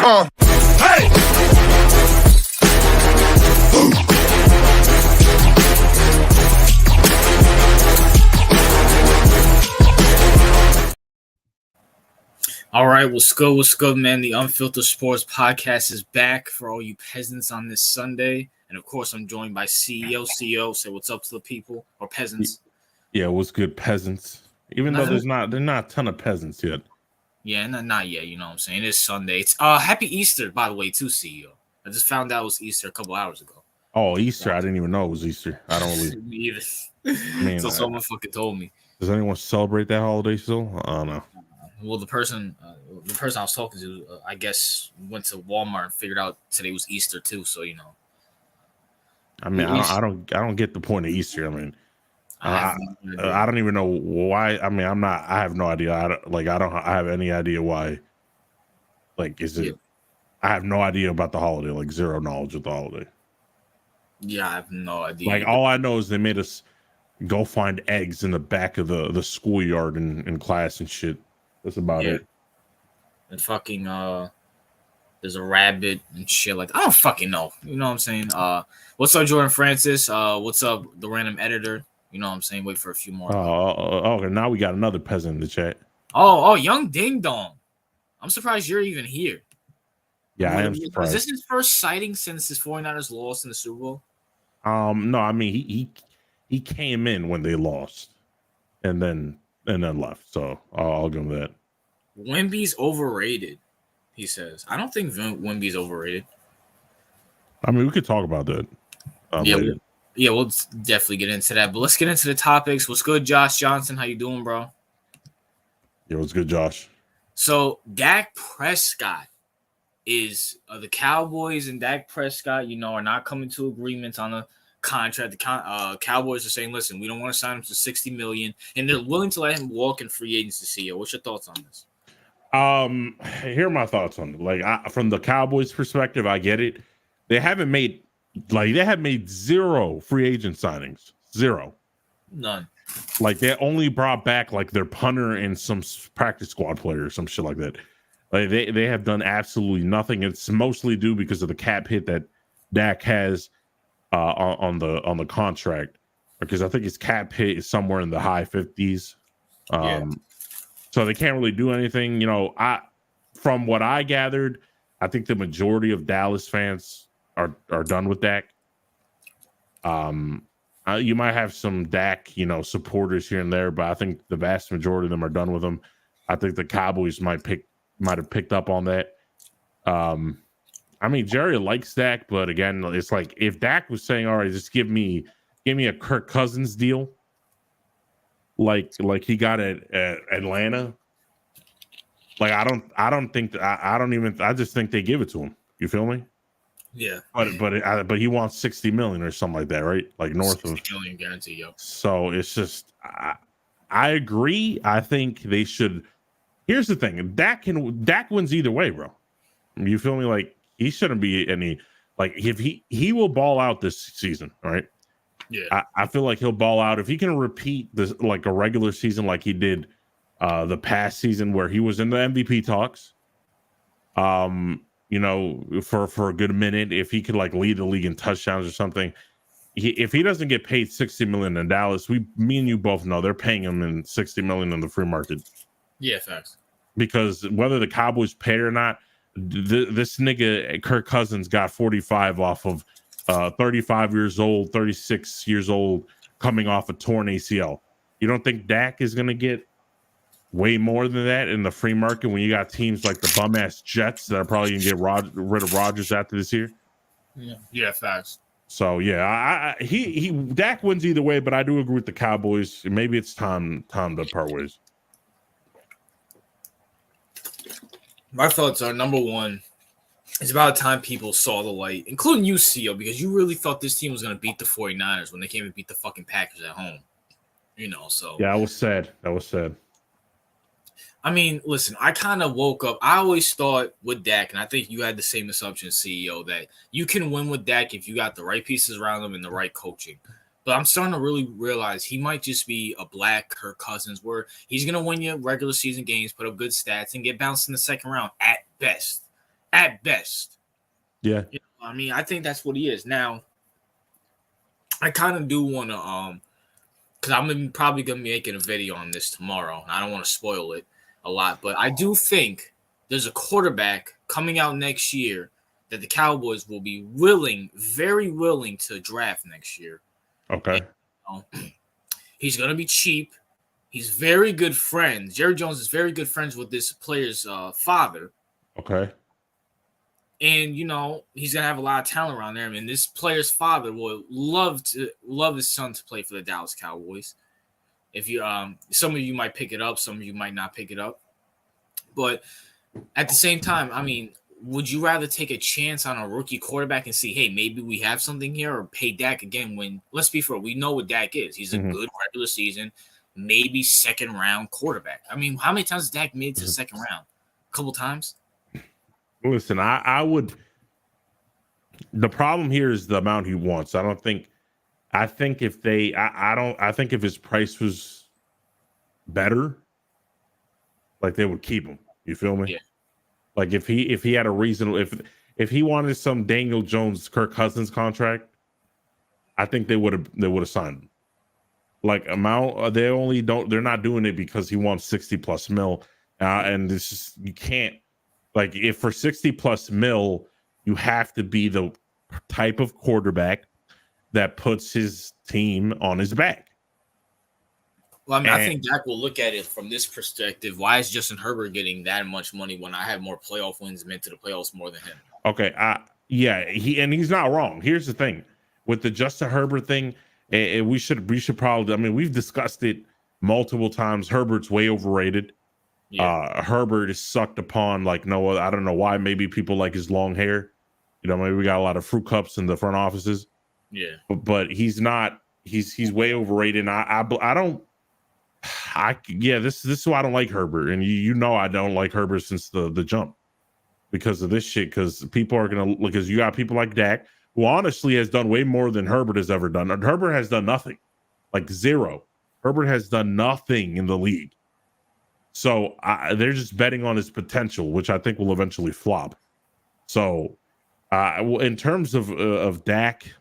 Hey! All right, what's good, man? The Unfiltered Sports Podcast is back for all you peasants on this Sunday. And, of course, I'm joined by CEO. CEO, say what's up to the people, or peasants. Yeah, what's good, peasants? Even though there's not a ton of peasants yet. Yeah, not yet, you know what I'm saying? It is Sunday. It's Happy Easter, by the way, too, CEO. I just found out it was Easter a couple hours ago. Oh, Easter. I didn't even know it was Easter. I don't really. Me either. I mean, so someone fucking told me. Does anyone celebrate that holiday still? I don't know. Well, the person I was talking to, I guess, went to Walmart and figured out today was Easter too. So you know. I mean, I don't get the point of Easter. I mean, I don't even know why. I mean, I have no idea. I have any idea why. Like, is it? Yeah. I have no idea about the holiday. Like, zero knowledge of the holiday. Yeah, I have no idea. Like, all I know is they made us go find eggs in the back of the schoolyard in class and shit. That's about it. And fucking there's a rabbit and shit like I don't fucking know. You know what I'm saying? What's up, Jordan Francis? What's up, the random editor? You know what I'm saying? Wait for a few more. Okay, now we got another peasant in the chat. Oh, Young Ding Dong. I'm surprised you're even here. Yeah, I am surprised. Is this his first sighting since his 49ers lost in the Super Bowl? No, I mean he came in when they lost and then left. So I'll give him that. Wemby's overrated, he says. I don't think Wemby's overrated. I mean, we could talk about that. We'll definitely get into that. But let's get into the topics. What's good, Josh Johnson? How you doing, bro? Yeah, what's good, Josh? So Dak Prescott is the Cowboys and Dak Prescott, are not coming to agreements on a contract. The Cowboys are saying, listen, we don't want to sign him to $60 million, and they're willing to let him walk in free agency. CEO, what's your thoughts on this? Here are my thoughts on it. Like, from the Cowboys' perspective, I get it. They have made zero free agent signings. Zero. None. Like, they only brought back like their punter and some practice squad player or some shit like that. Like, they have done absolutely nothing. It's mostly due because of the cap hit that Dak has on the contract, because I think his cap hit is somewhere in the high 50s. So they can't really do anything. From what I gathered, I think the majority of Dallas fans are done with Dak. You might have some Dak, supporters here and there, but I think the vast majority of them are done with him. I think the Cowboys might have picked up on that. I mean, Jerry likes Dak, but again, it's like if Dak was saying, "All right, just give me a Kirk Cousins deal," like he got at Atlanta. Like, I just think they give it to him. You feel me? Yeah. But he wants $60 million or something like that, right? Like north of $60 million guarantee, yo. So it's just, I agree. I think they should. Here's the thing: Dak wins either way, bro. You feel me? Like, he shouldn't be any, like, if he will ball out this season, right? Yeah. I feel like he'll ball out if he can repeat this, like a regular season like he did the past season where he was in the MVP talks. For a good minute, if he could like lead the league in touchdowns or something. If he doesn't get paid $60 million in Dallas, me and you both know they're paying him in $60 million in the free market. Yeah, facts. Because whether the Cowboys pay it or not, this nigga Kirk Cousins got 45 off of 35 years old, 36 years old, coming off a torn ACL. You don't think Dak is gonna get way more than that in the free market when you got teams like the bum ass Jets that are probably gonna get rid of Rodgers after this year? Yeah, facts. So yeah, Dak wins either way, but I do agree with the Cowboys. Maybe it's time to part ways. My thoughts are, number one, it's about time people saw the light, including you, CEO, because you really thought this team was going to beat the 49ers when they came and beat the fucking Packers at home. So. Yeah, that was sad. I mean, listen, I kind of woke up. I always thought with Dak, and I think you had the same assumption, CEO, that you can win with Dak if you got the right pieces around him and the right coaching. But I'm starting to really realize he might just be a black Kirk Cousins, where he's going to win you regular season games, put up good stats, and get bounced in the second round at best. at best. Yeah. I mean, I think that's what he is. Now, I kind of do want to because I'm probably gonna be making a video on this tomorrow. And I don't want to spoil it a lot, but I do think there's a quarterback coming out next year that the Cowboys will be very willing to draft next year. Okay. And, he's gonna be cheap. He's very good friends. Jerry Jones is very good friends with this player's father. Okay. And he's gonna have a lot of talent around there. I mean, this player's father will love his son to play for the Dallas Cowboys. If you some of you might pick it up, some of you might not pick it up. But at the same time, I mean, would you rather take a chance on a rookie quarterback and see, hey, maybe we have something here, or pay Dak again when, let's be fair, we know what Dak is. He's a good regular season, maybe second round quarterback. I mean, how many times has Dak made it to the second round? A couple times. Listen, I would. The problem here is the amount he wants. I think if they, I think if his price was better, like they would keep him. You feel me? Yeah. Like if he had a reasonable, if he wanted some Daniel Jones, Kirk Cousins contract, I think they would have signed him. Like amount, they're not doing it because he wants 60 plus mil, and this is, you can't. Like if for 60 plus mil, you have to be the type of quarterback that puts his team on his back. Well, I mean, I think Dak will look at it from this perspective. Why is Justin Herbert getting that much money when I have more playoff wins and been to the playoffs more than him? Okay, yeah, he's not wrong. Here's the thing with the Justin Herbert thing, we should probably. I mean, we've discussed it multiple times. Herbert's way overrated. Yeah. Herbert is sucked upon like no other. I don't know why. Maybe people like his long hair. Maybe we got a lot of fruit cups in the front offices. Yeah, but he's not. He's way overrated. And I don't. This is why I don't like Herbert, and I don't like Herbert since the jump because of this shit. Because people are gonna because you got people like Dak who honestly has done way more than Herbert has ever done. And Herbert has done nothing, like zero. Herbert has done nothing in the league. So they're just betting on his potential, which I think will eventually flop. So in terms of Dak,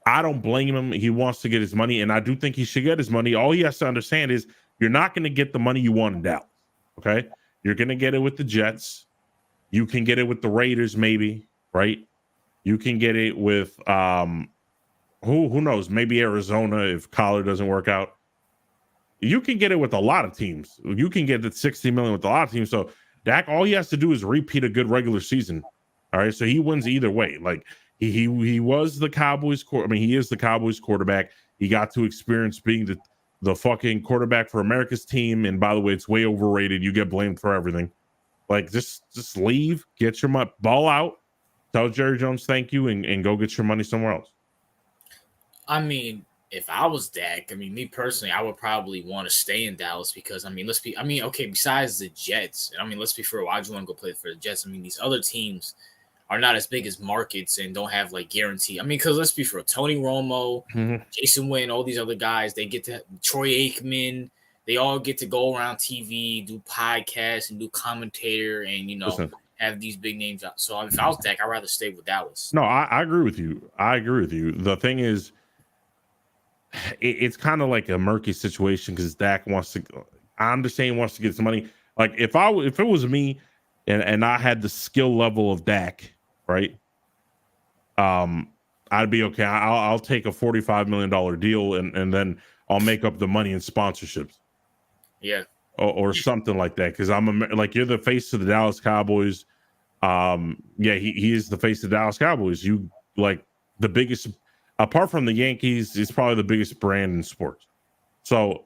I don't blame him. He wants to get his money, and I do think he should get his money. All he has to understand is you're not going to get the money you want in Dallas. Okay, you're going to get it with the Jets. You can get it with the Raiders, maybe, right? You can get it with who knows? Maybe Arizona if Collar doesn't work out. You can get it with a lot of teams. You can get the 60 million with a lot of teams. So Dak, all he has to do is repeat a good regular season. All right, so he wins either way. Like he was the Cowboys. He is the Cowboys quarterback. He got to experience being the fucking quarterback for America's team. And by the way, it's way overrated. You get blamed for everything. Like just leave, get your ball out, tell Jerry Jones thank you, and go get your money somewhere else. I mean, if I was Dak, I mean, me personally, I would probably want to stay in Dallas because, okay, besides the Jets, let's be fair, why'd you want to go play for the Jets? I mean, these other teams are not as big as markets and don't have, like, guarantee. I mean, because let's be fair, Tony Romo, Jason Witten, all these other guys, they get to, Troy Aikman, they all get to go around TV, do podcasts and do commentator and, have these big names out. So if I was Dak, I'd rather stay with Dallas. No, I agree with you. The thing is, it's kind of like a murky situation because Dak wants to. I understand he wants to get some money. Like if it was me, and I had the skill level of Dak, right? I'd be okay. I'll take a $45 million deal and then I'll make up the money in sponsorships. Yeah, or something like that. Because like you're the face of the Dallas Cowboys. He is the face of the Dallas Cowboys. You like the biggest. Apart from the Yankees, it's probably the biggest brand in sports. So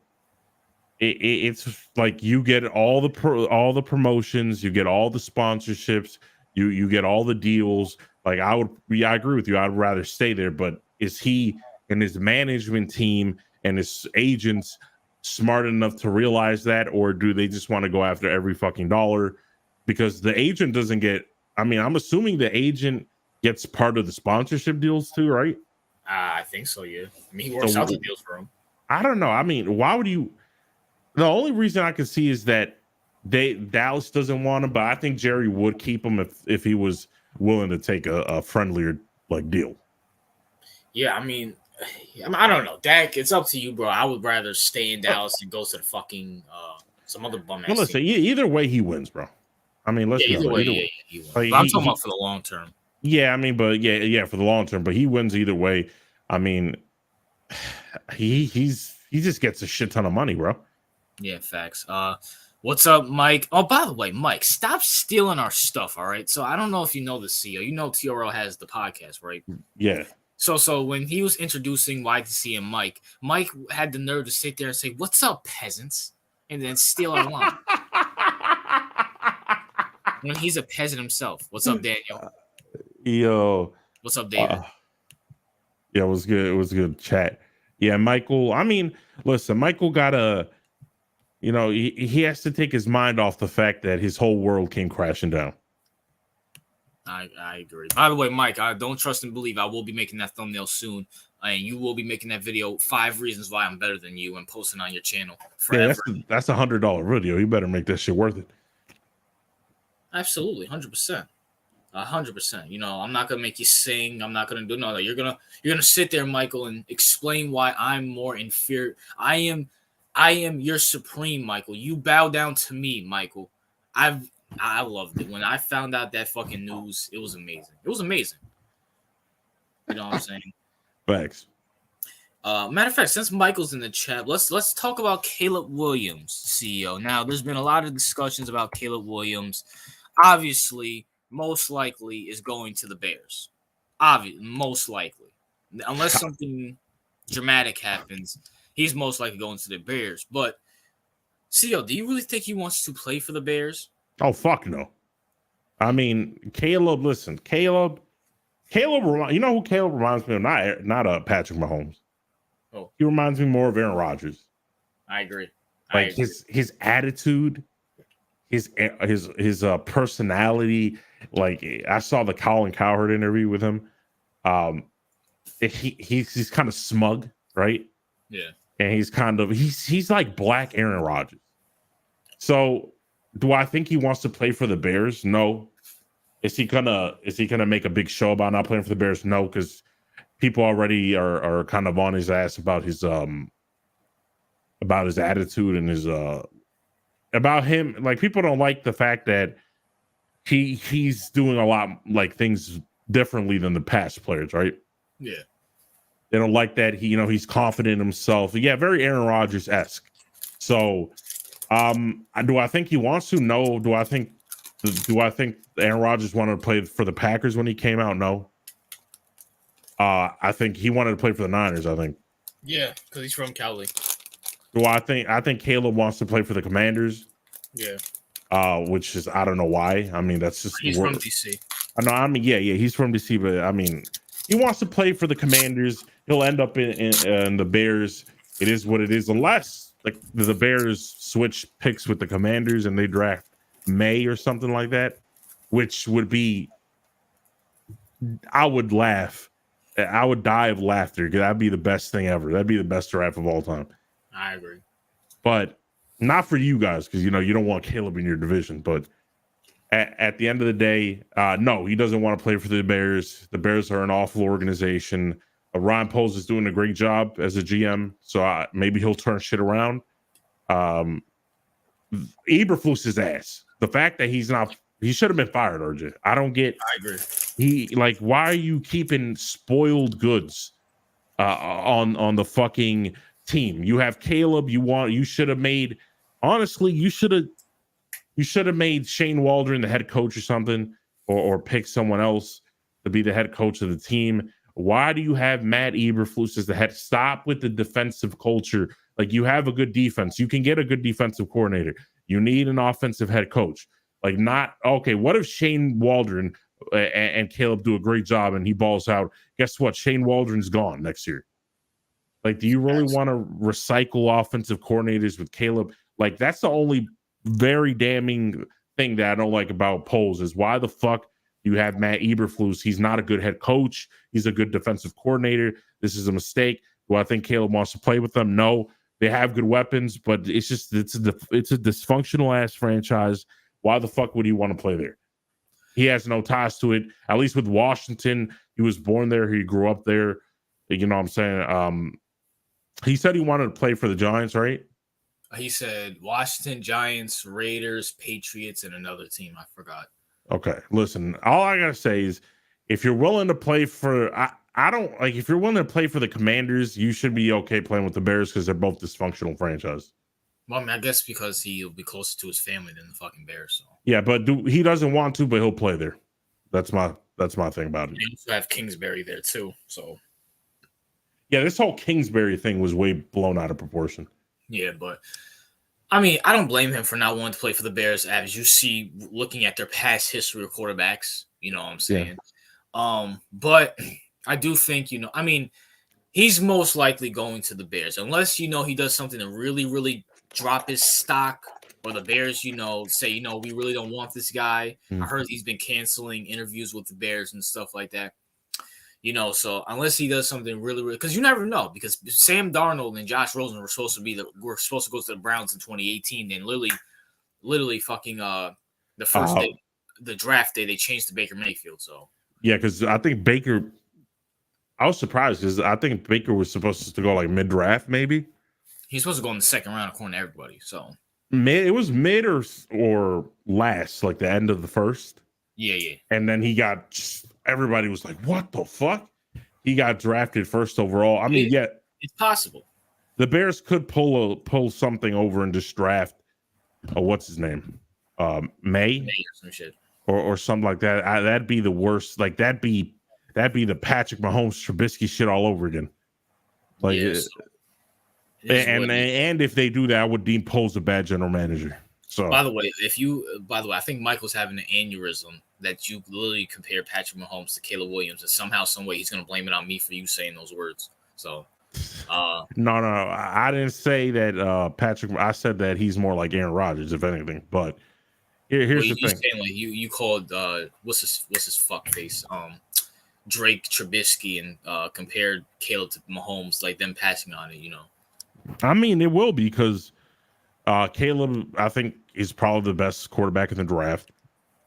it's like you get all the promotions, you get all the sponsorships, you get all the deals. Like I agree with you. I'd rather stay there. But is he and his management team and his agents smart enough to realize that, or do they just want to go after every fucking dollar? Because the agent doesn't get. I mean, I'm assuming the agent gets part of the sponsorship deals too, right? I think so, yeah. I mean, he works out the deals for him. I don't know. I mean, why would you? The only reason I can see is that Dallas doesn't want him, but I think Jerry would keep him if he was willing to take a friendlier like deal. Yeah, I mean, I don't know, Dak. It's up to you, bro. I would rather stay in Dallas and go to the fucking some other bum Well, ass listen, team. either way he wins, bro. I mean, let's Yeah, be either honest. way, Either yeah, way, he wins. like, But I'm talking about for the long term. Yeah, I mean, but yeah, for the long term. But he wins either way. I mean, he just gets a shit ton of money, bro. Yeah, facts. What's up, Mike? Oh, by the way, Mike, stop stealing our stuff. All right. So I don't know if you know the CEO. You know TRL has the podcast, right? Yeah. So when he was introducing YTC and Mike had the nerve to sit there and say, "What's up, peasants?" and then steal our line. When he's a peasant himself. What's up, Daniel? Yo. What's up, David? Yeah, it was good. It was good chat. Yeah, Michael. I mean, listen, Michael got he has to take his mind off the fact that his whole world came crashing down. I agree. By the way, Mike, I don't trust and believe. I will be making that thumbnail soon, and you will be making that video. 5 reasons why I'm better than you, and posting on your channel forever. Yeah, that's $100 video. You better make that shit worth it. Absolutely, 100%. 100%. You know, I'm not gonna make you sing. I'm not gonna do no. You're gonna sit there, Michael, and explain why I'm more inferior. I am your supreme, Michael. You bow down to me, Michael. I loved it when I found out that fucking news. It was amazing. It was amazing. You know what I'm saying? Facts. Matter of fact, since Michael's in the chat, let's talk about Caleb Williams, CEO. Now, there's been a lot of discussions about Caleb Williams. Obviously, most likely is going to the Bears. Most likely, unless something dramatic happens, he's most likely going to the Bears. But CEO, do you really think he wants to play for the Bears? Oh, fuck no. I mean, Caleb, listen, Caleb, you know who Caleb reminds me of? Not Patrick Mahomes. Oh. He reminds me more of Aaron Rodgers. I agree. Like his attitude, his personality. Like I saw the Colin Cowherd interview with him. He's kind of smug, right? Yeah. And he's like black Aaron Rodgers. So do I think he wants to play for the Bears? No. Is he gonna make a big show about not playing for the Bears? No, because people already are kind of on his ass about his attitude and his about him. Like people don't like the fact that he's doing a lot like things differently than the past players, right? Yeah. They don't like that he's confident in himself. Yeah, very Aaron Rodgers-esque. So do I think he wants to? No. Do I think Aaron Rodgers wanted to play for the Packers when he came out? No. I think he wanted to play for the Niners, I think. Yeah, because he's from Cali. Do I think Caleb wants to play for the Commanders? Yeah. Which is I don't know why. I mean, that's just he's from DC. I know. I mean, yeah, he's from DC, but I mean, he wants to play for the Commanders. He'll end up in the Bears. It is what it is, unless like the Bears switch picks with the Commanders and they draft May or something like that, which would be, I would laugh. I would die of laughter because that'd be the best thing ever. That'd be the best draft of all time. I agree. But not for you guys because, you don't want Caleb in your division. But at the end of the day, no, he doesn't want to play for the Bears. The Bears are an awful organization. Ryan Poles is doing a great job as a GM, so maybe he'll turn shit around. Eberflus his ass. The fact that he should have been fired, RJ. I don't get. I agree. Why are you keeping spoiled goods on the fucking team? You have Caleb. You should have made. Honestly, you should have made Shane Waldron the head coach or something, or pick someone else to be the head coach of the team. Why do you have Matt Eberflus as the head? Stop with the defensive culture. Like, you have a good defense. You can get a good defensive coordinator. You need an offensive head coach. Like, not okay. What if Shane Waldron and Caleb do a great job and he balls out? Guess what? Shane Waldron's gone next year. Like, do you really want to recycle offensive coordinators with Caleb? Like, that's the only very damning thing that I don't like about Poles is why the fuck you have Matt Eberflus. He's not a good head coach. He's a good defensive coordinator. This is a mistake. Do I think Caleb wants to play with them? No. They have good weapons, but it's a dysfunctional ass franchise. Why the fuck would he want to play there? He has no ties to it. At least with Washington, he was born there. He grew up there. You know what I'm saying? He said he wanted to play for the Giants, right? He said Washington, Giants, Raiders, Patriots, and another team. I forgot. Okay, listen. All I gotta say is, if you're willing to play for, I don't like. If you're willing to play for the Commanders, you should be okay playing with the Bears because they're both dysfunctional franchises. Well, I mean, I guess because he'll be closer to his family than the fucking Bears. So yeah, but he doesn't want to, but he'll play there. That's my thing about it. You also have Kingsbury there too. So yeah, this whole Kingsbury thing was way blown out of proportion. Yeah, but I mean, I don't blame him for not wanting to play for the Bears, as you see, looking at their past history of quarterbacks. You know what I'm saying? Yeah. But I do think, I mean, he's most likely going to the Bears unless, he does something to really, really drop his stock, or the Bears, say, we really don't want this guy. I heard he's been canceling interviews with the Bears and stuff like that. So unless he does something really, really, because you never know, because Sam Darnold and Josh Rosen were supposed to go to the Browns in 2018. Then literally fucking the first day, the draft day, they changed to Baker Mayfield. So yeah, because I think Baker, I was surprised because I think Baker was supposed to go like mid draft, maybe. He's supposed to go in the second round according to everybody. So it was mid or last, like the end of the first. Yeah. And then everybody was like, what the fuck? He got drafted first overall. I mean, yeah. It's possible. The Bears could pull something over and just draft, what's his name? May or some shit. Or something like that. That'd be the worst. Like, that'd be the Patrick Mahomes Trubisky shit all over again. Like, and if they do that, I would deem Poles a bad general manager. So, by the way, I think Michael's having an aneurysm that you literally compare Patrick Mahomes to Caleb Williams, and somehow, some way, he's going to blame it on me for you saying those words. So, no, I didn't say that Patrick. I said that he's more like Aaron Rodgers, if anything. But here's the thing: saying, like, you called what's his fuck face Drake Trubisky and compared Caleb to Mahomes, like them passing on it. I mean, it will be because Caleb, I think, is probably the best quarterback in the draft.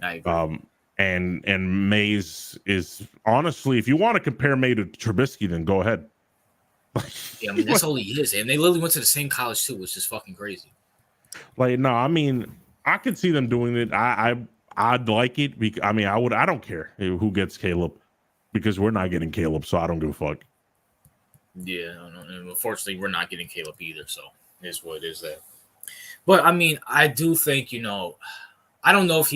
I agree. And Mays is, honestly, if you want to compare May to Trubisky, then go ahead. Yeah, I mean, that's all he is. And they literally went to the same college too, which is fucking crazy. Like, no, I mean, I could see them doing it. I'd like it. I don't care who gets Caleb, because we're not getting Caleb, so I don't give a fuck. Yeah, and unfortunately, we're not getting Caleb either, so it is what it is there. But, I mean, I do think, I don't know if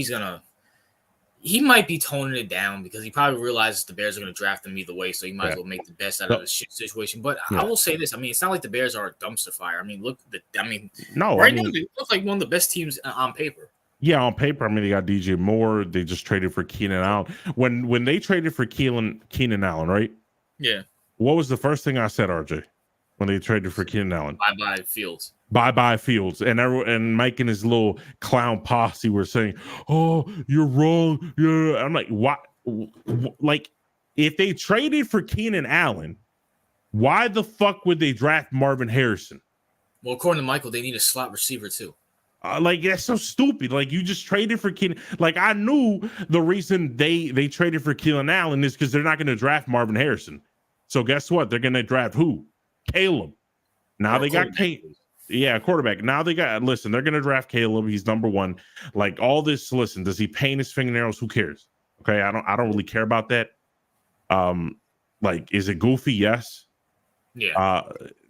he might be toning it down because he probably realizes the Bears are going to draft him either way, so he might as well make the best out of the shit situation. But I will say this. I mean, it's not like the Bears are a dumpster fire. I mean, now they look like one of the best teams on paper. Yeah, on paper. I mean, they got DJ Moore. They just traded for Keenan Allen. When they traded for Keenan Allen, right? Yeah. What was the first thing I said, RJ, when they traded for Keenan Allen? Bye-bye Fields. Bye-bye Fields. And Mike and his little clown posse were saying, oh, you're wrong. Yeah. I'm like, what? Like, if they traded for Keenan Allen, why the fuck would they draft Marvin Harrison? Well, according to Michael, they need a slot receiver too. Like, that's so stupid. Like, you just traded for Keenan. Like, I knew the reason they traded for Keenan Allen is because they're not going to draft Marvin Harrison. So guess what? They're going to draft who? Caleb. Now they got Caleb. Yeah, quarterback. Now they're going to draft Caleb. He's number one. Like, all this, listen, does he paint his fingernails? Who cares? Okay, I don't really care about that. Like, is it goofy? Yes. Yeah.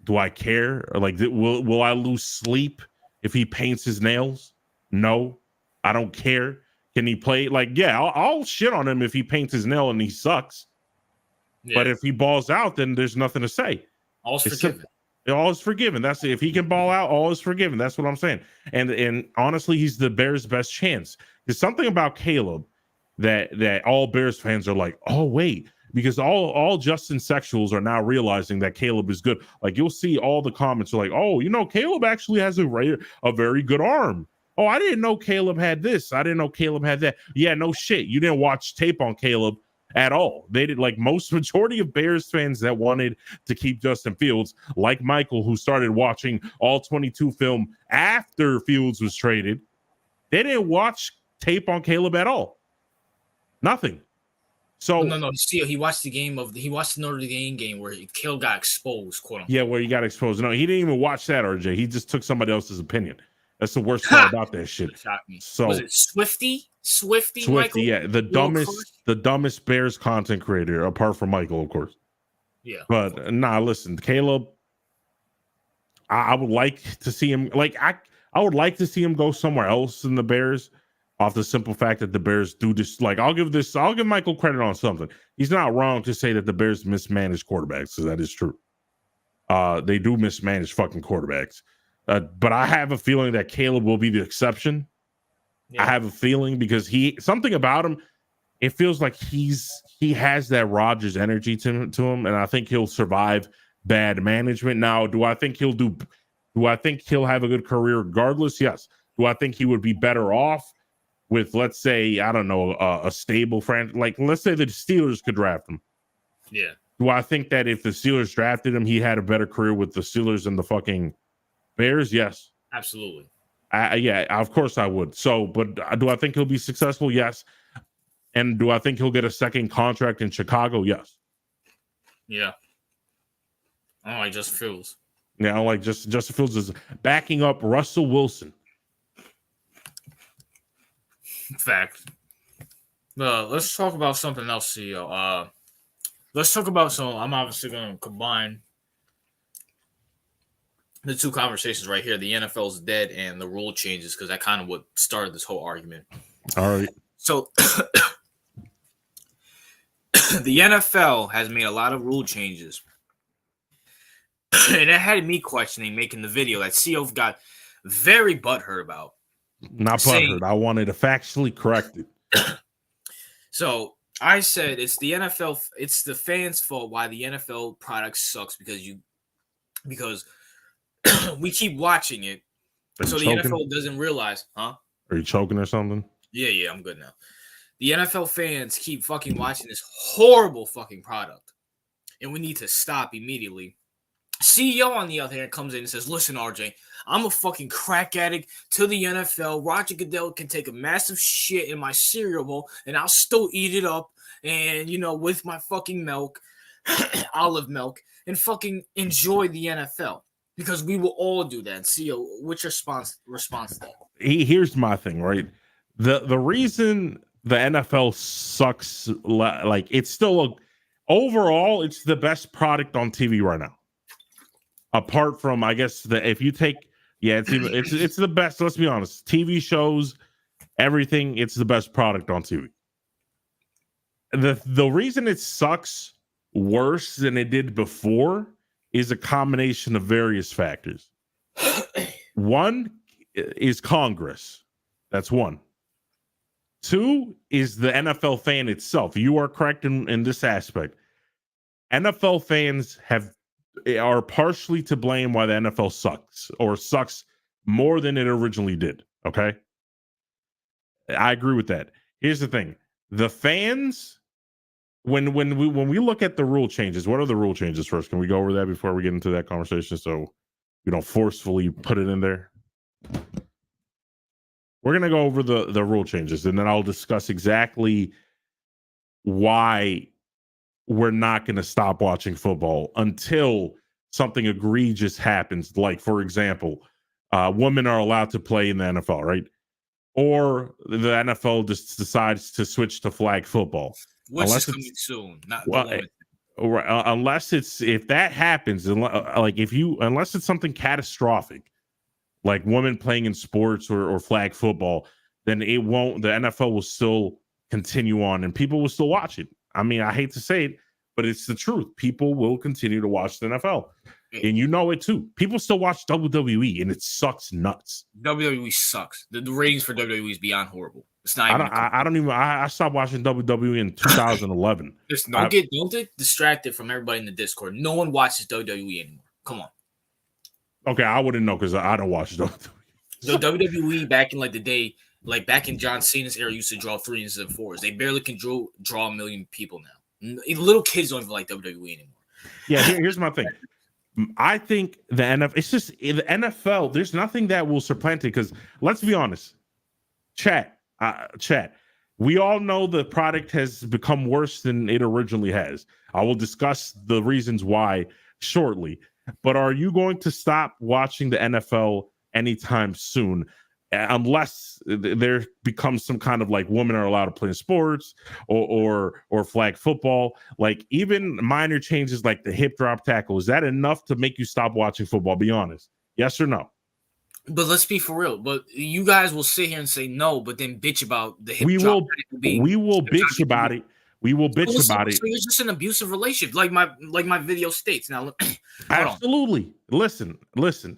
Do I care? Or like, will I lose sleep if he paints his nails? No, I don't care. Can he play? Like, yeah, I'll shit on him if he paints his nail and he sucks. Yeah. But if he balls out, then there's nothing to say. All's forgiven. All is forgiven. That's it. If he can ball out, all is forgiven. That's what I'm saying. And honestly, he's the Bears' best chance. There's something about Caleb that all Bears fans are like, oh wait, because all Justin sexuals are now realizing that Caleb is good. Like, you'll see all the comments are like, oh, Caleb actually has a very good arm. Oh, I didn't know Caleb had this. I didn't know Caleb had that. Yeah, no shit. You didn't watch tape on Caleb at all. They did, like most majority of Bears fans that wanted to keep Justin Fields, like Michael, who started watching all 22 film after Fields was traded. They didn't watch tape on Caleb at all. Nothing. So no. He watched the Notre Dame game where Caleb got exposed, quote unquote. Yeah, where he got exposed. No, he didn't even watch that, RJ. He just took somebody else's opinion. That's the worst part about that shit. So was it Swifty, Michael? Yeah, the dumbest Bears content creator, apart from Michael, of course. Yeah. But listen, Caleb, I would like to see him I would like to see him go somewhere else in the Bears, off the simple fact that the Bears do just I'll give Michael credit on something. He's not wrong to say that the Bears mismanage quarterbacks, because that is true. They do mismanage fucking quarterbacks. But I have a feeling that Caleb will be the exception. Yeah. I have a feeling because something about him, it feels like he has that Rodgers energy to him, and I think he'll survive bad management. Now, do I think he'll have a good career regardless? Yes. Do I think he would be better off with, let's say, I don't know, a stable franchise? Like, let's say the Steelers could draft him. Yeah. Do I think that if the Steelers drafted him, he had a better career with the Steelers than the fucking Bears? Yes. Absolutely. Yeah, of course I would. So, but do I think he'll be successful? Yes. And do I think he'll get a second contract in Chicago? Yes. Yeah. I don't like Justin Fields. Yeah, I like Justin Fields is backing up Russell Wilson. Fact. Let's talk about something else, CEO. Let's talk about I'm obviously going to combine the two conversations right here. The NFL's dead and the rule changes, because that kind of what started this whole argument. All right. So the NFL has made a lot of rule changes. And it had me questioning making the video that CEO got very butthurt about. Not butthurt. I wanted to factually correct it. So I said it's the NFL. It's the fans' fault why the NFL product sucks, because we keep watching it. So the NFL doesn't realize, huh? Are you choking or something? Yeah, I'm good now. The NFL fans keep fucking watching this horrible fucking product, and we need to stop immediately. CEO, on the other hand, comes in and says, listen, RJ, I'm a fucking crack addict to the NFL. Roger Goodell can take a massive shit in my cereal bowl, and I'll still eat it up, and, with my fucking milk, olive milk, and fucking enjoy the NFL. Because we will all do that. CEO, what's your response to that? Here's my thing, right? The reason the NFL sucks, like, it's still overall, it's the best product on TV right now. Apart from, I guess, it's the best. Let's be honest. TV shows, everything, it's the best product on TV. The reason it sucks worse than it did before is a combination of various factors. One is Congress. That's one. Two is the NFL fan itself. You are correct in this aspect. NFL fans are partially to blame why the NFL sucks more than it originally did. Okay. I agree with that. Here's the thing. The fans, when we look at the rule changes, what are the rule changes first? Can we go over that before we get into that conversation so we don't forcefully put it in there? We're going to go over the rule changes, and then I'll discuss exactly why we're not going to stop watching football until something egregious happens. Like, for example, women are allowed to play in the NFL, right? Or the NFL just decides to switch to flag football. Which is coming soon. Unless if that happens, unless it's something catastrophic, like women playing in sports or flag football, then the NFL will still continue on and people will still watch it. I mean, I hate to say it, but it's the truth. People will continue to watch the NFL. And you know it too. People still watch WWE, and it sucks nuts. WWE sucks. The ratings for WWE is beyond horrible. It's not. I stopped watching WWE in 2011. Don't get distracted from everybody in the Discord. No one watches WWE anymore. Come on. Okay, I wouldn't know because I don't watch WWE. So WWE back in like the day, Like back in John Cena's era, used to draw 3s and 4s. They barely can draw 1,000,000 people now. Little kids don't even like WWE anymore. Yeah, here's my thing. I think the NFL, it's just the NFL, there's nothing that will supplant it because let's be honest, chat, we all know the product has become worse than it originally has. I will discuss the reasons why shortly, but are you going to stop watching the NFL anytime soon? Unless there becomes some kind of like women are allowed to play in sports or flag football, like even minor changes like the hip drop tackle, is that enough to make you stop watching football? Be honest, yes or no? But let's be for real. But you guys will sit here and say no, but then bitch about the hip We drop. will bitch about it. We will bitch about it. So it's just an abusive relationship, like my video states. Now, hold Absolutely. on. Listen.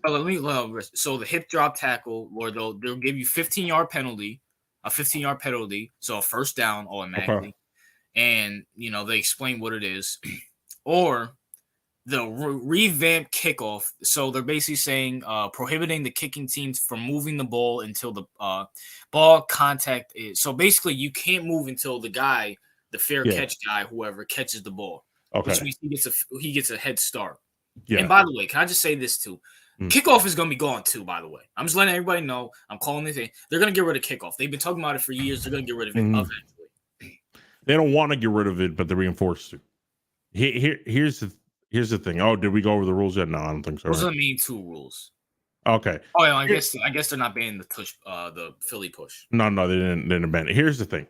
So the hip drop tackle, or they'll give you 15-yard penalty, a 15-yard penalty, so a first down automatically, Okay. and they explain what it is, or the revamped kickoff. So they're basically saying prohibiting the kicking teams from moving the ball until the ball contact is. So basically, you can't move until the fair catch guy, whoever catches the ball. Okay. Which means he gets a head start. Yeah. And by the way, can I just say this too? Kickoff is going to be gone too, by the way. I'm just letting everybody know. I'm calling this thing. They're going to get rid of kickoff. They've been talking about it for years. They're going to get rid of it eventually. They don't want to get rid of it, but they're being forced to. Here's the thing. Oh, did we go over the rules yet? No, I don't think so. Those are the main 2 rules. Okay. Oh, yeah, I guess they're not banning the Philly push. No, they didn't ban it. Here's the thing.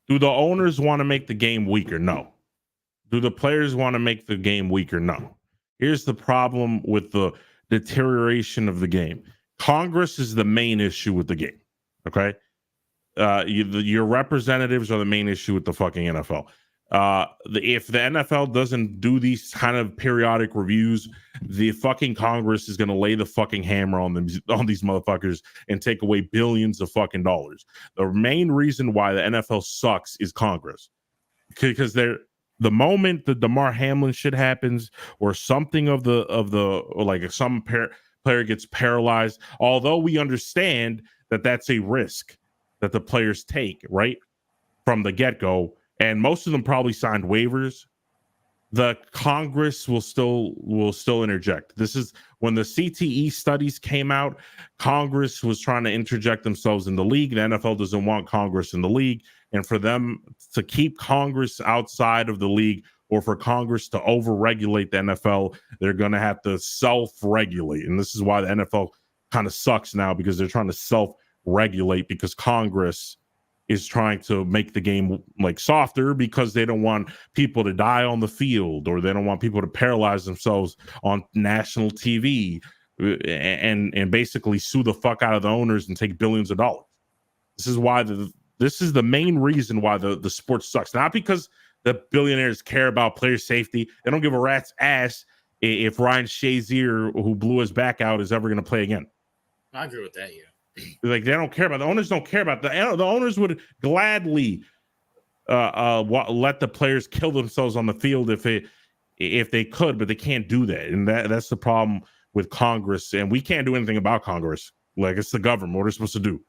Do the owners want to make the game weaker? No. Do the players want to make the game weaker? No. Here's the problem with the deterioration of the game. Congress is the main issue with the game. Okay. Your representatives are the main issue with the fucking NFL. If the NFL doesn't do these kind of periodic reviews, the fucking Congress is going to lay the fucking hammer on these motherfuckers and take away billions of fucking dollars. The main reason why the NFL sucks is Congress, because the moment the Damar Hamlin shit happens, or something or like if some player gets paralyzed, although we understand that that's a risk that the players take right from the get-go, and most of them probably signed waivers, the Congress will still interject. This is when the CTE studies came out. Congress was trying to interject themselves in the league. The NFL doesn't want Congress in the league, and for them to keep Congress outside of the league, or for Congress to overregulate the NFL, they're going to have to self-regulate. And this is why the NFL kind of sucks now, because they're trying to self-regulate, because Congress is trying to make the game like softer, because they don't want people to die on the field, or they don't want people to paralyze themselves on national TV and basically sue the fuck out of the owners and take billions of dollars. This is why this is the main reason why the sport sucks. Not because the billionaires care about player safety. They don't give a rat's ass if Ryan Shazier, who blew his back out, is ever going to play again. I agree with that, yeah. Like, they don't care about, the owners don't care about the owners would gladly let the players kill themselves on the field if they could, but they can't do that. And that's the problem with Congress, and we can't do anything about Congress. Like, it's the government. What are we supposed to do?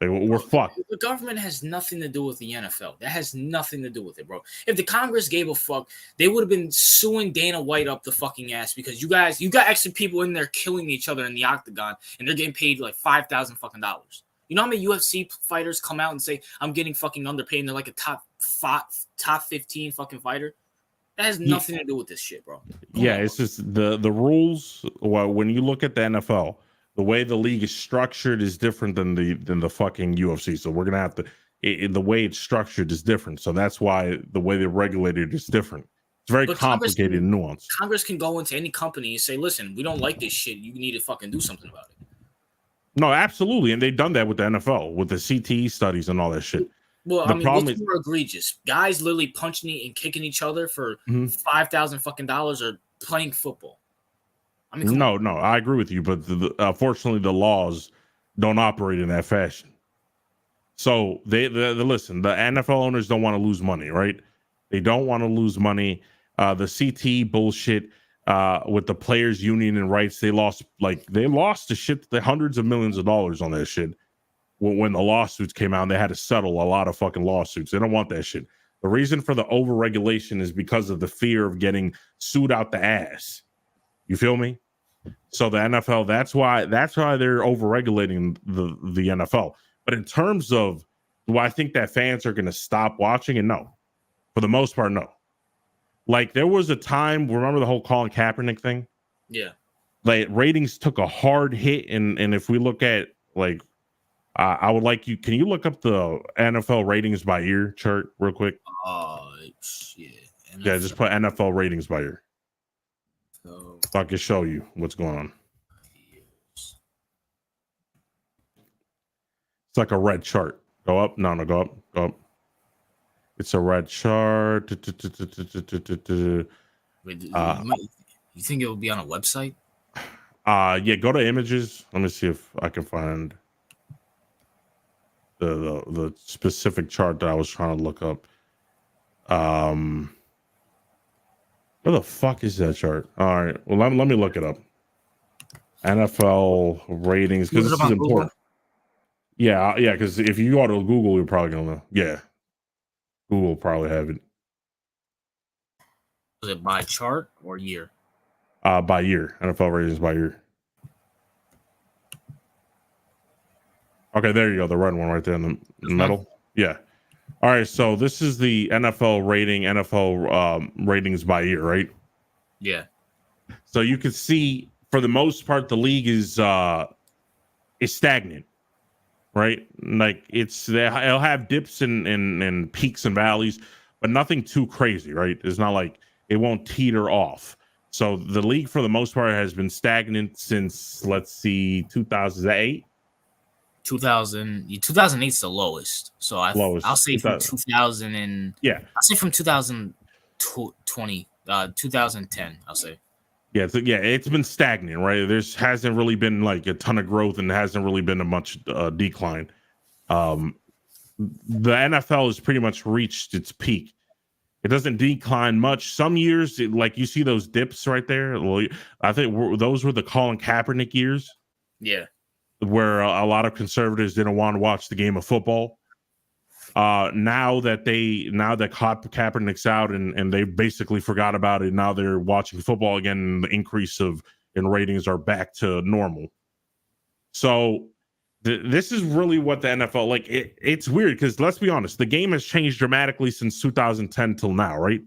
Like, we're fucked. The government has nothing to do with the NFL. That has nothing to do with it, bro. If the Congress gave a fuck, they would have been suing Dana White up the fucking ass, because you got extra people in there killing each other in the octagon, and they're getting paid like $5,000 fucking dollars. You know how many UFC fighters come out and say, I'm getting fucking underpaid, and they're like a top 15 fucking fighter? That has nothing to do with this shit, bro. It's just the rules. Well, when you look at the NFL, the way the league is structured is different than the fucking UFC. So we're gonna have to, the way it's structured is different. So that's why the way they're regulated is different. It's very complicated and nuanced. Congress can go into any company and say, listen, we don't like this shit. You need to fucking do something about it. No, absolutely. And they've done that with the NFL, with the CTE studies and all that shit. Well, what's more egregious? Guys literally punching and kicking each other for $5,000 fucking dollars, or playing football? No, I agree with you, but unfortunately, the laws don't operate in that fashion. So they listen. The NFL owners don't want to lose money, right? They don't want to lose money. The CTE bullshit with the players' union and rights, they lost the shit, the hundreds of millions of dollars on that shit. when the lawsuits came out, and they had to settle a lot of fucking lawsuits. They don't want that shit. The reason for the overregulation is because of the fear of getting sued out the ass. You feel me? So the NFL, that's why they're overregulating the NFL. But in terms of, do I think that fans are going to stop watching? And no, for the most part, no. Like there was a time, remember the whole Colin Kaepernick thing? Yeah. Like ratings took a hard hit, and if we look at like, I would like you. Can you look up the NFL ratings by year chart real quick? Yeah. Yeah, just put NFL ratings by year. So I can show you what's going on. It's like a red chart. Go up. No, go up. Go up. It's a red chart. Wait, you think it will be on a website? Yeah, go to images. Let me see if I can find the specific chart that I was trying to look up. Where the fuck is that chart? All right. Well, let me look it up. NFL ratings, because this is important. Google? Yeah, because if you go to Google, you're probably gonna know. Yeah. Google will probably have it. Is it by chart or year? By year. NFL ratings by year. Okay, there you go. The red one right there in the middle. Yeah. All right. So this is the NFL ratings by year, right? Yeah. So you can see, for the most part, the league is stagnant, right? Like it'll have dips and peaks and valleys, but nothing too crazy, right? It's not like it won't teeter off. So the league, for the most part, has been stagnant since, let's see, 2008. 2008 is the lowest. So I'll say from 2000 and I'll say from 2020, 2010. I'll say. Yeah, it's been stagnant, right? There hasn't really been like a ton of growth, and hasn't really been a much decline. The NFL has pretty much reached its peak. It doesn't decline much. Some years, like you see those dips right there. I think those were the Colin Kaepernick years. Yeah. Where a lot of conservatives didn't want to watch the game of football. Now that Kaepernick's out and they basically forgot about it, now they're watching football again, and the increase in ratings are back to normal. So this is really what the NFL, like, it's weird because, let's be honest, the game has changed dramatically since 2010 till now, right?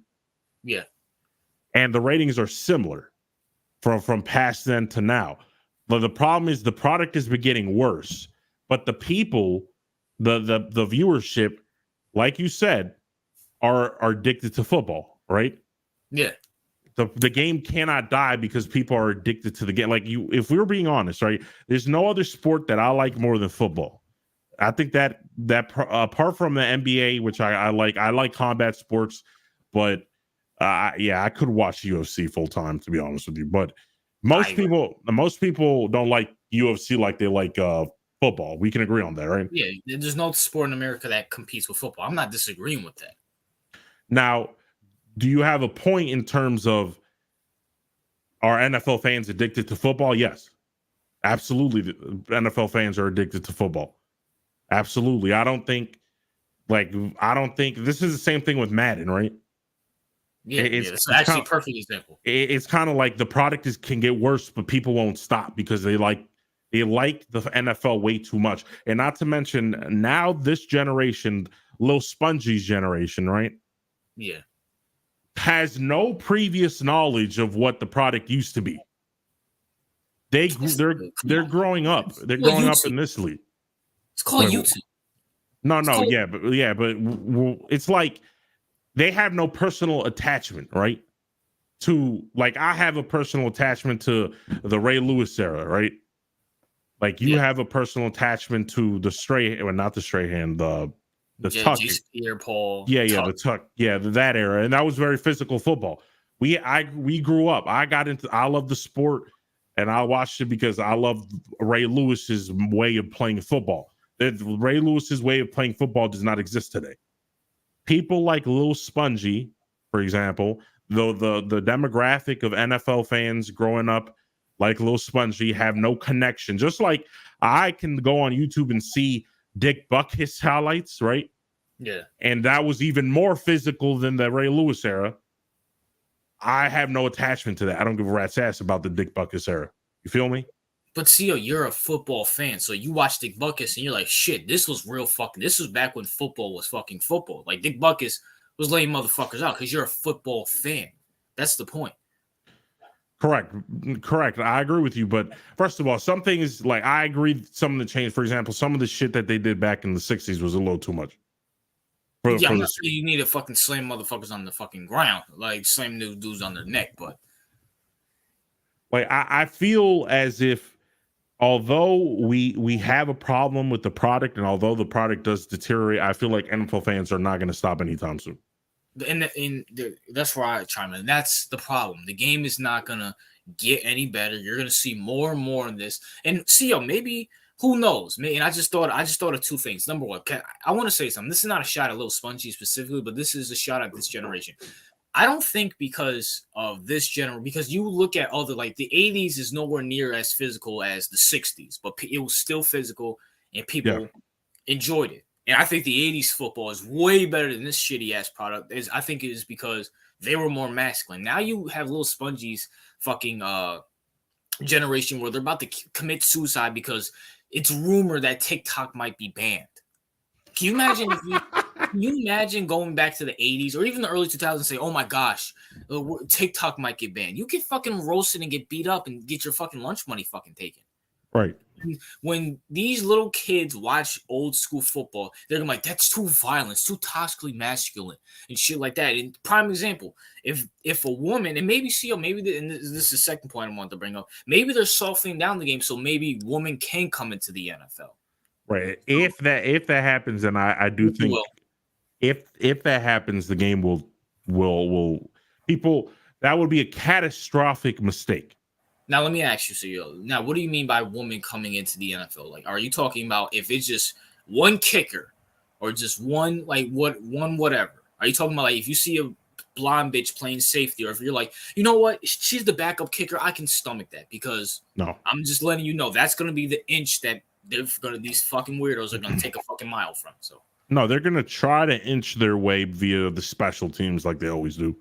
Yeah. And the ratings are similar from past then to now. But the problem is the product has been getting worse. But the people, the viewership, like you said, are addicted to football, right? Yeah. The game cannot die because people are addicted to the game. Like, if we were being honest, right? There's no other sport that I like more than football. I think that apart from the NBA, which I like combat sports, but I could watch UFC full time, to be honest with you. But most people don't like UFC like they like football. We can agree on that, right? Yeah, there's no sport in America that competes with football. I'm not disagreeing with that. Now, do you have a point in terms of, are NFL fans addicted to football? Yes, absolutely. The NFL fans are addicted to football. Absolutely. I don't think this is the same thing with Madden, right? Yeah, it's actually a perfect example. It's kind of like the product can get worse, but people won't stop because they like the NFL way too much. And not to mention, now this generation, Lil Spongy's generation, right? Yeah. Has no previous knowledge of what the product used to be. They're growing up. They're growing up in this league. It's called YouTube. But it's like they have no personal attachment, right? To, like, I have a personal attachment to the Ray Lewis era, right? Like, you have a personal attachment to the not the straight hand, the tuck. Paul. The tuck. Yeah, that era. And that was very physical football. We grew up. I love the sport, and I watched it because I love Ray Lewis's way of playing football. Ray Lewis's way of playing football does not exist today. People like Lil Spongy, for example, the demographic of NFL fans growing up like Lil Spongy have no connection. Just like I can go on YouTube and see Dick Butkus highlights, right? Yeah. And that was even more physical than the Ray Lewis era. I have no attachment to that. I don't give a rat's ass about the Dick Butkus era. You feel me? But see, you're a football fan, so you watch Dick Butkus and you're like, shit, this was real fucking. This was back when football was fucking football. Like Dick Butkus was laying motherfuckers out because you're a football fan. That's the point. Correct. I agree with you. But first of all, some things like I agree some of the change. For example, some of the shit that they did back in the 60s was a little too much. Yeah, I'm not saying you need to fucking slam motherfuckers on the fucking ground, like slam dudes on their neck, but like I feel as if although we have a problem with the product and although the product does deteriorate, I feel like NFL fans are not going to stop anytime soon. That's where I chime in. That's the problem. The game is not gonna get any better. You're gonna see more and more of this. And see, maybe who knows? And I just thought of two things. Number one, I want to say something. This is not a shot at Lil Spongy specifically, but this is a shot at this generation. I don't think because of this generation, because you look at other, like the 80s is nowhere near as physical as the 60s, but it was still physical and people enjoyed it. And I think the 80s football is way better than this shitty ass product. I think it is because they were more masculine. Now you have Lil Spongy's fucking generation where they're about to commit suicide because it's rumored that TikTok might be banned. Can you imagine going back to the 80s or even the early 2000s and say, oh my gosh, TikTok might get banned? You get fucking roasted and get beat up and get your fucking lunch money fucking taken. Right. When these little kids watch old school football, they're gonna be like, that's too violent, it's too toxically masculine and shit like that. And prime example, if a woman, and maybe and this is the second point I want to bring up, maybe they're softening down the game so maybe women can come into the NFL. Right. If that happens, and I do think if that happens, the game will people, that would be a catastrophic mistake. Now, let me ask you, CEO. Now, what do you mean by woman coming into the NFL? Like, are you talking about if it's just one kicker or just one whatever? Are you talking about like if you see a blonde bitch playing safety, or if you're like, you know what, she's the backup kicker, I can stomach that because I'm just letting you know that's going to be the inch that these fucking weirdos are going to take a fucking mile from. So no, they're going to try to inch their way via the special teams like they always do.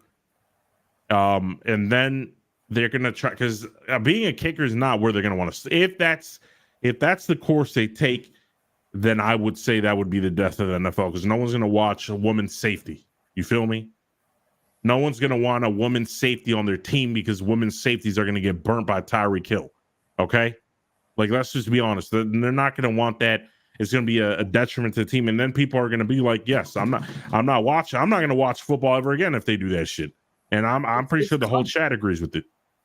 And then they're going to try, because being a kicker is not where they're going to want to. If that's the course they take, then I would say that would be the death of the NFL, because no one's going to watch a woman's safety. You feel me? No one's going to want a woman's safety on their team because women's safeties are going to get burnt by Tyreek Hill. Okay? Like, let's just be honest. They're not going to want that. It's going to be a detriment to the team. And then people are going to be like, yes, I'm not going to watch football ever again if they do that shit. And I'm pretty sure the whole chat agrees with it.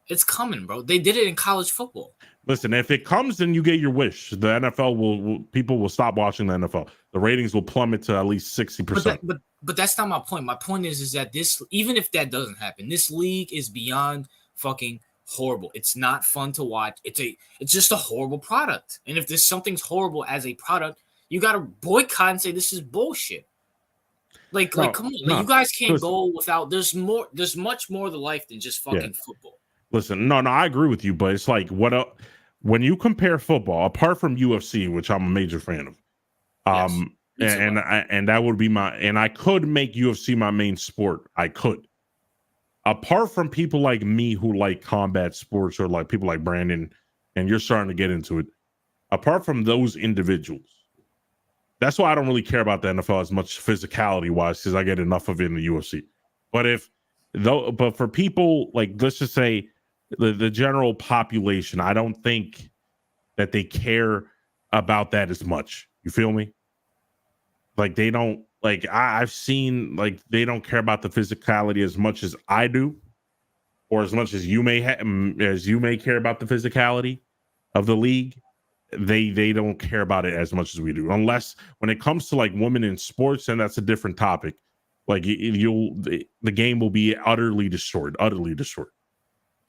It's coming, bro. They did it in college football. Listen, if it comes, then you get your wish. The NFL people will stop watching the NFL. The ratings will plummet to at least 60%. But that's not my point. My point is that this, even if that doesn't happen, this league is beyond fucking horrible. It's not fun to watch. It's just a horrible product. And if there's something's horrible as a product, you gotta boycott and say this is bullshit. Like come on, you guys can't go without. There's much more to life than just fucking football. Listen, no, I agree with you, but it's like when you compare football, apart from UFC, which I'm a major fan of, and that would be and I could make UFC my main sport. I could. Apart from people like me who like combat sports, or like people like Brandon, and you're starting to get into it. Apart from those individuals, that's why I don't really care about the NFL as much physicality wise, because I get enough of it in the UFC. But for people like, let's just say, the general population, I don't think that they care about that as much. You feel me? Like they don't, like I've seen, like they don't care about the physicality as much as I do, or as much as you may care about the physicality of the league. They don't care about it as much as we do, unless when it comes to like women in sports, and that's a different topic. Like the game will be utterly destroyed.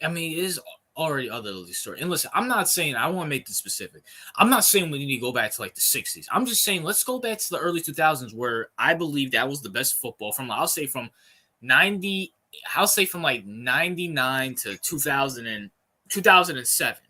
I mean, it is already utterly destroyed. And listen, I'm not saying, I want to make this specific. I'm not saying we need to go back to like the 60s. I'm just saying let's go back to the early 2000s, where I believe that was the best football from like 99 to 2007.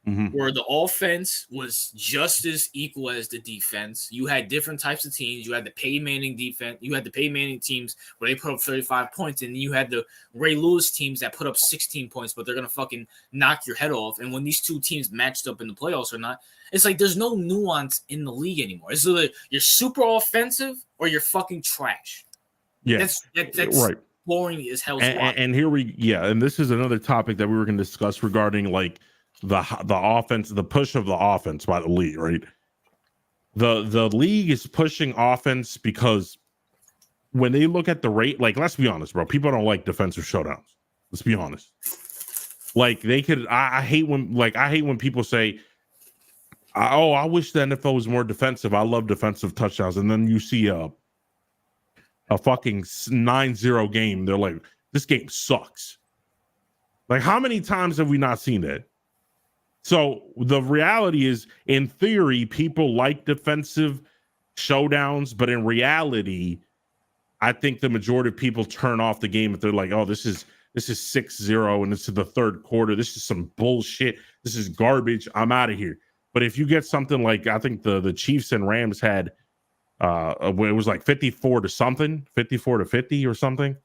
where the offense was just as equal as the defense. You had different types of teams. You had the Peyton Manning defense. You had the Peyton Manning teams where they put up 35 points, and you had the Ray Lewis teams that put up 16 points, but they're going to fucking knock your head off. And when these two teams matched up in the playoffs or not, it's like there's no nuance in the league anymore. It's like you're super offensive or you're fucking trash. Yeah, that's right. Boring as hell. And here and this is another topic that we were going to discuss regarding like the offense, the push of the offense by the league, right? The league is pushing offense because when they look at the rate, like, let's be honest, bro, people don't like defensive showdowns. Let's be honest. Like I hate when people say, oh, I wish the NFL was more defensive. I love defensive touchdowns. And then you see a fucking 9-0 game. They're like, this game sucks. Like, how many times have we not seen that? So the reality is, in theory, people like defensive showdowns, but in reality, I think the majority of people turn off the game if they're like, oh, this is 6-0 and it's to the third quarter. This is some bullshit. This is garbage. I'm out of here. But if you get something like, I think the Chiefs and Rams had, it was like 54 to something, 54 to 50 or something.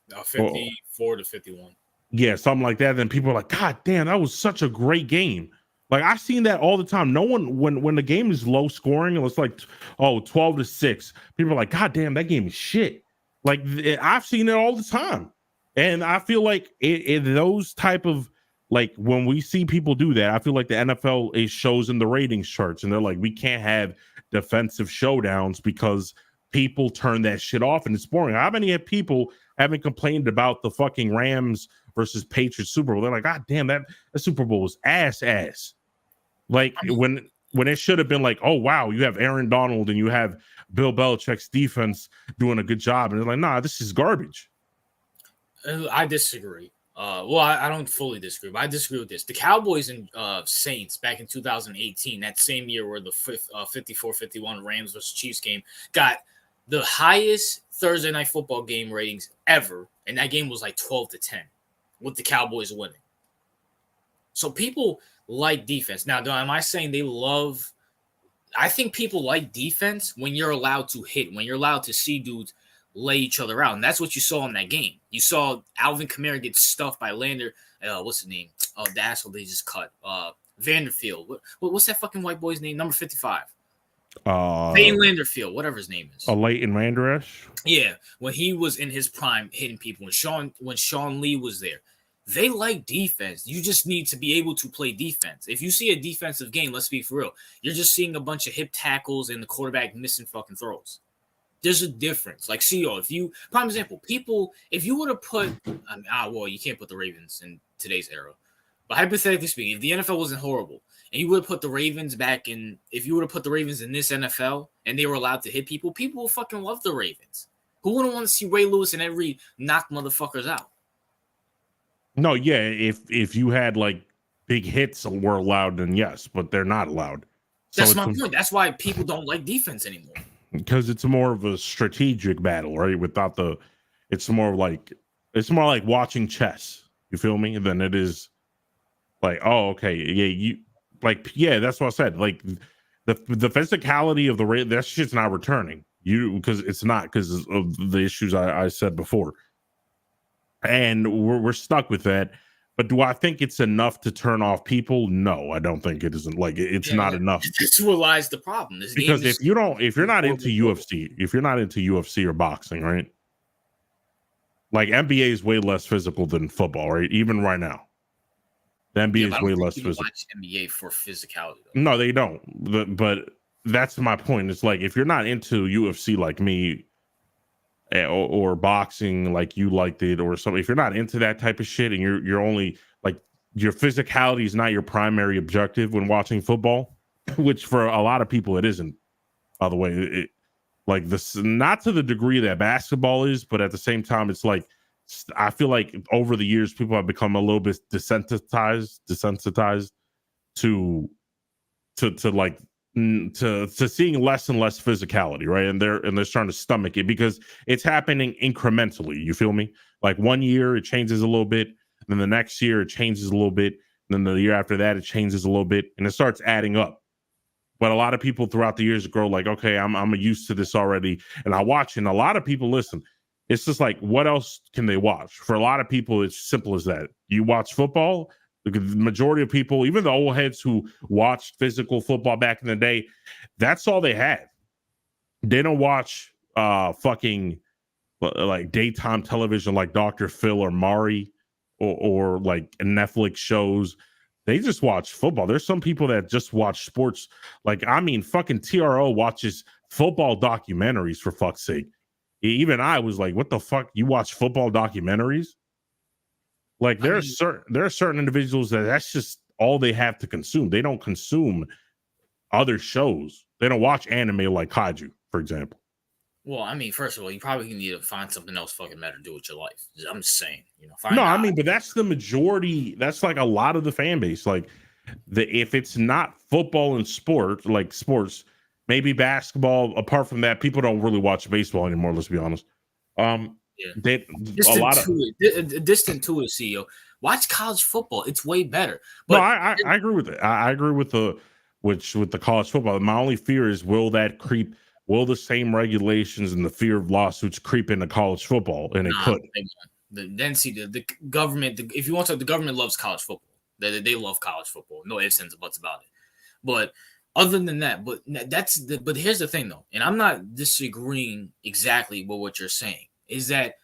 54 to 51. Yeah, something like that. Then people are like, God damn, that was such a great game. Like, I've seen that all the time. No one, when the game is low scoring and it's like, 12 to 6, people are like, God damn, that game is shit. Like, I've seen it all the time. And I feel like those type of, like, when we see people do that, I feel like the NFL shows in the ratings charts, and they're like, we can't have defensive showdowns because people turn that shit off and it's boring. How many people haven't complained about the fucking Rams versus Patriots Super Bowl? They're like, God damn, that Super Bowl was ass. Like, when it should have been like, oh wow, you have Aaron Donald and you have Bill Belichick's defense doing a good job, and they're like, nah, this is garbage. I disagree. I don't fully disagree, but I disagree with this. The Cowboys and Saints back in 2018, that same year where the 54-51 Rams versus Chiefs game got the highest Thursday Night Football game ratings ever, and that game was like 12 to 10 with the Cowboys winning. So people like defense. Now, am I saying they love – I think people like defense when you're allowed to hit, when you're allowed to see dudes lay each other out. And that's what you saw in that game. You saw Alvin Kamara get stuffed by Lander. What's his name? Oh, the asshole they just cut. Vanderfield. What's that fucking white boy's name? Number 55. Dane Landerfield, whatever his name is. Leighton Vander Esch? Yeah, when he was in his prime hitting people, when Sean Lee was there. They like defense. You just need to be able to play defense. If you see a defensive game, let's be for real, you're just seeing a bunch of hip tackles and the quarterback missing fucking throws. There's a difference. Like, prime example, if you would have put, you can't put the Ravens in today's era. But hypothetically speaking, if the NFL wasn't horrible and you would have put the Ravens if you would have put the Ravens in this NFL and they were allowed to hit people would fucking love the Ravens. Who wouldn't want to see Ray Lewis and Ed Reed knock motherfuckers out? No, yeah, if you had like big hits were allowed, then yes, but they're not allowed. That's my point. That's why people don't like defense anymore. Because it's more of a strategic battle, right? It's more like watching chess. You feel me? Than it is like, oh, okay, yeah, that's what I said. Like the physicality of that shit's not returning. Because it's not because of the issues I said before. And we're stuck with that. But do I think it's enough to turn off people? No, I don't think it isn't. Like, it's not enough. That's where lies the problem. Because if you're not into UFC or boxing, right? Like, NBA is way less physical than football, right? Even right now, the NBA is way less physical. Watch NBA for physicality, though. No, they don't. But that's my point. It's like, if you're not into UFC like me, or boxing like you liked it or something, if you're not into that type of shit and you're only like, your physicality is not your primary objective when watching football, which for a lot of people it isn't, by the way, like this, not to the degree that basketball is, but at the same time, it's like, I feel like over the years people have become a little bit desensitized to seeing less and less physicality, right? And they're trying to stomach it because it's happening incrementally. You feel me? Like, one year it changes a little bit, and then the next year it changes a little bit. Then the year after that, it changes a little bit, and it starts adding up. But a lot of people throughout the years grow like, okay, I'm used to this already, and I watch. And a lot of people listen. It's just like, what else can they watch? For a lot of people, it's simple as that. You watch football. The majority of people, even the old heads who watched physical football back in the day, that's all they had. They don't watch fucking like daytime television like Dr. Phil or Mari or like Netflix shows. They just watch football. There's some people that just watch sports. Like, I mean, fucking TRO watches football documentaries, for fuck's sake. Even I was like, what the fuck? You watch football documentaries? Like, there are certain individuals that's just all they have to consume. They don't consume other shows. They don't watch anime like Kaiju, for example. Well, I mean, first of all, you probably need to find something else fucking better to do with your life. I'm just saying, but that's the majority. That's like a lot of the fan base. Like, if it's not football and sports, maybe basketball. Apart from that, people don't really watch baseball anymore. Let's be honest. Distant to it, CEO. Watch college football; it's way better. But no, I agree with it. I agree with the college football. My only fear is, will that creep? Will the same regulations and the fear of lawsuits creep into college football? And it could. The government. If you want to, the government loves college football. They love college football. No ifs, ands, or buts about it. But other than that, but here's the thing though, and I'm not disagreeing exactly with what you're saying. Is that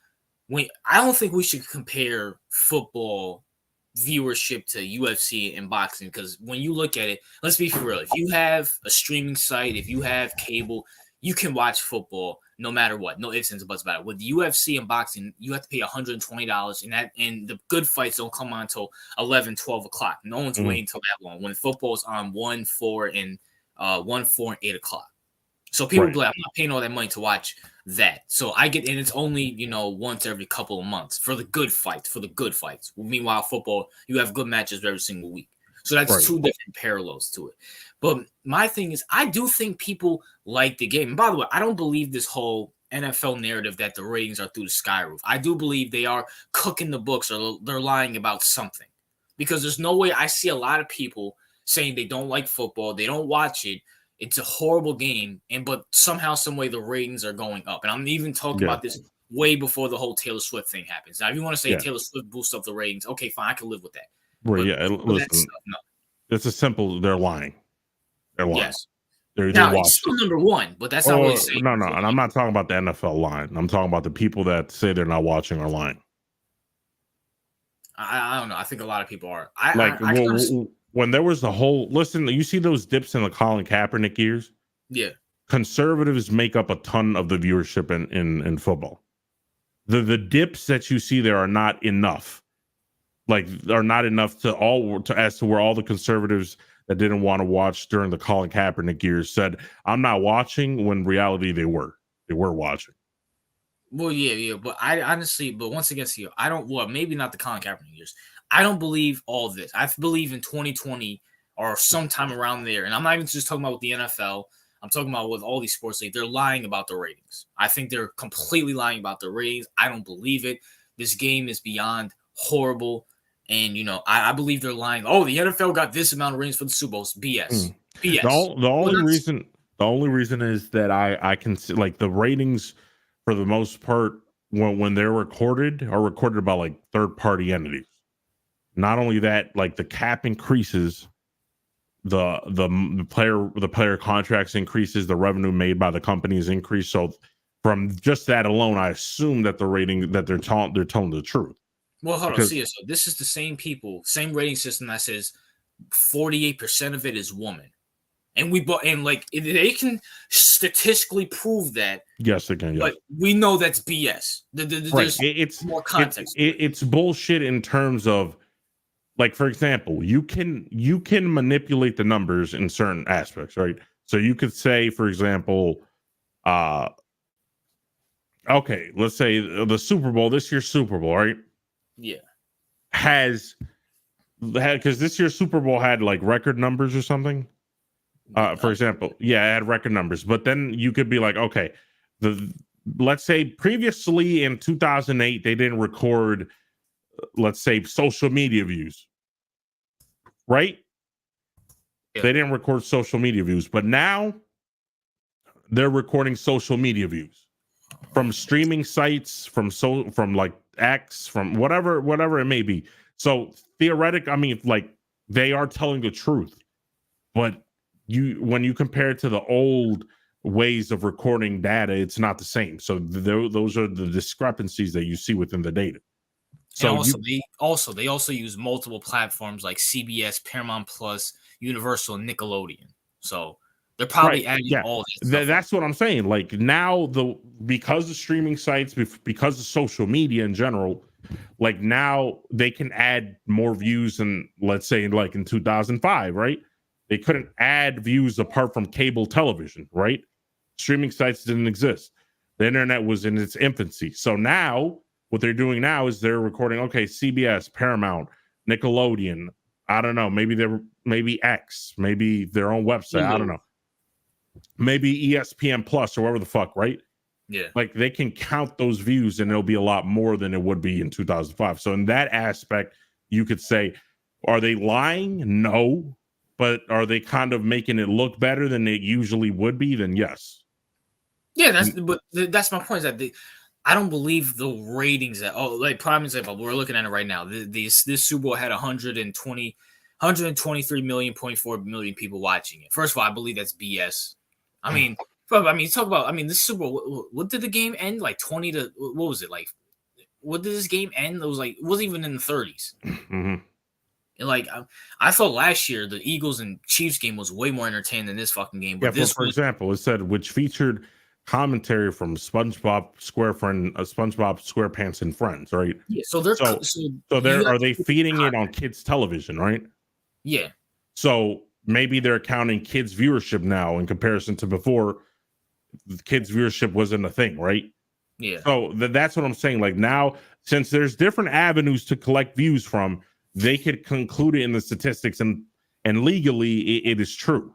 I don't think we should compare football viewership to UFC and boxing, because when you look at it, let's be for real. If you have a streaming site, if you have cable, you can watch football no matter what. No ifs, ands, or buts about it. With UFC and boxing, you have to pay $120, and the good fights don't come on until 11, 12 o'clock. No one's waiting until that long. When football's on 1, 4, and 8 o'clock. So people be like, I'm not paying all that money to watch that. So I get, and it's only, once every couple of months for the good fights, Meanwhile, football, you have good matches every single week. So that's two different parallels to it. But my thing is, I do think people like the game. And by the way, I don't believe this whole NFL narrative that the ratings are through the sky roof. I do believe they are cooking the books, or they're lying about something. Because there's no way I see a lot of people saying they don't like football, they don't watch it, it's a horrible game, but somehow, some way, the ratings are going up. And I'm even talking about this way before the whole Taylor Swift thing happens. Now, if you want to say Taylor Swift boosts up the ratings, okay, fine, I can live with that. Listen, it's a simple. They're lying. They're lying. Yes. Now, it's still number one, but that's not what he's saying. No, and I'm not talking about the NFL lying. I'm talking about the people that say they're not watching are lying. I don't know. I think a lot of people are. When there was the whole, listen, you see those dips in the Colin Kaepernick years? Yeah. Conservatives make up a ton of the viewership in football. The dips that you see there are not enough. Are not enough as to where all the conservatives that didn't want to watch during the Colin Kaepernick years said, I'm not watching, when in reality they were watching. Well, yeah. But I honestly, once again, see, I don't, maybe not the Colin Kaepernick years. I don't believe all of this. I believe in 2020 or sometime around there. And I'm not even just talking about with the NFL. I'm talking about with all these sports leagues. They're lying about the ratings. I think they're completely lying about the ratings. I don't believe it. This game is beyond horrible. And, I believe they're lying. Oh, the NFL got this amount of ratings for the Super Bowl. BS. BS. The only reason is that I can see, like, the ratings for the most part, when they're recorded, are recorded by like third-party entities. Not only that, like, the cap increases, the player contracts increases, the revenue made by the companies increase. So from just that alone, I assume that the rating that they're telling the truth. Well, hold on, see, so this is the same rating system that says 48% of it is woman, and they can statistically prove that. Yes, they can. Yes. But we know that's BS. There's more context. It's bullshit in terms of, like, for example, you can manipulate the numbers in certain aspects, right? So you could say, for example, okay, let's say the Super Bowl, this year's Super Bowl, right? Yeah. Because this year's Super Bowl had like record numbers or something. For example, it had record numbers. But then you could be like, okay, let's say previously in 2008, they didn't record, let's say, social media views. right? Yeah. They didn't record social media views, but now they're recording social media views from streaming sites, from like X, from whatever it may be. So theoretic, I mean, like they are telling the truth, but when you compare it to the old ways of recording data, it's not the same. So those are the discrepancies that you see within the data. So And they also use multiple platforms like CBS, Paramount Plus, Universal, and Nickelodeon. So they're probably adding all that stuff. That's what I'm saying. Like now, because of streaming sites, because of social media in general, like now they can add more views than, let's say, like in 2005, right? They couldn't add views apart from cable television, right? Streaming sites didn't exist. The internet was in its infancy. So now what they're doing now is they're recording, okay, CBS, Paramount, Nickelodeon, I don't know, maybe X, maybe their own website, I don't know. Maybe ESPN Plus or whatever the fuck, right? Yeah. Like they can count those views and it'll be a lot more than it would be in 2005. So in that aspect, you could say, are they lying? No. But are they kind of making it look better than it usually would be? Then yes. Yeah, that's my point. Is that I don't believe the ratings that like prime example, we're looking at it right now. This Super Bowl had 123 million people watching it. First of all, I believe that's BS. I mean, talk about this Super Bowl. What did the game end like 20 to what was it like? What did this game end? It wasn't even in the 30s. Mm-hmm. And like I thought last year the Eagles and Chiefs game was way more entertaining than this fucking game. But for example, it said which featured commentary from SpongeBob SquarePants and Friends, right? Yeah, are they feeding it on kids' television, right? Yeah. So maybe they're counting kids' viewership now in comparison to before. Kids' viewership wasn't a thing, right? Yeah. So that's what I'm saying. Like now, since there's different avenues to collect views from, they could conclude it in the statistics, and legally it is true,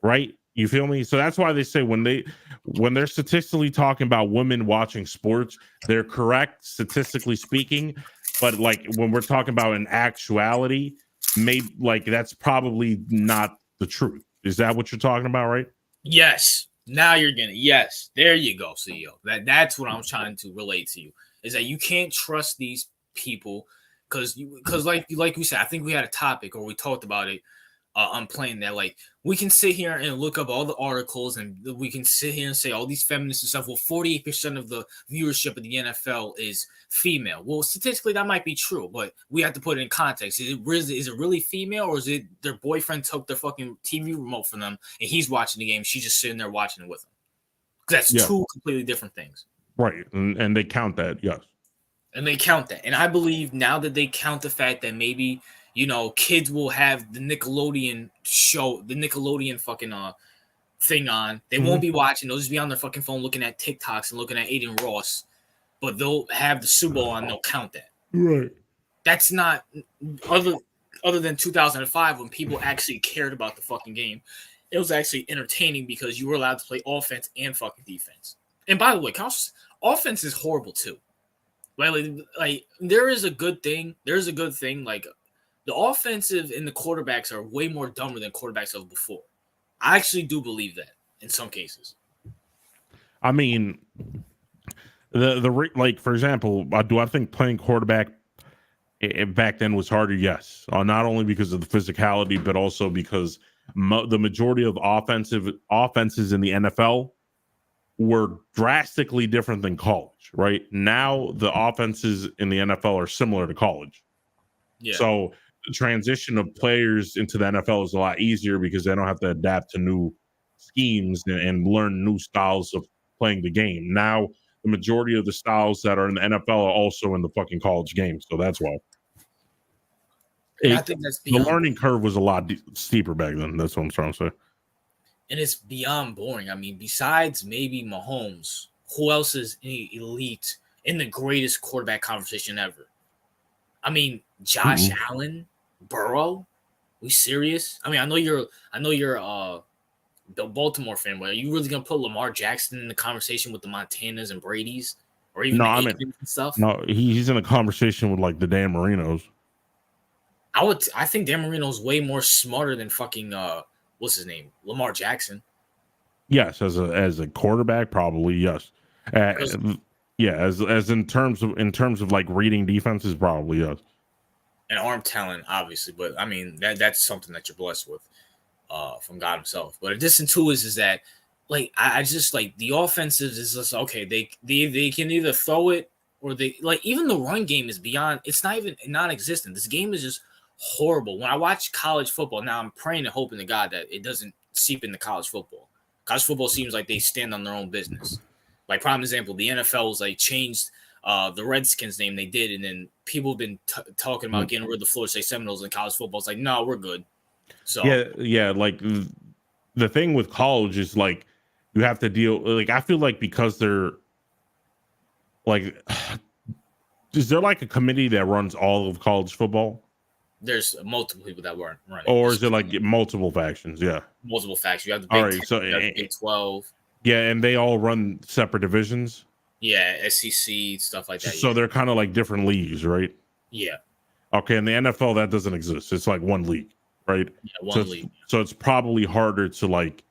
right? You feel me? So that's why they say when they're statistically talking about women watching sports, they're correct statistically speaking. But like when we're talking about in actuality, maybe like that's probably not the truth. Is that what you're talking about, right? Yes. Now you're getting it. Yes. There you go, CEO. That's what I'm trying to relate to you. Is that you can't trust these people because like we said, I think we had a topic or we talked about it on playing that. Like we can sit here and look up all the articles and we can sit here and say all these feminists and stuff. Well, 48% of the viewership of the NFL is female. Well, statistically that might be true, but we have to put it in context. Is it really female, or is it their boyfriend took their fucking TV remote from them and he's watching the game? She's just sitting there watching it with him. That's two completely different things. Right. And they count that, yes. And they count that. And I believe now that they count the fact that maybe, kids will have the Nickelodeon show, the Nickelodeon fucking thing on. They won't be watching. They'll just be on their fucking phone looking at TikToks and looking at Aiden Ross. But they'll have the Super Bowl on. They'll count that. Right. That's not other than 2005 when people actually cared about the fucking game. It was actually entertaining because you were allowed to play offense and fucking defense. And by the way, offense is horrible too. Like there is a good thing. There's a good thing. Like the offensive and the quarterbacks are way more dumber than quarterbacks of before. I actually do believe that in some cases. I mean, like for example, do I think playing quarterback back then was harder? Yes, not only because of the physicality, but also because the majority of offenses in the NFL were drastically different than college. Right now, the offenses in the NFL are similar to college. Yeah. So the transition of players into the NFL is a lot easier because they don't have to adapt to new schemes and learn new styles of playing the game. Now, the majority of the styles that are in the NFL are also in the fucking college game. So that's why. I think that's the learning curve was a lot steeper back then. That's what I'm trying to say. And it's beyond boring. I mean, besides maybe Mahomes, who else is elite in the greatest quarterback conversation ever? I mean, Josh Allen, Burrow. We serious? I mean, I know you're the Baltimore fan, but are you really gonna put Lamar Jackson in the conversation with the Montanas and Brady's, or even the Aikmans and stuff? No, he's in a conversation with like the Dan Marinos. I think Dan Marino's way more smarter than fucking what's his name? Lamar Jackson. Yes, as a quarterback, probably yes. Yeah, as in terms of like reading defenses, probably yes. And arm talent, obviously, but I mean that's something that you're blessed with from God himself. But addition to is that like I just like the offensives is just okay, they can either throw it or they like even the run game is beyond it's not even non-existent. This game is just horrible. When I watch college football, now I'm praying and hoping to God that it doesn't seep into college football. College football seems like they stand on their own business. Like prime example, the NFL was like changed the Redskins name they did, and then people have been talking about getting rid of the Florida State Seminoles in college football. It's like, no, we're good. So yeah. Like the thing with college is like you have to deal. Like I feel like because they're like, is there like a committee that runs all of college football? there's multiple people that weren't running. Or is it like multiple factions? Yeah. Multiple facts. You have the All Big right. 10, So you have the Big 12. yeah, and they all run separate divisions. Yeah, SEC stuff like that. So they're kind of like different leagues, right? Yeah. Okay, in the NFL that doesn't exist. It's like one league, right? Yeah, one league. So it's probably harder to like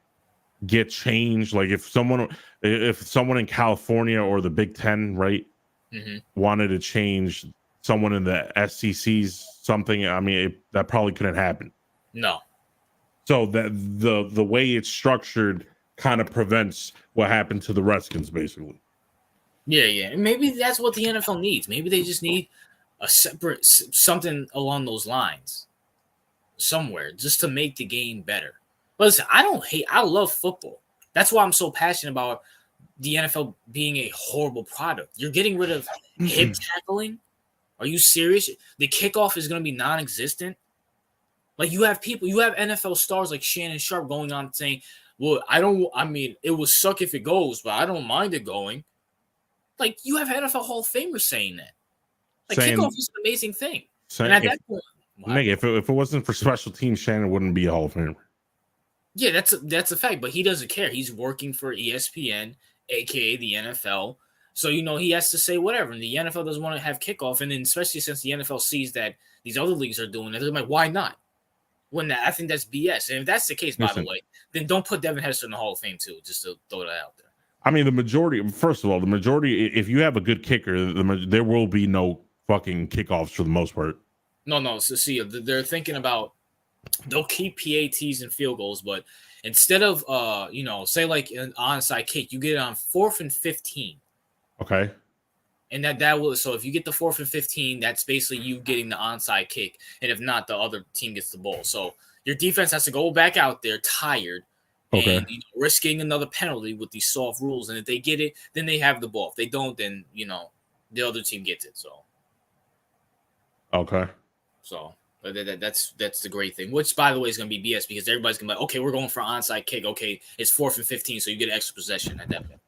get changed. Like if someone in California or the Big Ten, right, wanted to change someone in the SEC's something, I mean that probably couldn't happen. No. So that the way it's structured kind of prevents what happened to the Redskins, basically. Yeah. Maybe that's what the NFL needs. Maybe they just need a separate something along those lines somewhere just to make the game better. But listen, I love football. That's why I'm so passionate about the NFL being a horrible product. You're getting rid of hip tackling. Are you serious? The kickoff is going to be non-existent. Like you have NFL stars like Shannon Sharp going on saying, well, it would suck if it goes, but I don't mind it going. Like you have NFL Hall of Famers saying that. Like kickoff is an amazing thing. And at that point, Nigga, if it wasn't for special teams, Shannon wouldn't be a Hall of Famer. Yeah, that's a fact. But he doesn't care. He's working for ESPN, aka the NFL. So he has to say whatever. And the NFL doesn't want to have kickoff. And then especially since the NFL sees that these other leagues are doing it, they're like, why not? I think that's BS. And if that's the case, by the way, then don't put Devin Hester in the Hall of Fame too. Just to throw that out there. I mean, first of all, the majority, if you have a good kicker, there will be no fucking kickoffs for the most part. No. So see, they're thinking about they'll keep PATs and field goals, but instead of say like an onside kick, you get it on 4th and 15. Okay. And that will so if you get the 4th and 15, that's basically you getting the onside kick, and if not, the other team gets the ball. So your defense has to go back out there tired. Okay. And risking another penalty with these soft rules, and if they get it, then they have the ball. If they don't, then the other team gets it. So, okay. So that's the great thing. Which, by the way, is going to be BS because everybody's going to be like, okay, we're going for an onside kick. Okay, it's 4th and 15, so you get an extra possession at that point.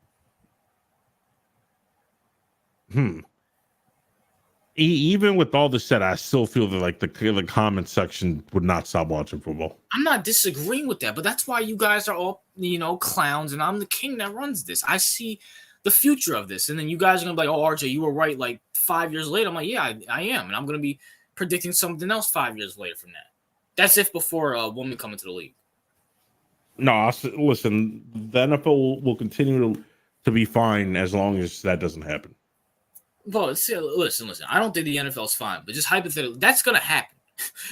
Even with all this said, I still feel that like the comment section would not stop watching football. I'm not disagreeing with that, but that's why you guys are all clowns, and I'm the king that runs this. I see the future of this, and then you guys are gonna be like, "Oh, RJ, you were right." Like 5 years later, I'm like, "Yeah, I am," and I'm gonna be predicting something else 5 years later from that. That's if before a woman come into the league. No, listen, the NFL will continue to be fine as long as that doesn't happen. Well, listen. I don't think the NFL's fine, but just hypothetically, that's gonna happen.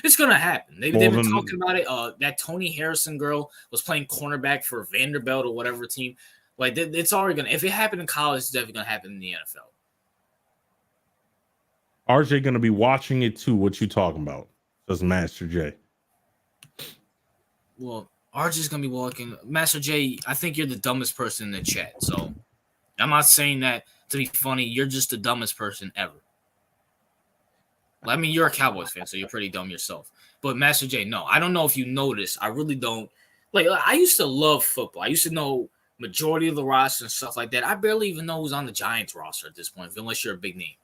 It's gonna happen. They've been talking about it. That Tony Harrison girl was playing cornerback for Vanderbilt or whatever team. Like it's already gonna. If it happened in college, it's definitely gonna happen in the NFL. RJ gonna be watching it too. What you talking about? Says Master J. Well, RJ's gonna be walking. Master J, I think you're the dumbest person in the chat. So I'm not saying that to be funny. You're just the dumbest person ever. I mean, you're a Cowboys fan, so you're pretty dumb yourself. But Master J, no, I don't know if you noticed. I really don't. Like, I used to love football. I used to know majority of the roster and stuff like that. I barely even know who's on the Giants roster at this point, unless you're a big name.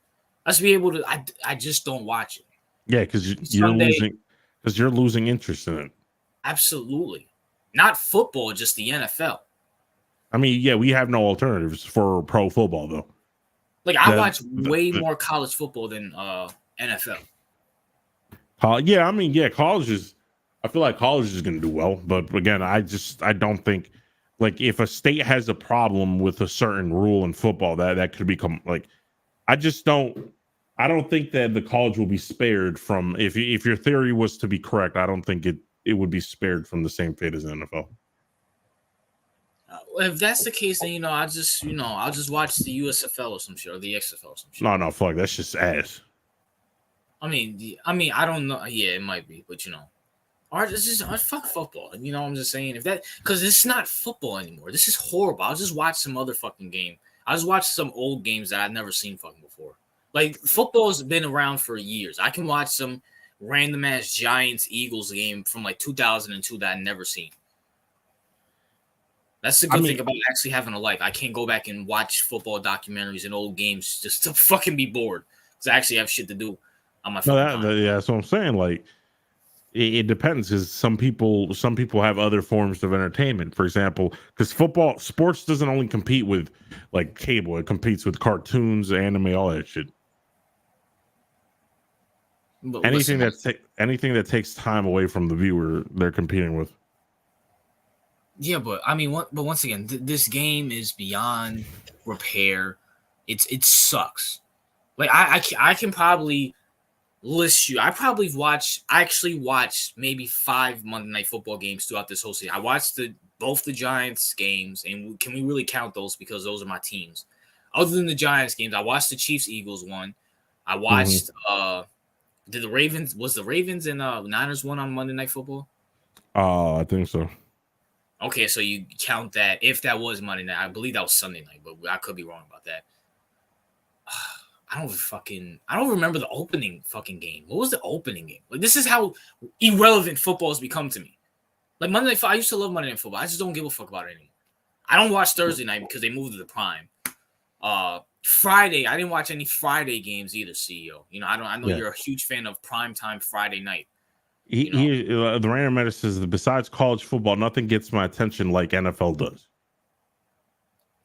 Let's be able to. I just don't watch it. Yeah, because you're losing interest in it. Absolutely, not football, just the NFL. I mean, yeah, we have no alternatives for pro football though. Like I watch way more college football than NFL. Yeah, I mean, yeah, college is. I feel like college is going to do well, but again, I don't think like if a state has a problem with a certain rule in football that could become like I just don't. I don't think that the college will be spared from if your theory was to be correct. I don't think it would be spared from the same fate as the NFL. If that's the case, then I'll just watch the USFL or some shit or the XFL or some shit. No, fuck, that's just ass. I don't know. Yeah, it might be, but or it's just fuck football. I'm just saying if that because it's not football anymore. This is horrible. I'll just watch some other fucking game. I'll just watch some old games that I've never seen fucking before. Like football's been around for years. I can watch some random ass Giants Eagles game from like 2002 that I've never seen. That's the good thing about actually having a life. I can't go back and watch football documentaries and old games just to fucking be bored because I actually have shit to do on my phone. Yeah, that's what I'm saying. Like, it depends because some people have other forms of entertainment. For example, because sports doesn't only compete with like cable; it competes with cartoons, anime, all that shit. But anything that takes time away from the viewer, they're competing with. Yeah, but I mean, but once again, this game is beyond repair. It sucks. Like I can probably list you. I actually watched maybe 5 Monday Night Football games throughout this whole season. I watched both the Giants games, and can we really count those because those are my teams? Other than the Giants games, I watched the Chiefs Eagles one. I watched did the Ravens and Niners one on Monday Night Football? I think so. Okay, so you count that if that was Monday night. I believe that was Sunday night, but I could be wrong about that. I don't remember the opening fucking game. What was the opening game? Like this is how irrelevant football has become to me. Like Monday Night Football, I used to love Monday Night Football. I just don't give a fuck about it anymore. I don't watch Thursday night because they moved to the prime. Friday, I didn't watch any Friday games either, CEO. I know you're a huge fan of primetime Friday night. The random editor says that besides college football, nothing gets my attention like NFL does.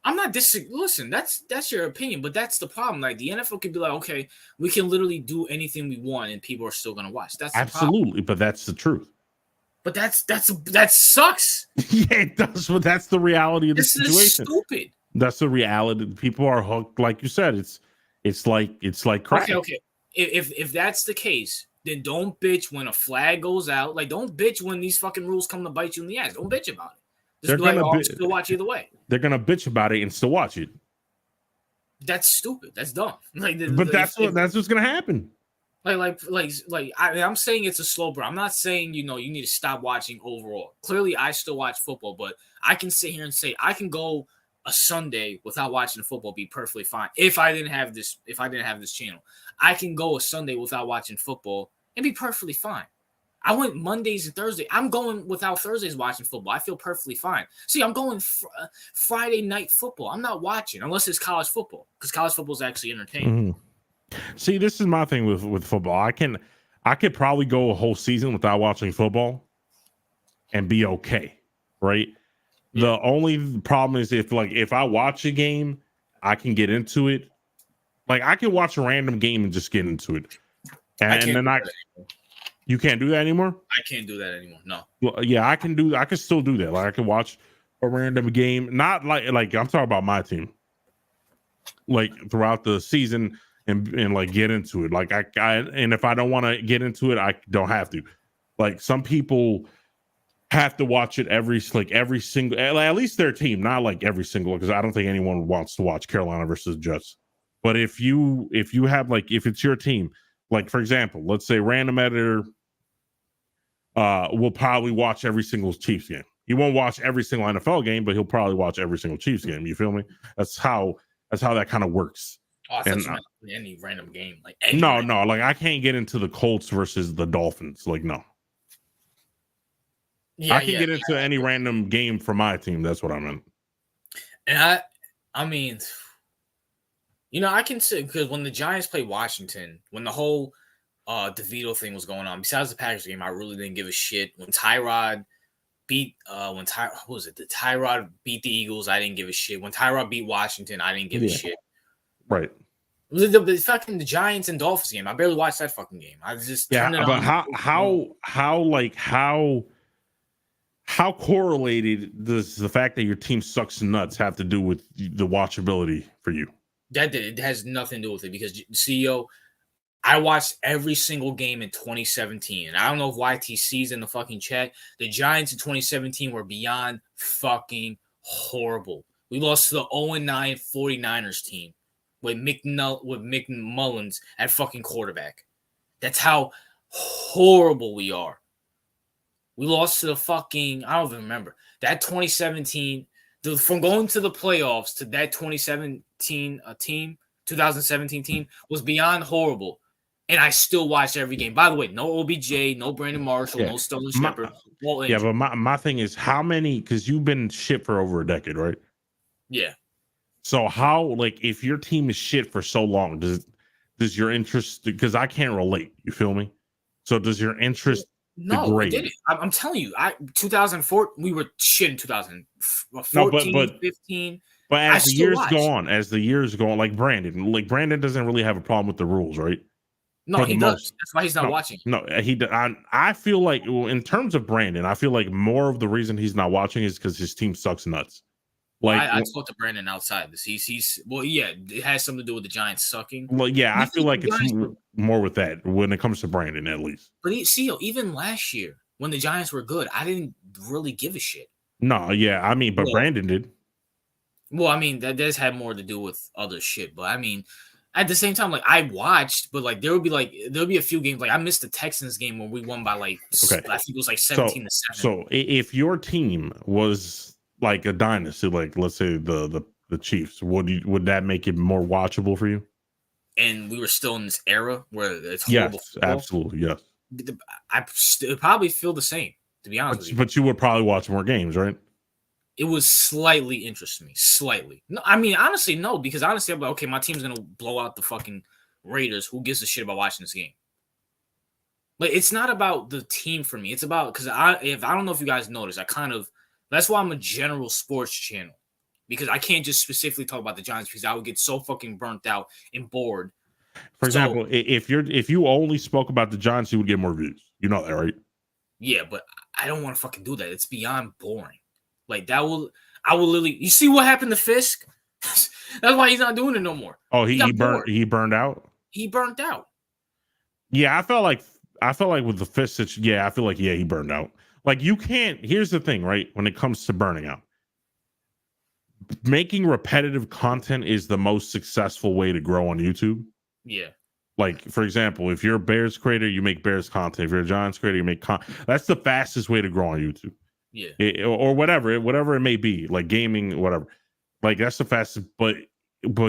I'm not listen, that's your opinion, but that's the problem. Like the NFL could be like, okay, we can literally do anything we want and people are still gonna watch. That's absolutely, but that's the truth. But that sucks. Yeah, it does, but that's the reality of the situation. This is stupid. That's the reality. People are hooked, like you said. It's like crack. Okay. If that's the case, then don't bitch when a flag goes out. Like, don't bitch when these fucking rules come to bite you in the ass. Don't bitch about it. Just be like, still watch either way. They're gonna bitch about it and still watch it. That's stupid. That's dumb. But that's what's gonna happen. I'm saying it's a slow burn. I'm not saying you need to stop watching overall. Clearly, I still watch football, but I can sit here and say I can go a Sunday without watching football be perfectly fine. If I didn't have this channel, I can go a Sunday without watching football and be perfectly fine. I went Mondays and Thursdays. I'm going without Thursdays watching football. I feel perfectly fine. See, I'm going Friday night football. I'm not watching unless it's college football because college football is actually entertaining. See, this is my thing with football. I could probably go a whole season without watching football and be okay, right? Yeah. The only problem is if I watch a game, I can get into it. Like I can watch a random game and just get into it, you can't do that anymore. I can't do that anymore. No. Well, yeah, I can still do that. Like I can watch a random game, not like I'm talking about my team, like throughout the season. And like get into it. Like I and if I don't want to get into it, I don't have to. Like some people have to watch it every single, at least their team, not like every single, because I don't think anyone wants to watch Carolina versus Jets. But if you have if it's your team, like for example, let's say random editor will probably watch every single Chiefs game. He won't watch every single NFL game, but he'll probably watch every single Chiefs game. You feel me? That's how that kind of works. Oh, I thought you meant any random game. No. Like I can't get into the Colts versus the Dolphins. Like no. Yeah, I can get into any random game for my team. That's what I meant. And I mean, I can say because when the Giants played Washington, when the whole DeVito thing was going on, besides the Packers game, I really didn't give a shit. When Tyrod beat Tyrod beat the Eagles, I didn't give a shit. When Tyrod beat Washington, I didn't give a shit. Right. The fucking the Giants and Dolphins game. I barely watched that fucking game. I just turned it but on. how correlated does the fact that your team sucks nuts have to do with the watchability for you? It has nothing to do with it because CEO, I watched every single game in 2017. And I don't know if YTC's in the fucking chat. The Giants in 2017 were beyond fucking horrible. We lost to the 0-9 49ers team with Mick Mullins at fucking quarterback. That's how horrible we are. We lost to the fucking, I don't even remember. That 2017, from going to the playoffs to that 2017 team was beyond horrible. And I still watched every game. By the way, no OBJ, no Brandon Marshall, no Sterling Shepard. But my thing is how many, because you've been shit for over a decade, right? Yeah. So how, like, if your team is shit for so long, does your interest, because I can't relate, you feel me? So does your interest degrade? It didn't. I'm telling you, 2004, we were shit in 2014, 15. But as the years go on, like Brandon doesn't really have a problem with the rules, right? No, he does. That's why he's not watching. No, I feel like, in terms of Brandon, I feel like more of the reason he's not watching is because his team sucks nuts. Like, I talked to Brandon outside this. It has something to do with the Giants sucking. Well, yeah, I feel like it's more with that when it comes to Brandon, at least. But even last year when the Giants were good, I didn't really give a shit. No, yeah, I mean, but Brandon did. Well, I mean, that does have more to do with other shit. But I mean, at the same time, like, I watched, but like there'll be a few games. Like, I missed the Texans game when we won by I think it was like 17-7. So if your team was like a dynasty, like let's say the Chiefs, would that make it more watchable for you? And we were still in this era where it's horrible. Yes, absolutely, yes. I probably feel the same, to be honest with you. But you would probably watch more games, right? It was slightly interesting me. Slightly. No, I mean, honestly, no, because honestly, I'm like, okay, my team's gonna blow out the fucking Raiders. Who gives a shit about watching this game? Like, it's not about the team for me. It's about, because I don't know if you guys noticed, that's why I'm a general sports channel, because I can't just specifically talk about the Giants because I would get so fucking burnt out and bored. For example, if you only spoke about the Giants, you would get more views. You know that, right? Yeah, but I don't want to fucking do that. It's beyond boring. Like, I will literally. You see what happened to Fisk? That's why he's not doing it no more. Oh, he burned out. He burned out. Yeah, I felt like with the Fisk, I feel like he burned out. Like, you can't. Here's the thing, right? When it comes to burning out, making repetitive content is the most successful way to grow on YouTube. Yeah. Like, for example, if you're a Bears creator, you make Bears content. If you're a Giants creator, you make content. That's the fastest way to grow on YouTube. Yeah. Or whatever it may be, like gaming, whatever. Like, that's the fastest. But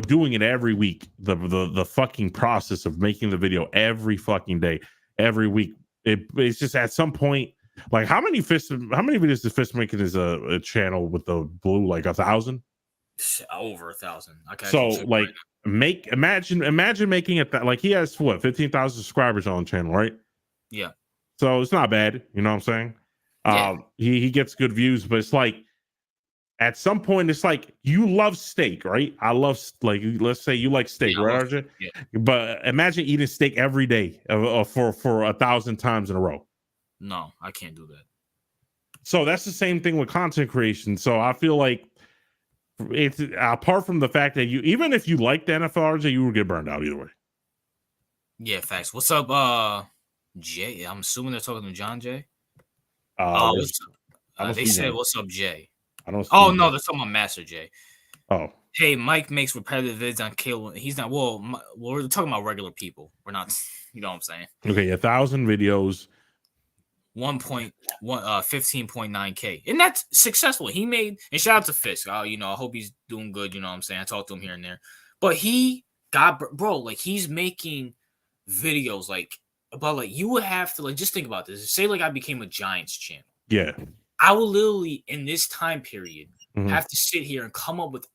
doing it every week, the fucking process of making the video every fucking day, every week, it's just at some point. Like, how many videos does Fist make in his a channel with the blue? Like 1,000? Over 1,000. Okay. So like, imagine making it that, like, he has 15,000 subscribers on the channel, right? Yeah. So it's not bad, you know what I'm saying? Yeah. He gets good views, but it's like, at some point, it's like, you love steak, right? I love, like, let's say you like steak, right, RJ? Yeah. But imagine eating steak every day for 1,000 times in a row. No, I can't do that. So that's the same thing with content creation. So I feel like it's, apart from the fact that even if you like the NFL, RJ, you will get burned out either way. Yeah, facts. What's up, Jay? I'm assuming they're talking to John Jay. What's up? They said, "What's up, Jay?" I don't. Oh no, they're talking about Master Jay. Oh. Hey, Mike makes repetitive vids on Caleb. He's not. Well, we're talking about regular people. We're not. You know what I'm saying? Okay, 1,000 videos. 15.9K, and that's successful. He made, and shout out to Fisk. I hope he's doing good. You know what I'm saying? I talked to him here and there, but he got, bro, like, he's making videos like about, like, you would have to, like, just think about this. Say, like, I became a Giants channel. Yeah. I will literally, in this time period, have to sit here and come up with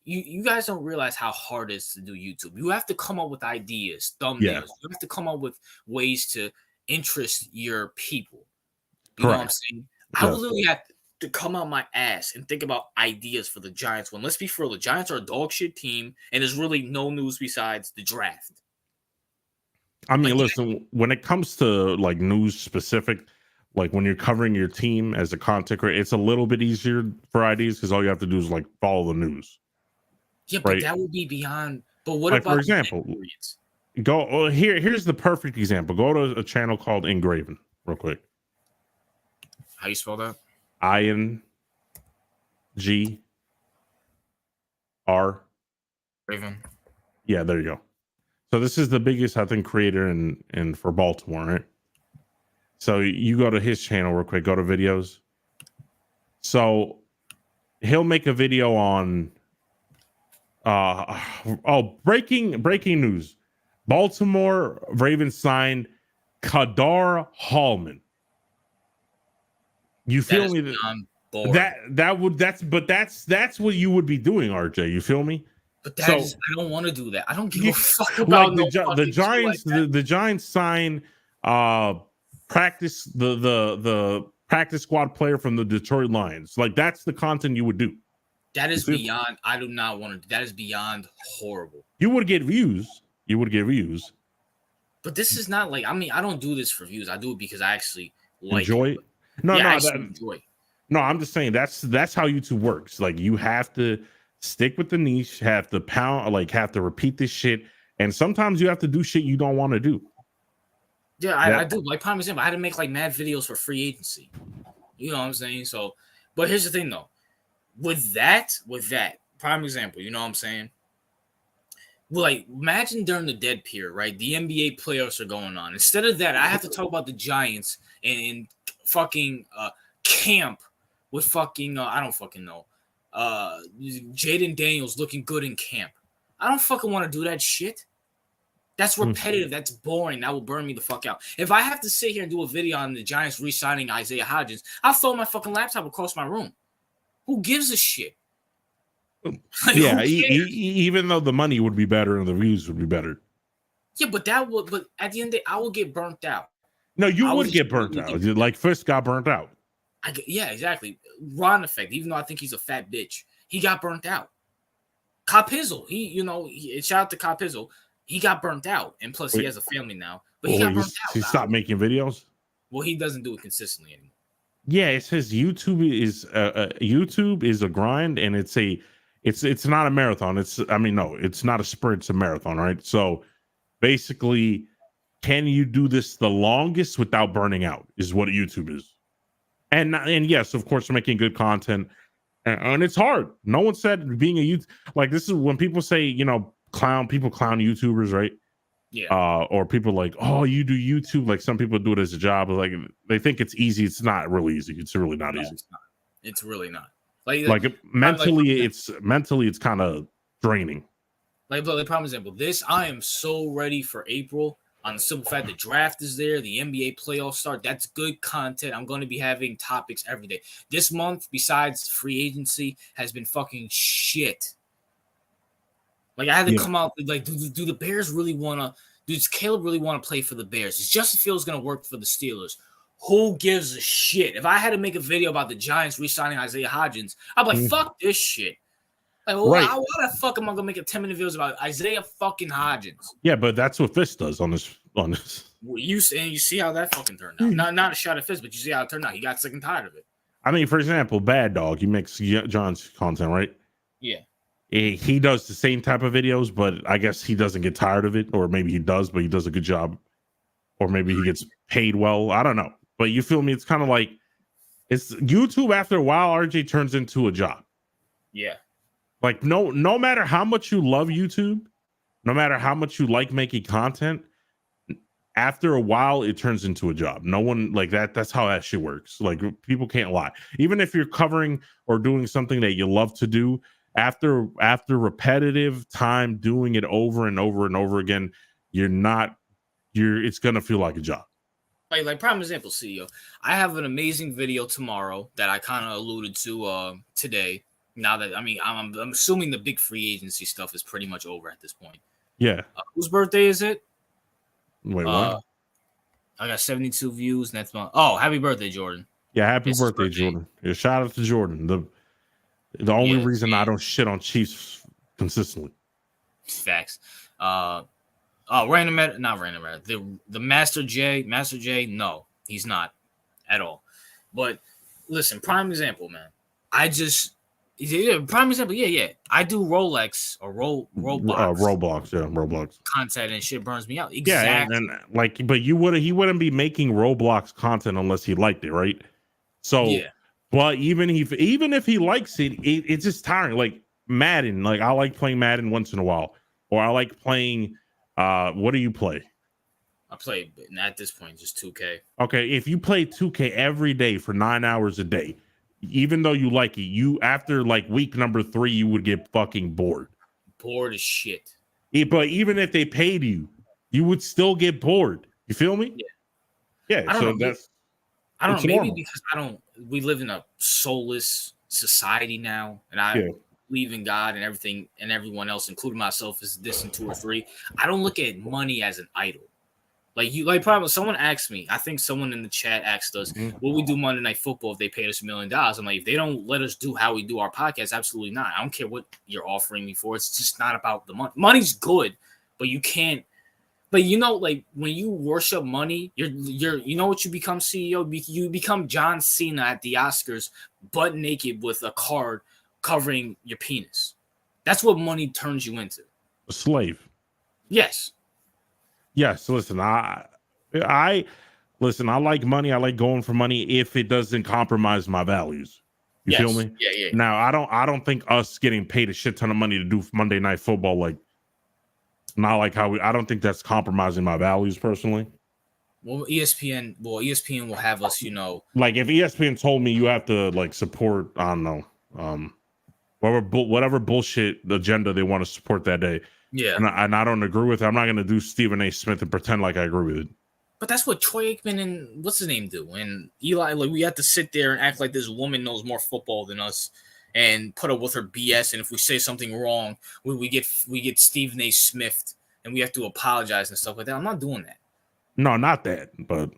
you guys don't realize how hard it is to do YouTube. You have to come up with ideas, thumbnails. Yeah. You have to come up with ways to interest your people. You Correct. know what I'm saying? I will literally have to, to come out my ass and think about ideas for the Giants when, let's be real, the Giants are a dog shit team, and there's really no news besides the draft. I mean, Like, listen, when it comes to like news specific, like when you're covering your team as a content creator, it's a little bit easier for ideas because all you have to do is like follow the news. yeah, but Right. that would be beyond. But what Like, for about the example, periods? here's the perfect example. Go to a channel called Engraven real quick. How you spell that? INGR. Raven. Yeah, there you go. So this is the biggest, I think, creator in for Baltimore, right? So you go to his channel real quick, go to videos. So he'll make a video on breaking news. Baltimore Ravens signed Kadar Hallman. You That feel is me? beyond boring. That's what you would be doing, RJ. You feel me? But I don't want to do that. I don't give a fuck about like no fucking Giants. shit like that. The Giants sign the practice squad player from the Detroit Lions. Like that's the content you would do. That is beyond. I do not want to. That is beyond horrible. You would get views. But this is not like. I mean, I don't do this for views. I do it because I actually like enjoy it. I actually enjoy. No, I'm just saying that's how YouTube works. Like you have to stick with the niche, have to repeat this shit, and sometimes you have to do shit you don't want to do. Yeah, I do. Like, prime example, I had to make like mad videos for free agency. You know what I'm saying? So, but here's the thing though. With that, prime example, you know what I'm saying? Like, imagine during the dead period, right? The NBA playoffs are going on. Instead of that, I have to talk about the Giants and fucking camp with fucking I don't fucking know. Jaden Daniels looking good in camp. I don't fucking want to do that shit. That's repetitive. That's boring. That will burn me the fuck out. If I have to sit here and do a video on the Giants re-signing Isaiah Hodgins, I'll throw my fucking laptop across my room. Who gives a shit? Like, yeah, even though the money would be better and the views would be better. Yeah, but but at the end of the day, I will get burnt out. No, you would get burnt out. Like Fisk got burnt out. Yeah, exactly. Ron effect. Even though I think he's a fat bitch, he got burnt out. Copizzle, shout out to Copizzle. He got burnt out, and plus he has a family now. But he got burnt out. He stopped making videos. Well, he doesn't do it consistently anymore. Yeah, it says YouTube is a grind, and it's not a marathon. It's not a sprint. It's a marathon, right? So basically, can you do this the longest without burning out? Is what YouTube is, and yes, of course, making good content, and it's hard. No one said being a YouTube like this is when people say clown YouTubers, right? Yeah. Or people like, oh, you do YouTube. Like some people do it as a job. Like they think it's easy. It's not really easy. It's really not easy. It's really not. Mentally, it's kind of draining. Like prime example, I am so ready for April on the simple fact the draft is there, the NBA playoffs start. That's good content. I'm going to be having topics every day. This month, besides free agency, has been fucking shit. Like, I had to come out, like, do the Bears really want to, does Caleb really want to play for the Bears? Is Justin Fields going to work for the Steelers? Who gives a shit? If I had to make a video about the Giants re-signing Isaiah Hodgins, I'd be like, fuck this shit. Like, why the fuck am I going to make a 10-minute video about Isaiah fucking Hodgins? Yeah, but that's what Fist does on this. Well, you see how that fucking turned out. Not a shot at Fist, but you see how it turned out. He got sick and tired of it. I mean, for example, Bad Dog, he makes John's content, right? Yeah. He does the same type of videos, but I guess he doesn't get tired of it, or maybe he does, but he does a good job, or maybe he gets paid well. I don't know, but you feel me? It's kind of like it's YouTube. After a while, RJ turns into a job. Yeah. Like no matter how much you love YouTube, no matter how much you like making content, after a while it turns into a job. No one like that. That's how that shit works. Like people can't lie. Even if you're covering or doing something that you love to do. After repetitive time doing it over and over and over again, it's gonna feel like a job. Like prime example, CEO. I have an amazing video tomorrow that I kind of alluded to today. Now that I'm assuming the big free agency stuff is pretty much over at this point. Yeah. Whose birthday is it? Wait, what? I got 72 views. And that's happy birthday, Jordan. Yeah, happy It's his birthday, Jordan. Yeah, shout out to Jordan. The only reason I don't shit on Chiefs consistently. Facts. Not random matter. The Master J, no, he's not at all. But listen, prime example, man. Prime example, yeah. I do Rolex or Roblox content and shit burns me out. Yeah, Exactly. and like, but he wouldn't be making Roblox content unless he liked it, right? So, Yeah. but even if he likes it's just tiring. Like Madden, like I like playing Madden once in a while, or I like playing. What do you play? I play at this point just 2K. Okay, if you play 2K every day for 9 hours a day, even though you like it, you after like week number 3, you would get fucking bored. Bored as shit. But even if they paid you, you would still get bored. You feel me? Yeah. Yeah. So I don't know. Maybe normal. because we live in a soulless society now, and I believe in God and everything, and everyone else, including myself, is distant 2 or 3. I don't look at money as an idol. Probably someone asked me. I think someone in the chat asked us, "What we do Monday Night Football if they paid us $1 million?" I'm like, if they don't let us do how we do our podcast, absolutely not. I don't care what you're offering me for. It's just not about the money. Money's good, but you can't. But like when you worship money, you know what you become, CEO. You become John Cena at the Oscars, butt naked with a card covering your penis. That's what money turns you into. A slave. Yes. Yes. Listen, I like money. I like going for money if it doesn't compromise my values. You feel me? Yeah. Now, I don't think us getting paid a shit ton of money to do Monday Night Football, like, not like I don't think that's compromising my values personally. Well, ESPN will have us, like if ESPN told me you have to like support, I don't know, whatever bullshit agenda they want to support that day. Yeah. And I don't agree with it. I'm not going to do Stephen A. Smith and pretend like I agree with it. But that's what Troy Aikman and what's his name do. And Eli, like we have to sit there and act like this woman knows more football than us and put up with her BS. And if we say something wrong, we get Stephen A. Smith and we have to apologize and stuff like that. I'm not doing that. No, not that, but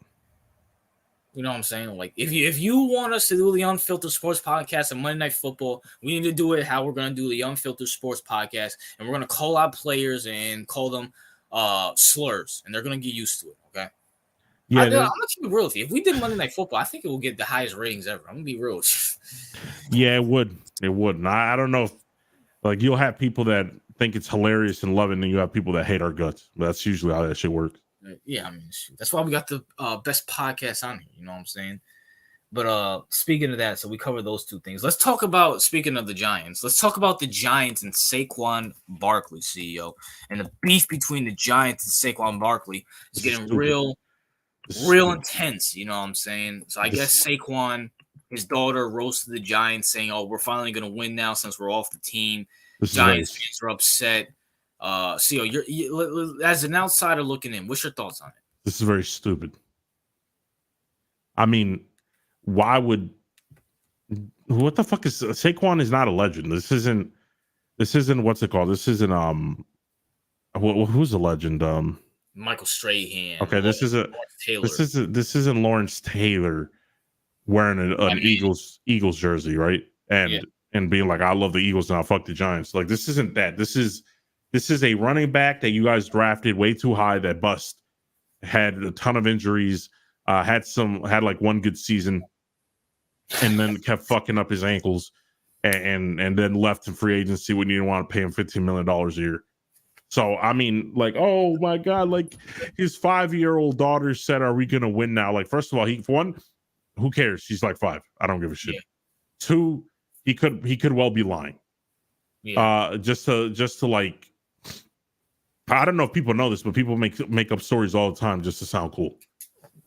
you know what I'm saying? Like if you want us to do the Unfiltered Sports Podcast on Monday Night Football, we need to do it how we're gonna do the Unfiltered Sports Podcast, and we're gonna call out players and call them slurs, and they're gonna get used to it. Okay. Yeah, I'm gonna keep it real with you. If we did Monday Night Football, I think it will get the highest ratings ever. I'm gonna be real. Yeah, it would. It would. I don't know if like you'll have people that think it's hilarious and love it, and then you have people that hate our guts. That's usually how that shit works. Yeah, I mean, that's why we got the best podcast on here. You know what I'm saying? But speaking of that, so we covered those two things. Let's talk about, speaking of the Giants, let's talk about the Giants and Saquon Barkley, CEO, and the beef between the Giants and Saquon Barkley is getting real intense. You know what I'm saying? So I guess Saquon, his daughter, roasted the Giants, saying, "Oh, we're finally going to win now since we're off the team." Giants fans are upset. CEO, you're as an outsider looking in, what's your thoughts on it? This is very stupid. I mean, why would what the fuck is Saquon is not a legend. This isn't what's it called? This isn't who's a legend? Michael Strahan. Okay, this isn't Lawrence Taylor wearing an Eagles jersey, right? And being like, I love the Eagles and I fuck the Giants. Like this isn't that. This is a running back that you guys drafted way too high that bust, had a ton of injuries, had like one good season, and then kept fucking up his ankles and then left in free agency when you didn't want to pay him $15 million a year. So, I mean, like, oh my God, like his 5-year-old daughter said, are we going to win now? Like, first of all, who cares? She's like 5. I don't give a shit. Yeah. 2, he could well be lying. Yeah. Just to like, I don't know if people know this, but people make up stories all the time just to sound cool.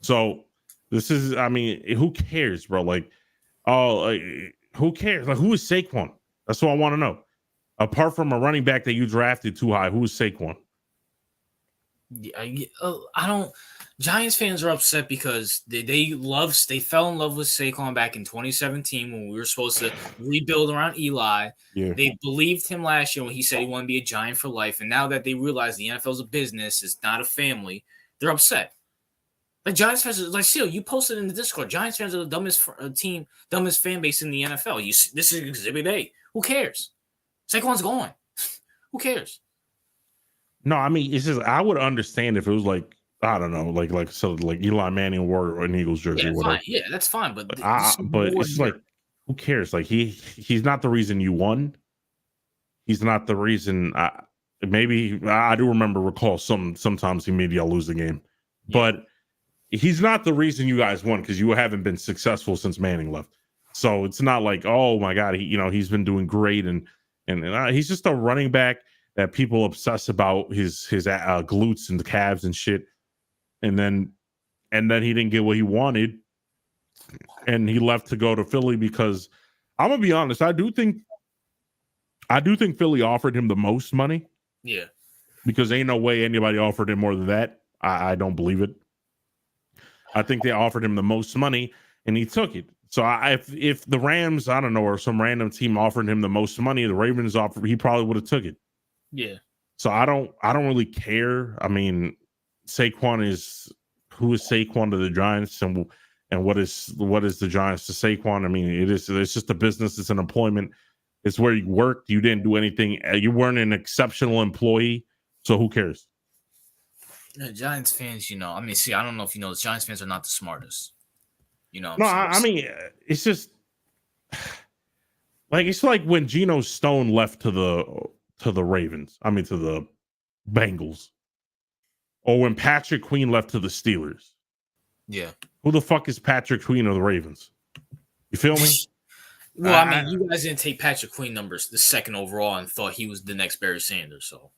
So this is, I mean, who cares, bro? Like, who cares? Like, who is Saquon? That's what I want to know. Apart from a running back that you drafted too high, who is Saquon? I don't. Giants fans are upset because they fell in love with Saquon back in 2017 when we were supposed to rebuild around Eli. Yeah. They believed him last year when he said he wanted to be a Giant for life, and now that they realize the NFL is a business, it's not a family, they're upset. Like Giants fans, like Seal, you posted in the Discord. Giants fans are the dumbest dumbest fan base in the NFL. This is Exhibit A. Who cares? Saquon's going. Who cares? No, I mean it's just I would understand if it was like I don't know, like Eli Manning wore an Eagles jersey Yeah, or whatever. fine. Yeah, that's fine. But But it's just like who cares? Like he's not the reason you won. He's not the reason. Maybe I do recall sometimes he made y'all lose the game, but he's not the reason you guys won because you haven't been successful since Manning left. So it's not like, oh my God, he's been doing great and he's just a running back that people obsess about his glutes and the calves and shit, and then he didn't get what he wanted, and he left to go to Philly because I'm gonna be honest, I do think Philly offered him the most money. Yeah, because ain't no way anybody offered him more than that. I don't believe it. I think they offered him the most money and he took it. So if the Rams, I don't know, or some random team offered him the most money, the Ravens offered, he probably would have took it. Yeah. So I don't really care. I mean, Saquon is who is Saquon to the Giants and what is the Giants to Saquon? I mean, it's just a business. It's an employment. It's where you worked. You didn't do anything. You weren't an exceptional employee. So who cares? Giants fans, I mean, see, I don't know if you know, the Giants fans are not the smartest. No, I mean, it's just like it's like when Geno Stone left to the Ravens. I mean, to the Bengals, or when Patrick Queen left to the Steelers. Yeah. Who the fuck is Patrick Queen of the Ravens? You feel me? Well, I mean, you guys didn't take Patrick Queen numbers the second overall and thought he was the next Barry Sanders. So.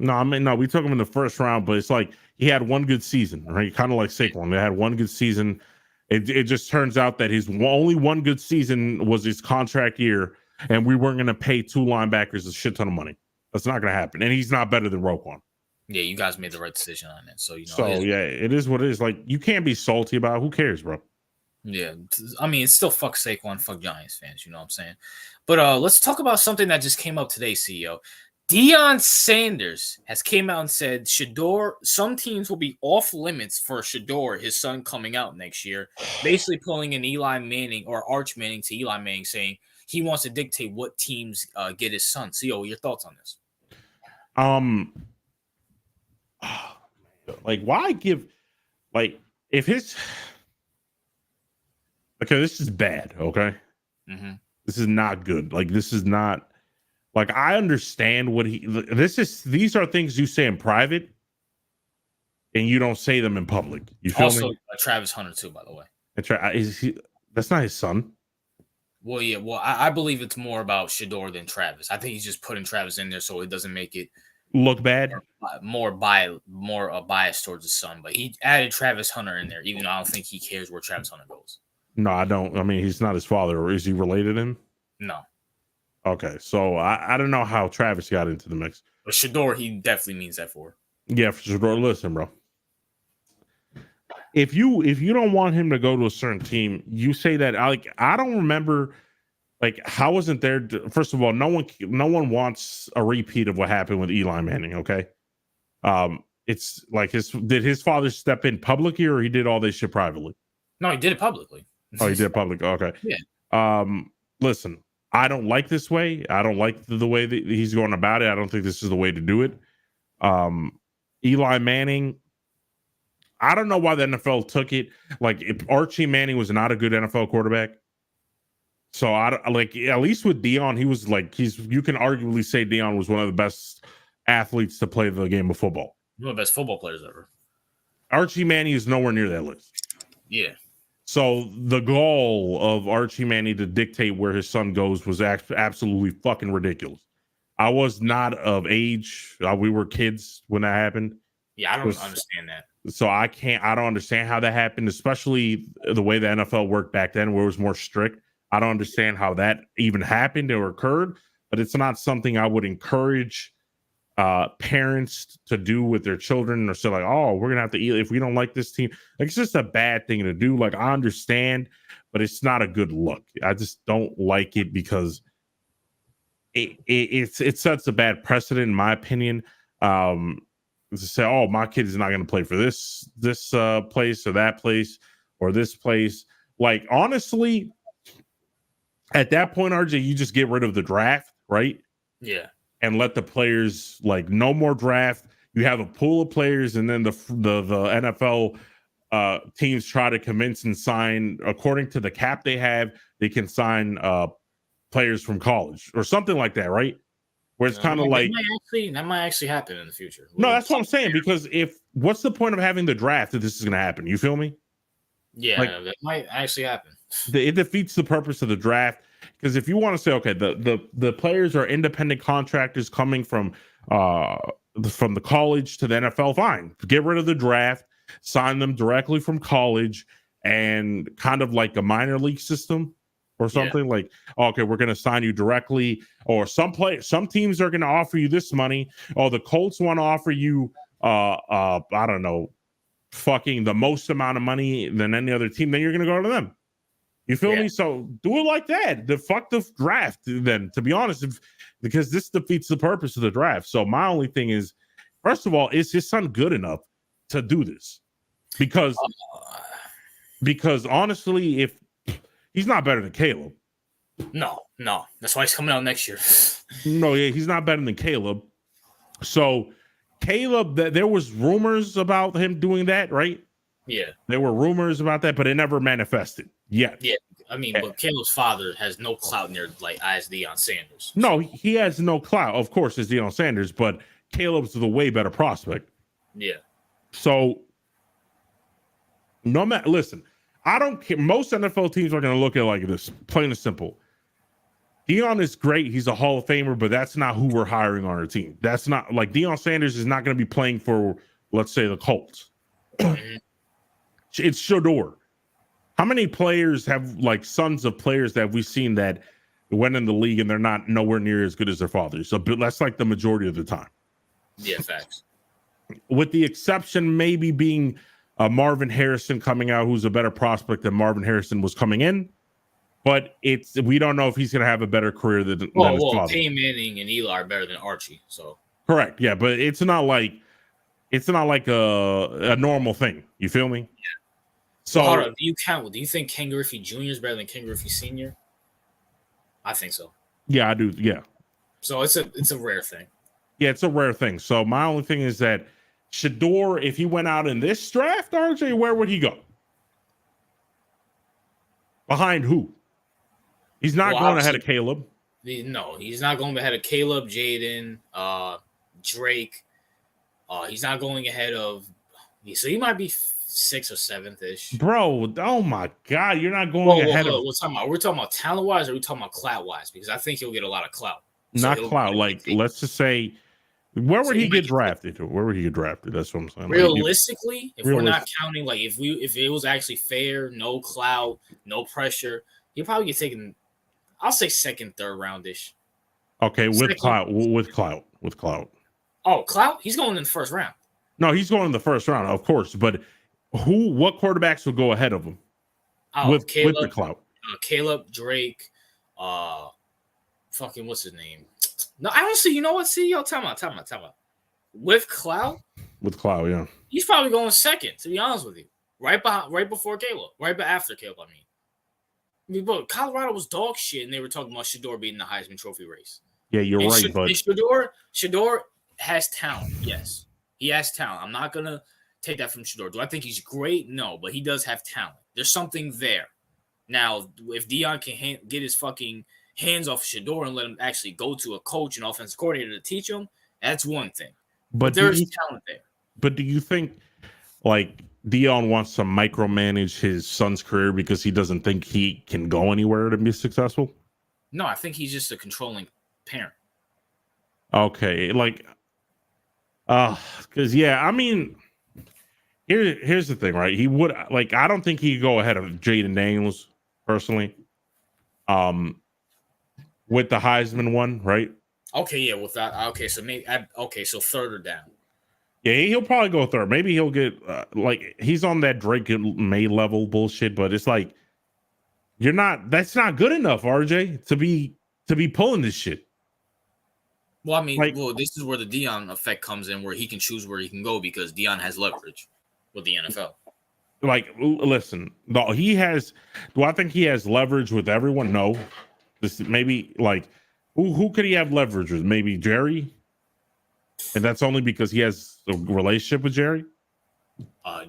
No, I mean, no, we took him in the first round, but it's like he had one good season, right? Kind of like Saquon. They had one good season. It just turns out that his only one good season was his contract year, and we weren't going to pay two linebackers a shit ton of money. That's not going to happen. And he's not better than Roquan. Yeah, you guys made the right decision on that. So, it is what it is. Like, you can't be salty about it. Who cares, bro? Yeah, I mean, it's still fuck Saquon, fuck Giants fans, you know what I'm saying? But let's talk about something that just came up today, CEO. Deion Sanders has came out and said some teams will be off limits for Shador, his son, coming out next year, basically pulling in Eli Manning or Arch Manning to Eli Manning, saying he wants to dictate what teams get his son. CEO, your thoughts on this? Like, why give, like, if his, okay, this is bad, okay? Mm-hmm. This is not good. Like, this is not, like, I understand what these are things you say in private and you don't say them in public. You feel also, me? Travis Hunter, too, by the way. That's not his son. Well, yeah. Well, I believe it's more about Shador than Travis. I think he's just putting Travis in there so it doesn't make it look bad. More bias towards his son. But he added Travis Hunter in there, even though I don't think he cares where Travis Hunter goes. No, I don't. I mean, he's not his father. Or is he related to him? No. Okay, so I don't know how Travis got into the mix. But Shador, he definitely means that for. Yeah, for Shador. Listen, bro. If you don't want him to go to a certain team, you say that. Like, I don't remember. Like, how wasn't there? First of all, no one wants a repeat of what happened with Eli Manning. Okay, it's like did his father step in publicly or he did all this shit privately? No, he did it publicly. Oh, he did it publicly. Okay. Yeah. Listen, I don't like this way. I don't like the way that he's going about it. I don't think this is the way to do it. Eli Manning, I don't know why the NFL took it. Like, if Archie Manning was not a good NFL quarterback. So I like, at least with Deion, he was like, you can arguably say Deion was one of the best athletes to play the game of football. One of the best football players ever. Archie Manning is nowhere near that list. Yeah. So the goal of Archie Manning to dictate where his son goes was absolutely fucking ridiculous. I was not of age. We were kids when that happened. Yeah, I don't understand that. So I don't understand how that happened, especially the way the NFL worked back then, where it was more strict. I don't understand how that even happened or occurred, but it's not something I would encourage parents to do with their children, or say like, oh, we're gonna have to eat if we don't like this team. Like, it's just a bad thing to do. Like, I understand, but it's not a good look. I just don't like it because it sets a bad precedent, in my opinion. to say, oh, my kid is not going to play for this place or that place or this place. Like, honestly, at that point, RJ, you just get rid of the draft, right? Yeah. And let the players, like, no more draft. You have a pool of players, and then the NFL teams try to convince and sign according to the cap they have. They can sign players from college or something like that, right? Where it's kind of like that might actually happen in the future. No, that's what I'm saying. Because what's the point of having the draft if this is going to happen? You feel me? Yeah, like, that might actually happen. It defeats the purpose of the draft. Because if you want to say, okay, the players are independent contractors coming from the college to the NFL, fine. Get rid of the draft, sign them directly from college, and kind of like a minor league system or something. Yeah. Like, okay, we're going to sign you directly. Or some teams are going to offer you this money. Oh, the Colts want to offer you, I don't know, fucking the most amount of money than any other team. Then you're going to go to them. You feel me? So do it like that. Fuck the draft then, to be honest, because this defeats the purpose of the draft. So my only thing is, first of all, is his son good enough to do this? Because honestly, if he's not better than Caleb. No. That's why he's coming out next year. No, yeah, he's not better than Caleb. So Caleb, there was rumors about him doing that, right? Yeah. There were rumors about that, but it never manifested yet. Yeah. I mean, but Caleb's father has no clout near like as Deion Sanders. No, he has no clout, of course, as Deion Sanders, but Caleb's the way better prospect. Yeah. So no matter, listen, I don't care. Most NFL teams are going to look at it like this, plain and simple. Deion is great. He's a Hall of Famer, but that's not who we're hiring on our team. That's not like Deion Sanders is not going to be playing for, let's say, the Colts. It's Shador. How many players have, like, sons of players that we've seen that went in the league and they're not nowhere near as good as their fathers? So that's like the majority of the time. Yeah, facts. With the exception maybe being Marvin Harrison coming out, who's a better prospect than Marvin Harrison was coming in. But we don't know if he's going to have a better career than his father. Peyton Manning and Eli are better than Archie. So correct, yeah, but it's not like a normal thing. You feel me? Yeah. So hold on, do you think Ken Griffey Jr. is better than Ken Griffey Sr.? I think so. Yeah, I do. Yeah. So it's a rare thing. Yeah, it's a rare thing. So my only thing is that Shador, if he went out in this draft, RJ, where would he go? Behind who? He's not going ahead of Caleb. No, he's not going ahead of Caleb, Jaden, Drake. He's not going ahead of. So he might be 6th or 7th ish. Bro, oh my God, you're not going ahead of. We're talking about talent wise, or are we talking about clout wise? Because I think he'll get a lot of clout. Not clout. Like, let's just say, where would he get drafted? Where would he get drafted? That's what I'm saying. Realistically, if we're not counting, like if it was actually fair, no clout, no pressure, he'll probably get taken. I'll say 2nd, 3rd roundish. Okay, with clout. Oh, clout? He's going in the 1st round. No, he's going in the 1st round, of course. But what quarterbacks will go ahead of him? With the clout? Caleb, Drake, fucking what's his name? No, I don't see. You know what? See, time out. With clout? With clout, yeah. He's probably going 2nd, to be honest with you. Right before Caleb. Right after Caleb, I mean. But Colorado was dog shit, and they were talking about Shador being the Heisman Trophy race. Yeah, you're right. But Shador has talent. Yes, he has talent. I'm not gonna take that from Shador. Do I think he's great? No, but he does have talent. There's something there. Now, if Deion can get his fucking hands off Shador and let him actually go to a coach and offensive coordinator to teach him, that's one thing. But there's talent there. But do you think, like, Deion wants to micromanage his son's career because he doesn't think he can go anywhere to be successful? No, I think he's just a controlling parent. Okay, like, because I mean, here's the thing, right? He would I don't think he could go ahead of Jaden Daniels personally. With the Heisman one, right? Okay, yeah, with that. Okay, so so 3rd or down. Yeah, he'll probably go 3rd. Maybe he'll get he's on that Drake May level bullshit, but it's like that's not good enough, RJ, to be pulling this shit. Well, I mean, Like, this is where the Dion effect comes in, where he can choose where he can go because Dion has leverage with the NFL. listen, no, he has. Do I think he has leverage with everyone? No. This maybe like who could he have leverage with? Maybe Jerry, and that's only because he has a relationship with Jerry.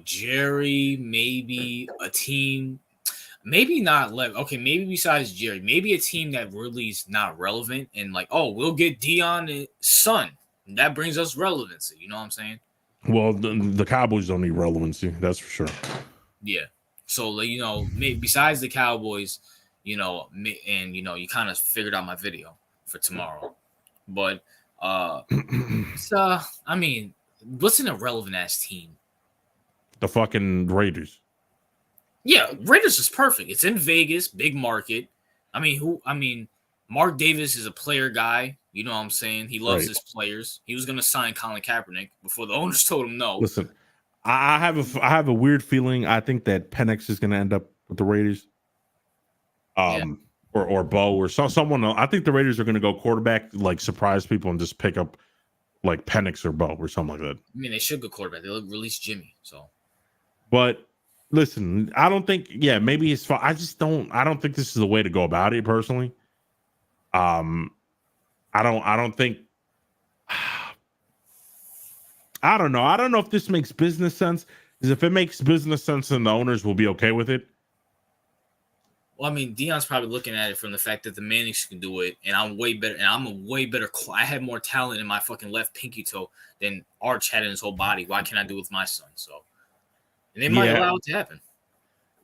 Jerry, maybe a team, maybe not. Okay, maybe besides Jerry, maybe a team that really is not relevant and like, oh, we'll get Dion and son. That brings us relevancy. You know what I'm saying? Well, the Cowboys don't need relevancy. That's for sure. Yeah. So like, besides the Cowboys, and you kind of figured out my video for tomorrow, but I mean, what's an irrelevant ass team? The fucking Raiders. Yeah, Raiders is perfect. It's in Vegas, big market. I mean, Mark Davis is a player guy. You know what I'm saying? He loves Right. his players. He was gonna sign Colin Kaepernick before the owners told him no. Listen, I have a weird feeling. I think that Penix is going to end up with the Raiders. Yeah. Or Bo or someone else. I think the Raiders are going to go quarterback, like surprise people and just pick up like Penix or Bo or something like that. I mean, they should go quarterback. They'll release Jimmy. So, but listen, I don't think. Yeah, maybe it's fine. I don't think this is the way to go about it. Personally, I don't think. I don't know. I don't know if this makes business sense. Because if it makes business sense, then the owners will be okay with it. well, I mean, Dion's probably looking at it from the fact that the Mannings can do it, and I'm way better. And I'm a way better. I have more talent in my fucking left pinky toe than Arch had in his whole body. Why can't I do it with my son? So, and they might allow it to happen.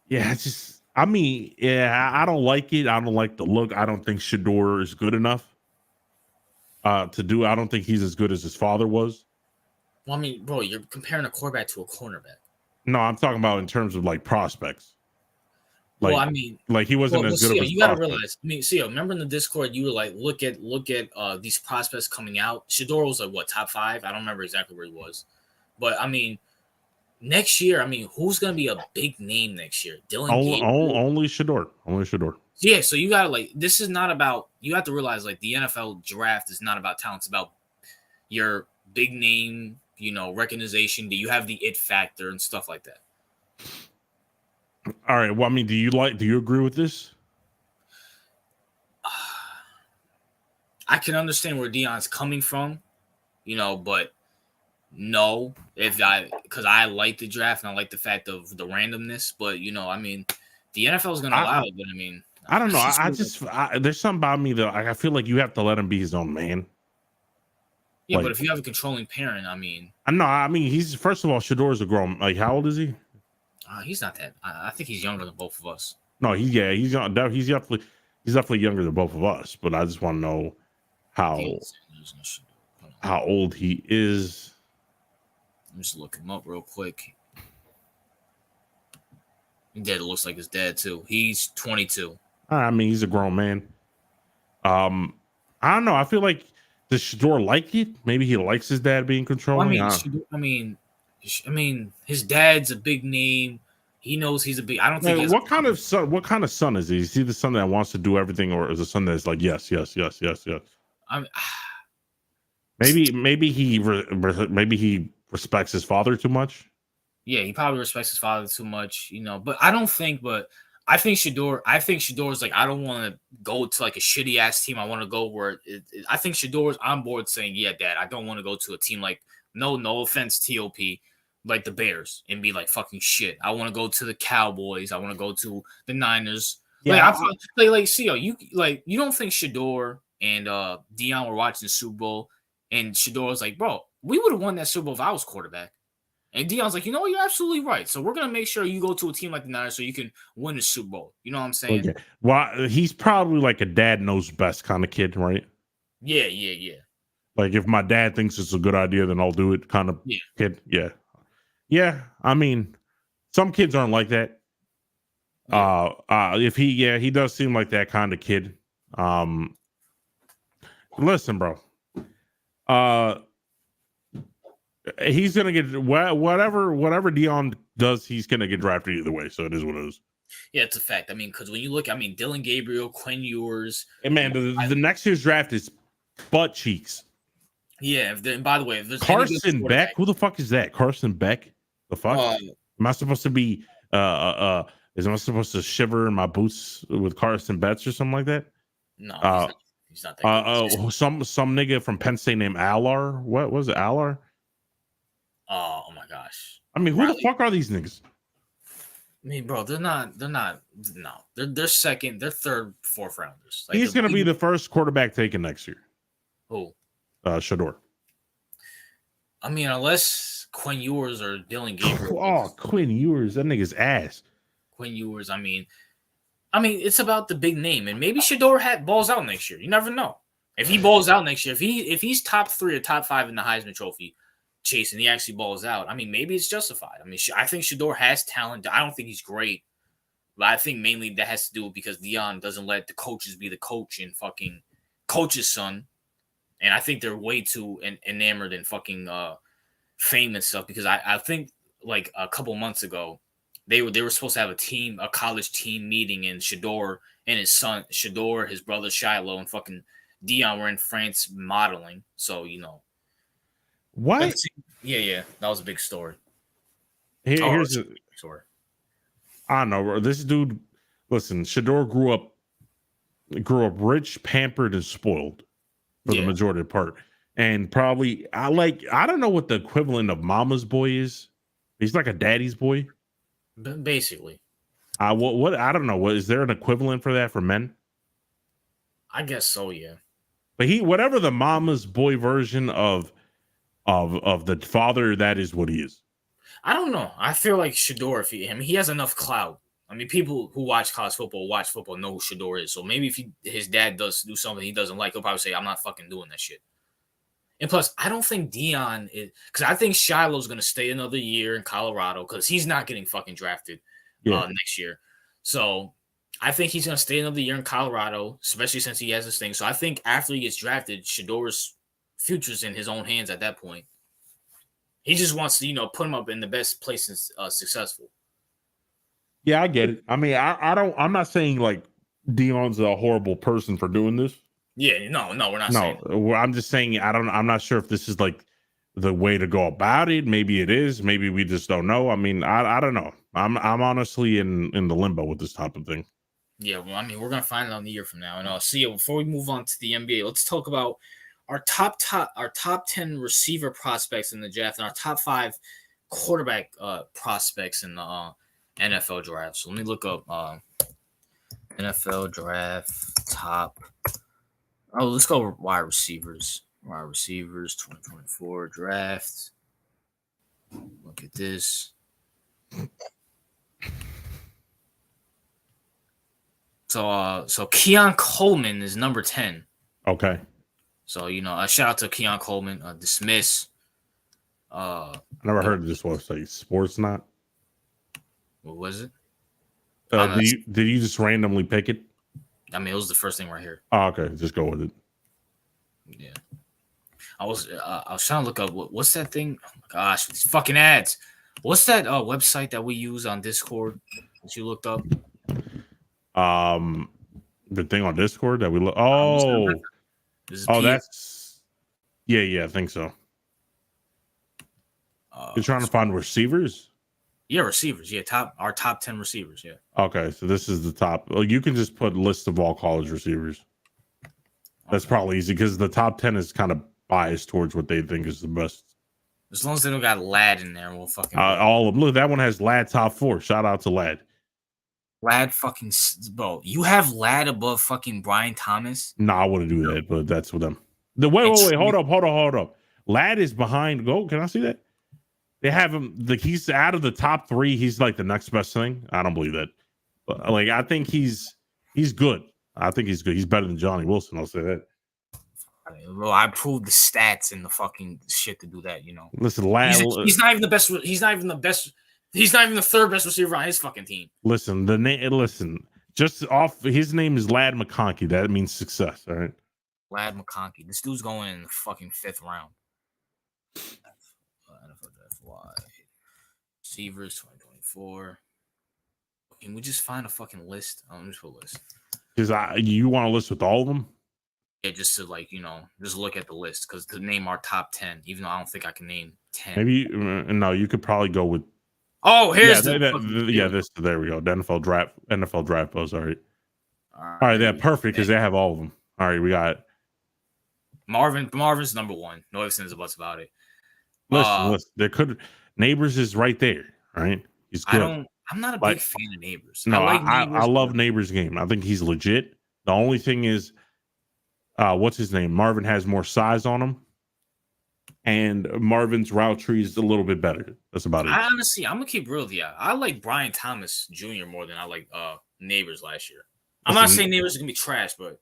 Yeah, it's just. I mean, yeah, I don't like it. I don't like the look. I don't think Shador is good enough to do. I don't think he's as good as his father was. Well, I mean, bro, you're comparing a quarterback to a cornerback. No, I'm talking about in terms of like prospects. Like, well, I mean, like he wasn't as good of a. You got to realize. I mean, remember in the Discord, you were like, look at these prospects coming out. Shador was like what, top 5? I don't remember exactly where he was, but I mean, next year, I mean, who's gonna be a big name next year? Dylan Gabriel. Only Shador. Only Shador. Yeah, so you gotta this is not about. You have to realize like the NFL draft is not about talent. It's about your big name, recognition. Do you have the it factor and stuff like that? All right. Well, I mean, do you agree with this? I can understand where Dion's coming from, but no, because I like the draft and I like the fact of the randomness, but I mean, the NFL is going to allow it, but I mean, I don't know. There's something about me that I feel like you have to let him be his own man. Yeah, but if you have a controlling parent, I mean, he's first of all, Shador's a grown. Like, how old is he? He's not that. I think he's younger than both of us. No, he's young. He's definitely younger than both of us. But I just want to know how old he is. I'm just looking him up real quick. His dad looks like his dad too. He's 22. I mean, he's a grown man. I don't know. I feel like does Shador like it? Maybe he likes his dad being controlling. I mean, his dad's a big name. He knows he's a big. I don't think. What kind of son is he? Is he the son that wants to do everything, or is the son that's like yes? Maybe he respects his father too much. Yeah, he probably respects his father too much, But I don't think. But I think Shador. Shador's like, I don't want to go to like a shitty ass team. I want to go where I think Shador's on board saying, yeah, Dad, I don't want to go to a team like no offense, TOP, like the Bears and be like fucking shit. I want to go to the Cowboys. I want to go to the Niners. Yeah, you don't think Shador and Dion were watching the Super Bowl and Shador was like, bro, we would have won that Super Bowl if I was quarterback. And Dion's like, you're absolutely right. So we're gonna make sure you go to a team like the Niners so you can win the Super Bowl. You know what I'm saying? Okay. Well, he's probably like a dad knows best kind of kid, right? Yeah. Like if my dad thinks it's a good idea, then I'll do it kind of kid. Yeah. I mean, some kids aren't like that. If he does seem like that kind of kid. Listen, bro. He's gonna get whatever Dion does. He's gonna get drafted either way. So it is what it is. Yeah, it's a fact. I mean, because when you look, Dylan Gabriel, Quinn Ewers, and man, the next year's draft is butt cheeks. Yeah. And by the way, if there's any good Carson quarterback, Beck. Who the fuck is that? Carson Beck. The fuck? uh, Am I supposed to be is I supposed to shiver in my boots with Carson Betts or something like that? no, he's Uh not. He's not that good. some nigga from Penn State named Alar. What was it? Alar? Oh my gosh. I mean, who the Riley. fuck are these niggas? I mean, bro, they're not. No, they're second. They're third, fourth rounders. Like He's gonna be the first quarterback taken next year. who? Shador. I mean, unless Quinn Ewers or Dylan Gabriel. Oh, Quinn Ewers, that nigga's ass. Quinn Ewers. I mean, it's about the big name, and maybe Shador balls out next year. You never know. If he balls out next year, if he's top 3 or top 5 in the Heisman Trophy chase, and he actually balls out, I mean, maybe it's justified. I mean, I think Shador has talent. I don't think he's great, but I think mainly that has to do with because Dion doesn't let the coaches be the coach and fucking coach's son, and I think they're way too enamored in fucking fame and stuff. Because I think like a couple months ago, they were supposed to have a college team meeting, and Shador and his son, Shador, his brother Shiloh, and fucking Dion were in France modeling. So, What? Yeah, that was a big story. Here's a big story. I don't know, bro. This dude, listen, Shador grew up rich, pampered, and spoiled for the majority of the part. And probably I don't know what the equivalent of mama's boy is. He's like a daddy's boy. Basically. What I don't know. What is there an equivalent for that for men? I guess so, yeah. But whatever the mama's boy version of the father, that is what he is. I don't know. I feel like Shador, he has enough clout. I mean, people who watch college football know who Shador is. So maybe if his dad does do something he doesn't like, he'll probably say, "I'm not fucking doing that shit." And plus, I don't think Dion is, because I think Shiloh's going to stay another year in Colorado because he's not getting fucking drafted next year. So I think he's going to stay another year in Colorado, especially since he has this thing. So I think after he gets drafted, Shador's future's in his own hands at that point. He just wants to, put him up in the best places successful. Yeah, I get it. I mean, I'm not saying like Dion's a horrible person for doing this. Yeah, no, we're not saying. No, I'm just saying I'm not sure if this is like the way to go about it. Maybe it is. Maybe we just don't know. I mean, I don't know. I'm honestly in the limbo with this type of thing. Yeah, well, I mean, we're gonna find out in a year from now. And I'll see you before we move on to the NBA. Let's talk about our top 10 receiver prospects in the draft and our top 5 quarterback prospects in the NFL draft. So let me look up NFL draft top. Oh, let's go wide receivers. Wide receivers 2024 draft. Look at this. So Keon Coleman is number 10. Okay. So, a shout out to Keon Coleman. Dismiss. I never heard of this website. Sportsnot. What was it? Did you just randomly pick it? I mean, it was the first thing right here. Oh, okay. Just go with it. Yeah. I was trying to look up what's that thing? Oh my gosh, these fucking ads. What's that website that we use on Discord that you looked up? The thing on Discord that we look. Oh, that's yeah. I think so. You're trying to find receivers. Yeah, receivers. Yeah, our top 10 receivers. Yeah. Okay, so this is the top. Well, you can just put list of all college receivers. That's probably easy because the top 10 is kind of biased towards what they think is the best. As long as they don't got Ladd in there, we'll fucking. All of them. Look, that one has Ladd top 4. Shout out to Ladd. Ladd fucking bro. You have Ladd above fucking Brian Thomas? No, I wouldn't do that, but that's with them. Wait. Hold up. Ladd is behind. Go. Can I see that? They have him. He's out of the top 3. He's like the next best thing. I don't believe that. But, I think he's good. I think he's good. He's better than Johnny Wilson. I'll say that. Bro, I proved the stats and the fucking shit to do that. Listen, Ladd. He's not even the best. He's not even the best. He's not even the third best receiver on his fucking team. Listen, just off his name is Ladd McConkey. That means success. All right. Ladd McConkey. This dude's going in the fucking 5th round. NFL draft wide receivers 2024. Can we just find a fucking list? Let me just put a list. Because you want a list with all of them? Yeah, just to just look at the list because to name our top 10, even though I don't think I can name 10. Maybe no, you could probably go with. Oh, here's Yeah, here we this. There we go. The NFL draft post. All right, go. All all right. right, Yeah, perfect because they have all of them. All right, we got. Marvin's number one. No ifs ands buts about it. Listen. There could Neighbors is right there. Right, he's good. I'm not a big Like, fan of Neighbors. I no, like I Neighbors. love Neighbors game. I think he's legit. The only thing is, what's his name? Marvin has more size on him, and Marvin's route tree is a little bit better. That's about it. I'm gonna keep real with you. I like Brian Thomas Jr. more than I like Neighbors last year. I'm not saying Neighbors is gonna be trash, but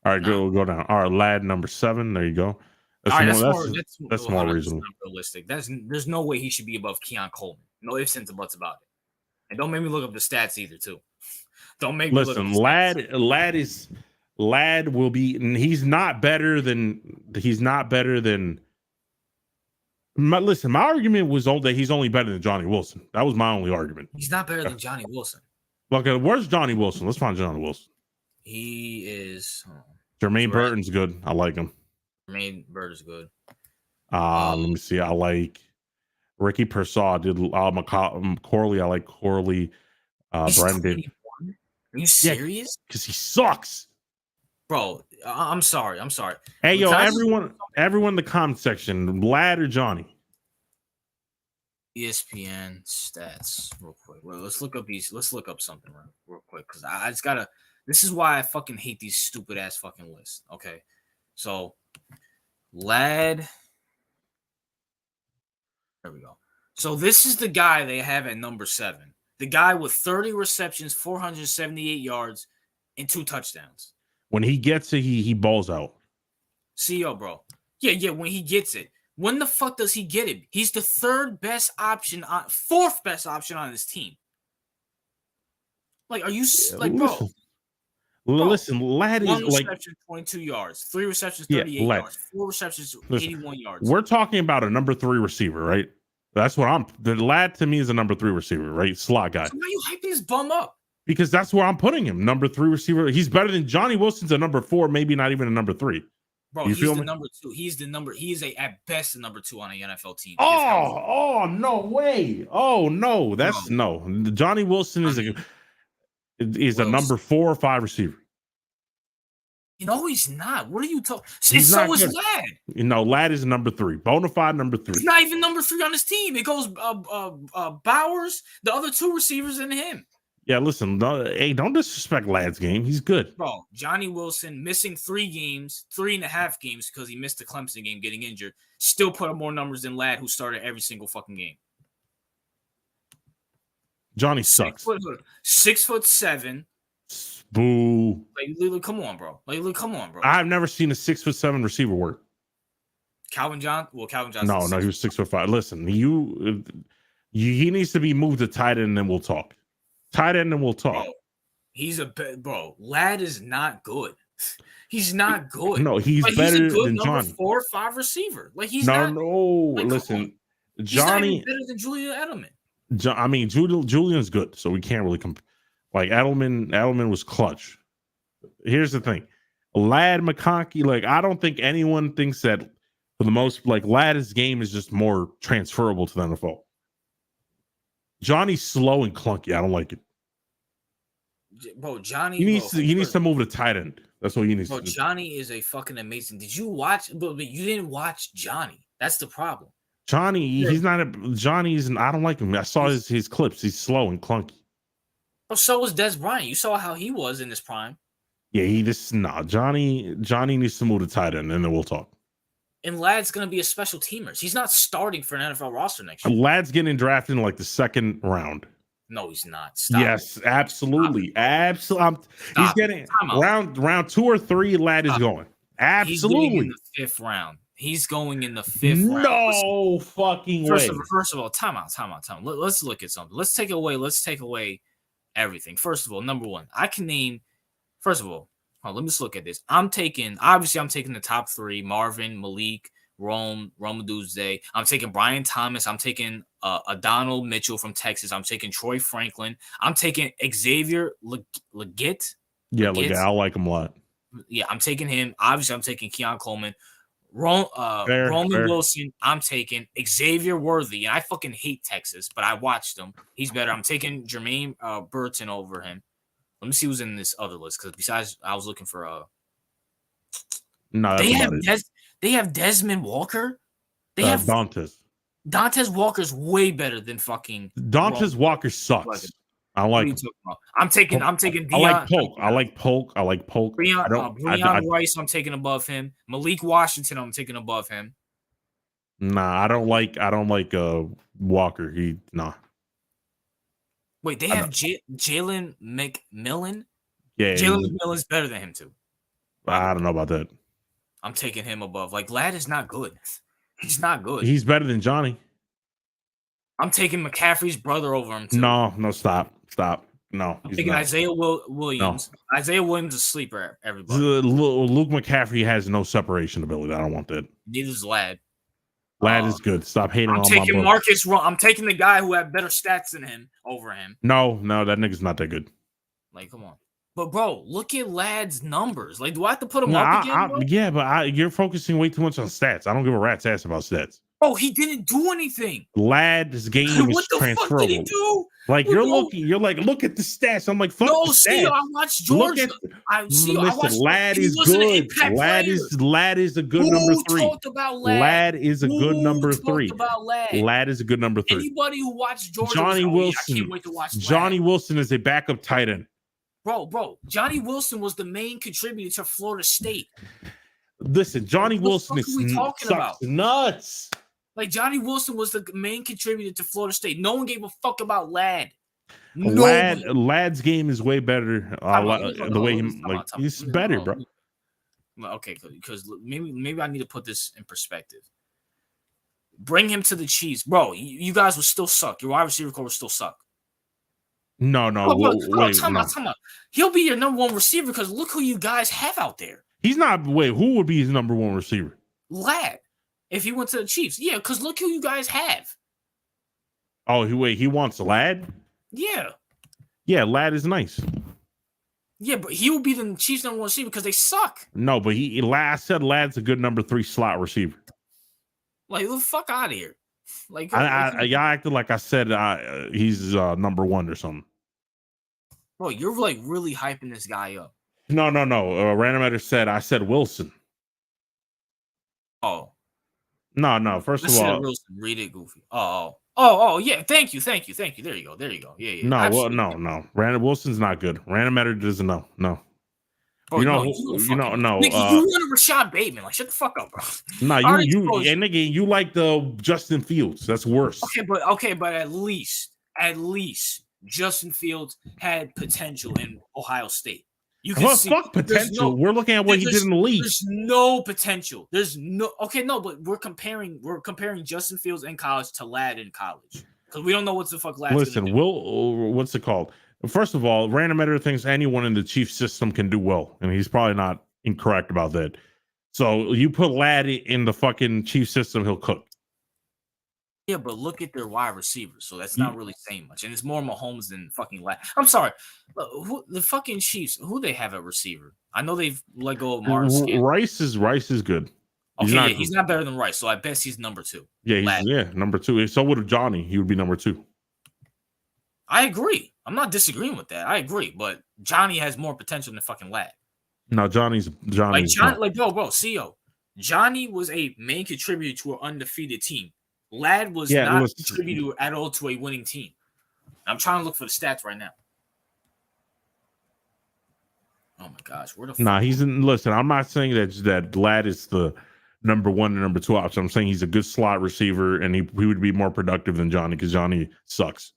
all right, go down. All right, Lad number 7. There you go. That's more reasonable. Not realistic. There's no way he should be above Keon Coleman. No ifs ands buts about it. And don't make me look up the stats either, too. Don't make me look up the stats. Lad will be, and he's not better than. Listen, my argument was that he's only better than Johnny Wilson. That was my only argument. He's not better than Johnny Wilson. Look, where's Johnny Wilson? Let's find Johnny Wilson. He is. Jermaine Burton's good. I like him. Jermaine Burton's good. Let me see. I like Ricky Pershaw. Did Corley? I like Corley. Brendan. Are you serious? Because he sucks, bro. I'm sorry. Hey, yo, everyone in the comment section, Lad or Johnny? ESPN stats, real quick. Well, let's look up something real quick because I just gotta. This is why I fucking hate these stupid ass fucking lists. Okay, so Lad. There we go. So this is the guy they have at number 7. The guy with 30 receptions, 478 yards, and 2 touchdowns. When he gets it, he balls out. CEO, bro. Yeah, when he gets it. When the fuck does he get it? He's the 4th best option on his team. Like, are you bro? Listen, Lad is 1 reception, 22 yards. 3 receptions, 38 yards. 4 receptions, 81 yards. We're talking about a number 3 receiver, right? That's what the Lad to me is a number 3 receiver, right? Slot guy. So why are you hyping this bum up? Because that's where I'm putting him. Number 3 receiver. He's better than Johnny Wilson's a number 4, maybe not even a number 3. Bro, he's the number 2. He is at best a number 2 on a NFL team. Oh, no way. Oh, no. No. Johnny Wilson is a number 4 or 5 receiver. No, he's not. What are you talking? So is Lad. Lad is number 3. Bona fide number 3. He's not even number 3 on his team. It goes Bowers, the other 2 receivers, and him. Yeah, listen. Don't disrespect Lad's game. He's good. Bro, Johnny Wilson missing 3.5 games because he missed the Clemson game getting injured. Still put up more numbers than Lad, who started every single fucking game. Johnny sucks. 6'7". Boo. Come on, bro. I've never seen a 6'7" receiver work. Calvin Johnson. No, he was 6'5". Listen, he needs to be moved to tight end, and then we'll talk. Tight end, and we'll talk. Bro. Lad is not good. He's not good. No, he's better than Johnny. 4 or 5 receiver. He's listen, Johnny. He's not even better than Julian Edelman. Julian's good, so we can't really compare. Edelman was clutch. Here's the thing. Lad McConkey, I don't think anyone thinks that for the most, Lad's game is just more transferable to the NFL. Johnny's slow and clunky. I don't like it. Bro, Johnny. He needs to move to tight end. That's what he needs to do. Johnny is a fucking amazing. Did you watch? But you didn't watch Johnny. That's the problem. Johnny, Johnny's. I don't like him. I saw his clips. He's slow and clunky. Oh, so was Des Bryant. You saw how he was in his prime. Yeah, Johnny needs to move to tight end, and then we'll talk. And Lad's going to be a special teamer. He's not starting for an NFL roster next year. Lad's getting drafted in the 2nd round. No, he's not. Yes, absolutely. Absolutely. He's getting round 2 or 3. Lad is going. Absolutely. He's in the 5th round. He's going in the 5th round. No fucking way. First of all, time out. Let's look at something. Let's take away everything. First of all, number 1, I can name. First of all, let me just look at this. I'm taking the top 3: Marvin, Malik, Rome Duzde. I'm taking Brian Thomas. I'm taking Donald Mitchell from Texas. I'm taking Troy Franklin. I'm taking Xavier Leggett. Yeah, Leggett. I like him a lot. Yeah, I'm taking him. Obviously, I'm taking Keon Coleman. Roman Fair. Wilson, I'm taking Xavier Worthy. And I fucking hate Texas, but I watched him. He's better. I'm taking Jermaine Burton over him. Let me see who's in this other list, because besides, I was looking for No, that's about it. They have Desmond Walker. They have Dantes Walker's way better than fucking Dantes Walker sucks. I like him. I'm taking Deion. I like Polk. Breon Rice, I'm taking above him. Malik Washington, I'm taking above him. Nah, I don't like Walker. Wait, they have Jalen McMillan? Yeah. Jalen McMillan's better than him too. I don't know about that. I'm taking him above. Like, Ladd is not good. He's not good. He's better than Johnny. I'm taking McCaffrey's brother over him too. No, stop. No, I'm taking Isaiah Williams. No. Isaiah Williams is a sleeper, everybody. Luke McCaffrey has no separation ability. I don't want that. Neither does Ladd. Ladd is good. Stop hating on my brother. Marcus. I'm taking the guy who had better stats than him over him. No, that nigga's not that good. Like, come on. But, bro, look at Ladd's numbers. Like, do I have to put him up again, bro? Yeah, but you're focusing way too much on stats. I don't give a rat's ass about stats. Oh, he didn't do anything. Ladd's game is transferable. What the fuck did he do? Like, you're like, look at the stats. I'm like, fuck the stats. I watched Georgia. Ladd is good. Ladd is a good number 3. Talked about Ladd? Ladd is a good number 3. About Ladd? Ladd is a good number 3. Anybody who watched Georgia, Johnny Wilson. I can't wait to watch Johnny Wilson is a backup tight end. Bro, Johnny Wilson was the main contributor to Florida State. Listen, Johnny Wilson is nuts. Like, Johnny Wilson was the main contributor to Florida State. No one gave a fuck about Ladd. Ladd's game is way better. The way he's better, bro. Okay, because maybe I need to put this in perspective. Bring him to the Chiefs, bro. You guys will still suck. Your wide receiver core will still suck. No. Wait, time out. He'll be your number 1 receiver because look who you guys have out there. He's not. Wait, who would be his number 1 receiver? Ladd. If he went to the Chiefs. Yeah, because look who you guys have. Oh, he wants Ladd? Yeah. Yeah, Ladd is nice. Yeah, but he will be the Chiefs' number 1 receiver because they suck. No, but I said Ladd's a good number 3 slot receiver. Like, the fuck out of here. Like, y'all acted like I said he's number 1 or something. Bro, you're like really hyping this guy up. No. Randomator said I said Wilson. Oh. No. First of all, Wilson, read it, Goofy. Oh, yeah. Thank you. There you go. Yeah. No. Random Wilson's not good. Randomator doesn't know. No. Bro, no. Nigga, you want Rashad Bateman? Like, shut the fuck up, bro. Nah, nigga, you like the Justin Fields. That's worse. Okay, but at least Justin Fields had potential in Ohio State. You can see fuck potential. We're looking at what he did in the league. There's no potential. But we're comparing Justin Fields in college to Ladd in college. Because we don't know what the fuck Ladd's Listen, what's it called? First of all, Random Editor thinks anyone in the Chiefs system can do well, and he's probably not incorrect about that. So you put Ladd in the fucking Chiefs system, he'll cook. Yeah, but look at their wide receivers, so that's not really saying much. And it's more Mahomes than fucking Ladd. I'm sorry. The fucking Chiefs, who they have at receiver? I know they've let go of Martin. Rice is good. He's not better than Rice, so I bet he's number 2. Yeah, number 2. So would Johnny. He would be number 2. I agree. I'm not disagreeing with that. I agree, but Johnny has more potential than fucking Ladd. No, Johnny's bro, CO. Johnny was a main contributor to an undefeated team. Ladd was not a contributor at all to a winning team. I'm trying to look for the stats right now. Oh my gosh, where the fuck? Listen, I'm not saying that Ladd is the number 1 and number 2 option. I'm saying he's a good slot receiver, and he would be more productive than Johnny because Johnny sucks.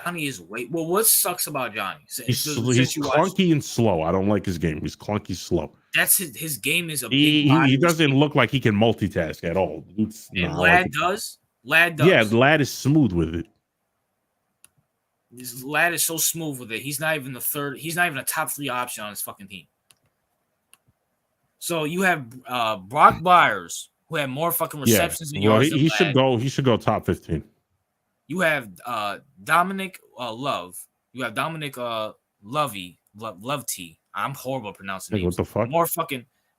Johnny is what sucks about Johnny? He's clunky and slow. I don't like his game. He's clunky, slow. That's his game is a big body. He doesn't look like he can multitask at all. Ladd does. Yeah, Ladd is smooth with it. This Ladd is so smooth with it. He's not even He's not even a top 3 option on his fucking team. So you have Brock Byers, who had more fucking receptions than yards. He should go. He should go top 15. You have Dominic Love. You have Dominic Lovety. I'm horrible at pronouncing Like, names. what the fuck?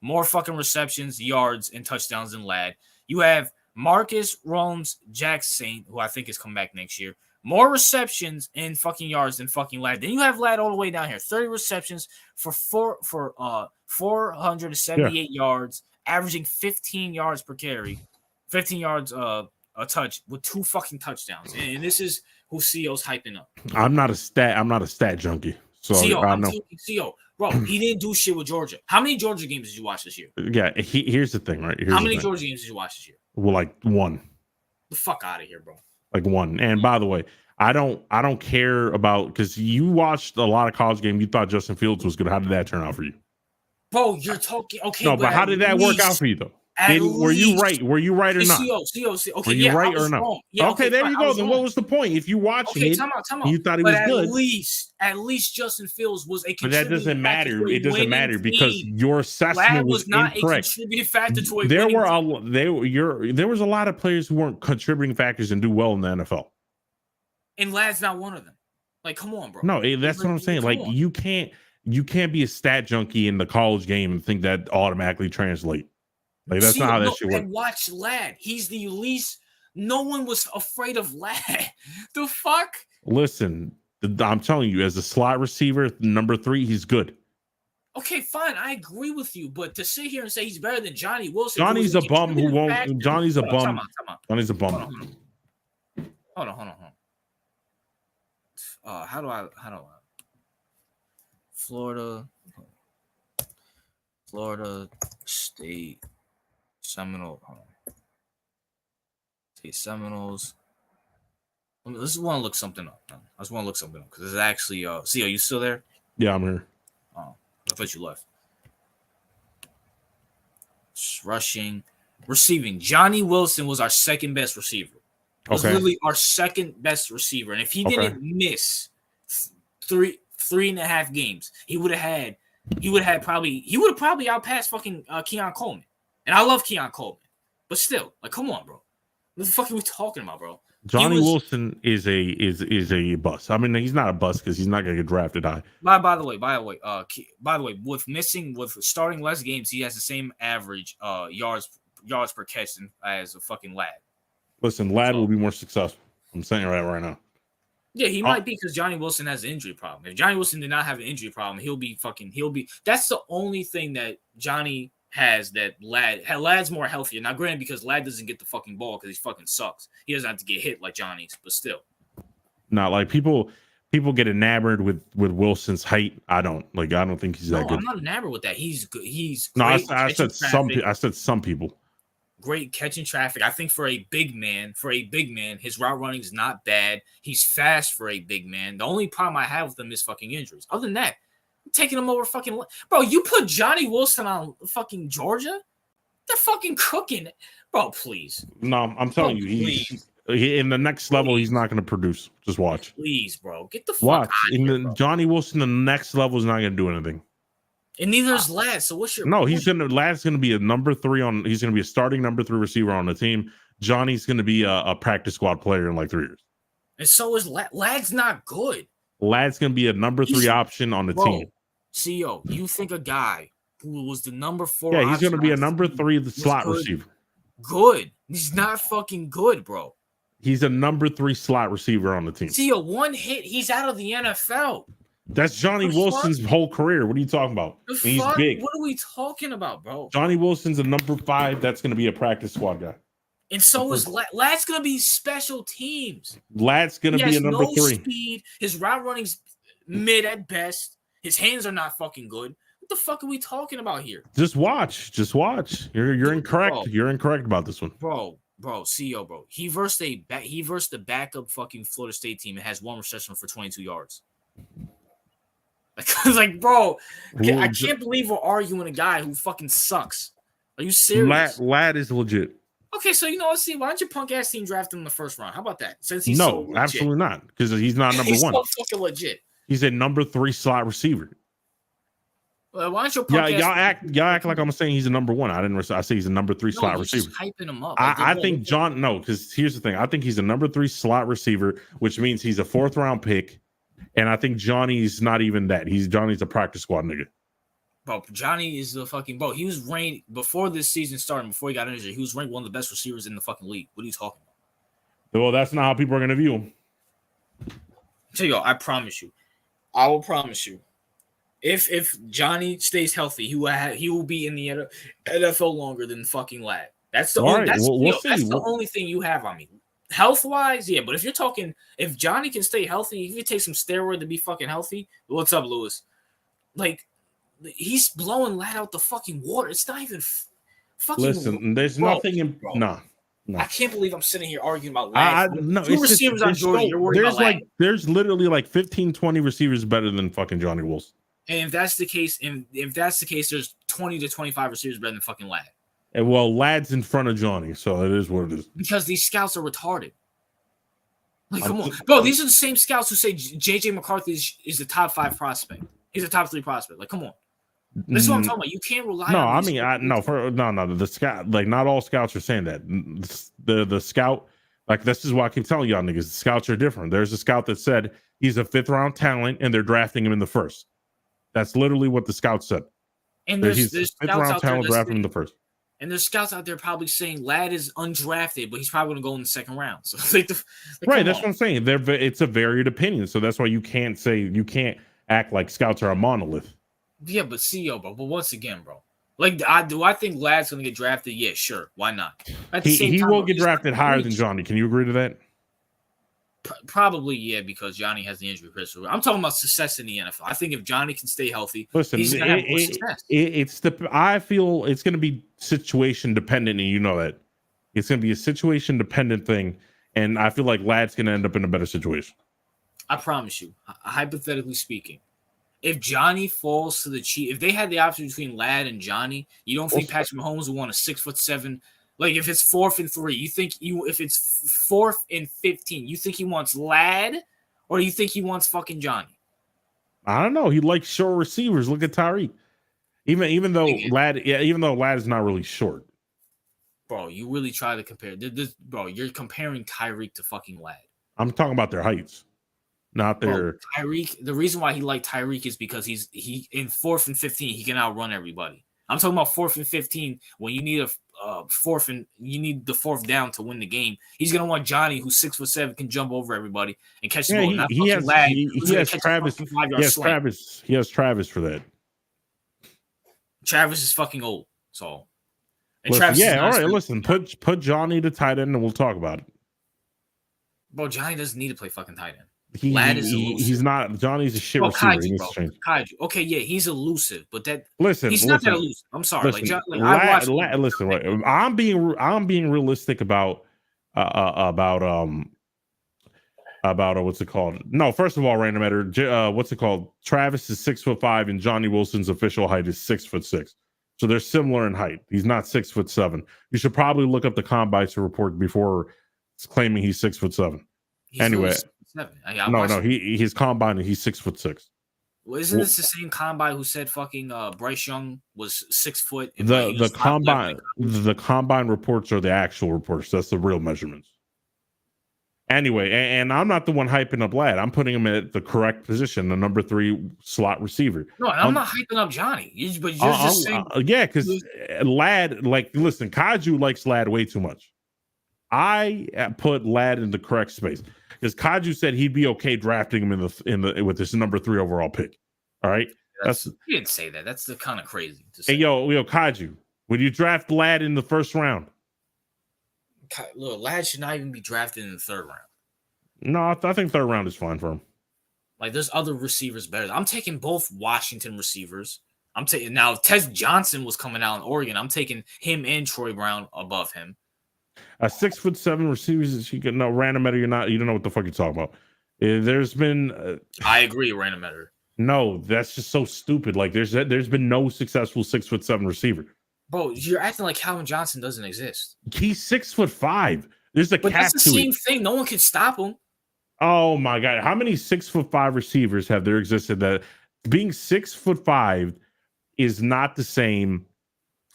More fucking receptions, yards, and touchdowns than Ladd. You have Marcus Jones-Jackson, who I think is coming back next year. More receptions and fucking yards than fucking Ladd. Then you have Ladd all the way down here. 30 receptions for 478 yards, averaging 15 yards per carry. 15 yards a touch with 2 fucking touchdowns. And this is who CEO's hyping up. I'm not a stat junkie. So CEO, I know. CEO, bro, he didn't do shit with Georgia. How many Georgia games did you watch this year? Yeah, here's the thing, right? How many Georgia games did you watch this year? Well, like 1. The fuck out of here, bro. Like 1. And by the way, I don't care about, because you watched a lot of college games. You thought Justin Fields was good. How did that turn out for you? Bro, you're talking okay. No, but how did that work out for you though? Were you right? Were you right or not? CO. Okay, were you right or not? Yeah, okay, there you go. Then what was the point? If you watching it, time out. you thought he was good. At least Justin Fields was a contributing. But that doesn't matter. It doesn't matter because your assessment was not incorrect. A contributing factor to a there was a lot of players who weren't contributing factors and do well in the NFL. And Ladd's not one of them. Like, come on, bro. No, that's what I'm saying. Like, you can't be a stat junkie in the college game and think that automatically translate. Like, that's not how that shit works. And watch Ladd. He's the least. No one was afraid of Ladd. The fuck? Listen, I'm telling you, as a slot receiver, number 3, he's good. Okay, fine. I agree with you. But to sit here and say he's better than Johnny Wilson. Johnny's a bum who won't. Johnny's a bum. Johnny's a bum. Hold on. How do I Florida State Seminole. State Seminoles. I just want to look something up. I just want to look something up because it's actually see, are you still there? Yeah, I'm here. Oh, I thought you left. Rushing, receiving. Johnny Wilson was our second best receiver. Was literally our second best receiver. And if he didn't miss 3.5 games, he would have probably outpassed fucking Keon Coleman. And I love Keon Coleman. But still, like, come on, bro. What the fuck are we talking about, bro? Johnny Wilson is a bust. I mean, he's not a bust because he's not gonna get drafted high. By the way, with starting less games, he has the same average yards per catch as a fucking Ladd. Listen, Ladd will be more successful. I'm saying it right now. Yeah, he might be because Johnny Wilson has an injury problem. If Johnny Wilson did not have an injury problem, he'll be. That's the only thing that Johnny has that Ladd's more healthier. Now, granted, because Ladd doesn't get the fucking ball because he fucking sucks. He doesn't have to get hit like Johnny's, but still. Not like people get enamored with Wilson's height. I don't think he's that good. I'm not enamored with that. He's good. I said some people. Great catching traffic. I think for a big man, his route running is not bad. He's fast for a big man. The only problem I have with him is fucking injuries. Other than that, I'm taking him over fucking. Bro, you put Johnny Wilson on fucking Georgia? They're fucking cooking. Bro, please. No, I'm telling you, he's in the next level, he's not going to produce. Just watch. Please, bro. Get the fuck out of here, bro. Johnny Wilson, the next level is not going to do anything. And neither is Ladd. So what's your point? Ladd's gonna be a number 3 he's gonna be a starting number 3 receiver on the team. Johnny's gonna be a practice squad player in like 3 years. And so is Ladd. Ladd's not good. Ladd's gonna be a number 3 option on the team. CEO, you think a guy who was the number 4? Yeah, he's gonna be a number 3 slot receiver. Good. He's not fucking good, bro. He's a number 3 slot receiver on the team. CEO, one hit, he's out of the NFL. That's Johnny Wilson's whole career. What are you talking about? He's big. What are we talking about, bro? Johnny Wilson's a number 5. That's going to be a practice squad guy. And so is Ladd's going to be special teams. Ladd's going to be a number 3. Speed. His route running's mid at best. His hands are not fucking good. What the fuck are we talking about here? Just watch. You're incorrect. Bro. You're incorrect about this one, bro. CEO, bro. He versed the backup fucking Florida State team and has 1 reception for 22 yards. Like, bro, I can't believe we're arguing a guy who fucking sucks. Are you serious? Ladd is legit. Okay, so let's see. Why don't your punk ass team draft him in the first round? How about that? Since he's absolutely not, because he's not number 1. He's so fucking legit. He's a number 3 slot receiver. Well, why don't your punk ass y'all act like I'm saying he's a number 1. I say he's a number 3 slot receiver. Just hyping him up. I think because here's the thing. I think he's a number 3 slot receiver, which means he's a 4th round pick. And I think Johnny's not even that. Johnny's a practice squad nigga. Bro, Johnny is the fucking bro. He was ranked before this season started, before he got injured. He was ranked one of the best receivers in the fucking league. What are you talking about? Well, that's not how people are going to view him. So, yo, I promise you, I will promise you, if Johnny stays healthy, he will be in the NFL longer than fucking Lad. That's the only. Right, That's, we'll see. That's the only thing you have on me. Health wise, yeah. But if you're talking, if Johnny can stay healthy, if you take some steroid to be fucking healthy, what's up, Lewis? Like. He's blowing Lad out the fucking water. It's not even fucking. Listen, there's nothing in. No. I can't believe I'm sitting here arguing about Lad. No, two receivers on Jordan. You're worried about Lad. There's literally like 15, 20 receivers better than fucking Johnny Wilson. And if that's the case, there's 20 to 25 receivers better than fucking Lad. And well, Lad's in front of Johnny, so it is what it is. Because these scouts are retarded. Like, come on, bro. These are the same scouts who say JJ McCarthy is the top 5 prospect. He's a top 3 prospect. Like, come on. This is what I'm talking about. You can't rely on the scout, like not all scouts are saying that. The scout, like this is why I keep telling y'all niggas, the scouts are different. There's a scout that said he's a 5th round talent and they're drafting him in the 1st. That's literally what the scout said. And there's 5th round talent drafting him in the 1st. And there's scouts out there probably saying Lad is undrafted, but he's probably going to go in the 2nd round. So right, that's what I'm saying. It's a varied opinion, so that's why you can't act like scouts are a monolith. Yeah, but but once again, bro, like, do I think Lad's going to get drafted? Yeah, sure. Why not? He will get drafted higher than Johnny. Can you agree to that? Probably, yeah, because Johnny has the injury history. I'm talking about success in the NFL. I think if Johnny can stay healthy, listen, he's going to have more success. I feel it's going to be situation dependent, and you know that. It's going to be a situation dependent thing, and I feel like Lad's going to end up in a better situation. I promise you, hypothetically speaking. If Johnny falls to the Chiefs, if they had the option between Lad and Johnny, you don't think Patrick Mahomes would want a 6'7"? Like if it's 4th and 3, you think if it's 4th and 15, you think he wants Lad, or you think he wants fucking Johnny? I don't know. He likes short receivers. Look at Tyreek. Even though Lad is not really short. Bro, you really try to compare this, bro. You're comparing Tyreek to fucking Lad. I'm talking about their heights. Not their Tyreek. The reason why he liked Tyreek is because he in 4th and 15 he can outrun everybody. I'm talking about 4th and 15 when you need a 4th and you need the 4th down to win the game. He's gonna want Johnny, who's 6'7", can jump over everybody and catch the ball. He has Travis. He has Travis for that. Travis is fucking old, so. And listen, all right. Listen, put Johnny to tight end, and we'll talk about it. Bro, Johnny doesn't need to play fucking tight end. He's not. Johnny's a shit receiver. Kaiju, he needs to change. Kaiju. Okay, yeah, he's elusive, but he's not that elusive. I'm sorry. Listen, I'm being realistic about what's it called? No, first of all, random matter. What's it called? Travis is 6'5", and Johnny Wilson's official height is 6'6". So they're similar in height. He's not 6'7". You should probably look up the combine report before claiming he's 6'7". Anyway. His combine, he's 6'6". Well, isn't this the same combine who said fucking Bryce Young was 6 foot? The combine reports are the actual reports. That's the real measurements. Anyway, and I'm not the one hyping up Lad. I'm putting him at the correct position, the number 3 slot receiver. No, I'm not hyping up Johnny. But you're just saying. Yeah, because Lad, like, Kaiju likes Lad way too much. I put Lad in the correct space. Because Kaiju said he'd be okay drafting him in the with this number 3 overall pick. All right, you didn't say that. That's the kind of crazy to say. Hey, yo, Kaiju, would you draft Lad in the 1st round? Look, Lad should not even be drafted in the 3rd round. No, I think 3rd round is fine for him. Like, there's other receivers better. I'm taking both Washington receivers. I'm taking now. If Tez Johnson was coming out in Oregon, I'm taking him and Troy Brown above him. A 6'7" receivers, you no random matter. You don't know what the fuck you're talking about. There's been. I agree, random matter. No, that's just so stupid. Like there's been no successful 6'7" receiver. Bro, you're acting like Calvin Johnson doesn't exist. He's 6'5". There's a cap to it. But that's the same thing. No one can stop him. Oh my god! How many 6'5" receivers have there existed that being 6'5" is not the same?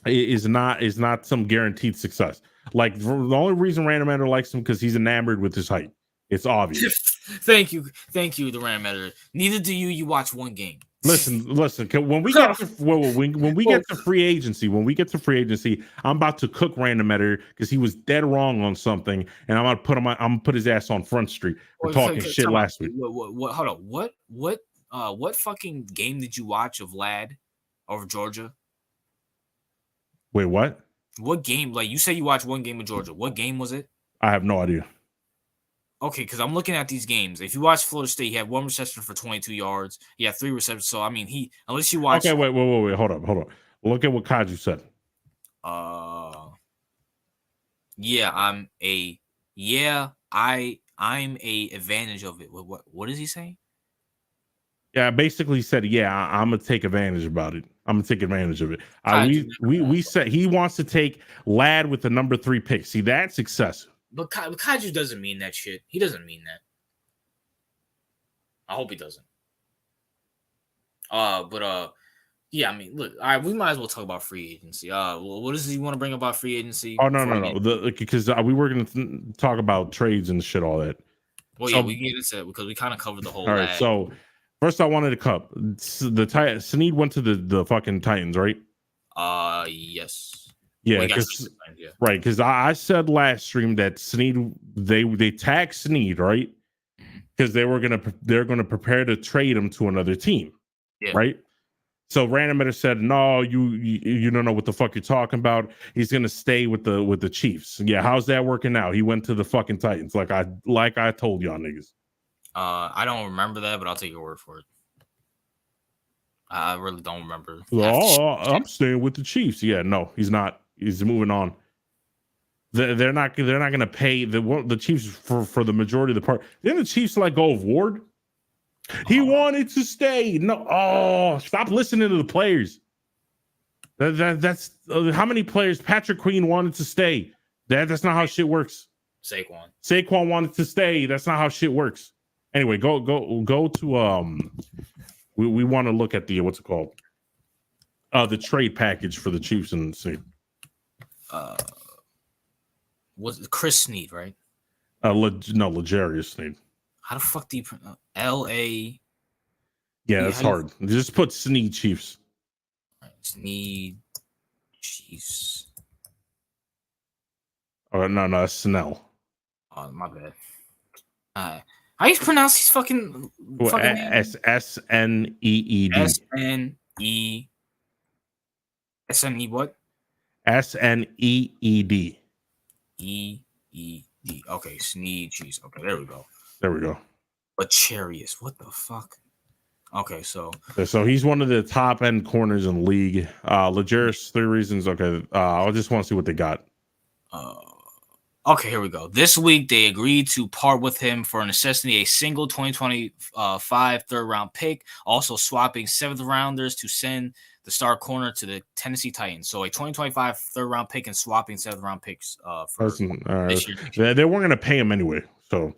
Is not some guaranteed success. Like the only reason Random Matter likes him because he's enamored with his height. It's obvious. Thank you, the Random Matter. Neither do you. You watch one game. Listen. When we get to when we get to free agency, I'm about to cook Random Editor because he was dead wrong on something, and I'm gonna put his ass on Front Street for talking shit last week. What? Hold on. What fucking game did you watch of Lad over Georgia? Wait, what? What game? Like you said, you watched one game of Georgia. What game was it? I have no idea. Okay, because I'm looking at these games. If you watch Florida State, he had one reception for 22 yards. He had 3 receptions. So I mean, unless you watch. Okay, wait. Hold up. Look at what Kaju said. Yeah, I'm a advantage of it. What is he saying? Yeah, basically said, I'm gonna take advantage about it. I'm gonna take advantage of it. We said he wants to take Lad with the number 3 pick. See, that's excessive. But Kaiju doesn't mean that shit. He doesn't mean that. I hope he doesn't. Yeah, I mean, look, all right, we might as well talk about free agency. What does he want to bring about free agency? Oh no, because we were gonna talk about trades and shit, all that. Well, yeah, we can get into it because we kind of covered the whole. All right, so first I wanted to cup the Titans. Snead went to the fucking Titans, right? Yes. Yeah, right. Because I said last stream that Snead they tagged Snead, right? Because they're gonna prepare to trade him to another team, right? So Randometer said, "No, you don't know what the fuck you're talking about. He's gonna stay with the Chiefs." Yeah, how's that working out? He went to the fucking Titans, like I told y'all niggas. I don't remember that, but I'll take your word for it. I really don't remember. I'm staying with the Chiefs. Yeah, no, he's not. He's moving on. They're not going to pay the Chiefs for the majority of the part. Didn't the Chiefs let go of Ward? He wanted to stay. No, stop listening to the players. That's how many players. Patrick Queen wanted to stay. That's not how shit works. Saquon wanted to stay. That's not how shit works. Anyway, go to we want to look at the what's it called? The trade package for the Chiefs and see. Was it Chris Snead, right? L'Jarius Snead. How the fuck do you pronounce L-A? Yeah, that's hard. Just put Snead Chiefs. Snead Chiefs. Oh no, that's Snell. Oh, my bad. How you pronounce these fucking S-N-E-E-D. S-N-E what? S-N-E-E-D. E-E-D. Okay, Snead Chiefs. Okay, there we go. But Charius, what the fuck? Okay, so he's one of the top end corners in the league. L'Jarius, 3 reasons. Okay, I just want to see what they got. Okay, here we go. This week, they agreed to part with him for necessity a single 2025 third-round pick, also swapping 7th-rounders to send the star corner to the Tennessee Titans. So a 2025 third-round pick and swapping 7th-round picks for this year. They weren't going to pay him anyway, so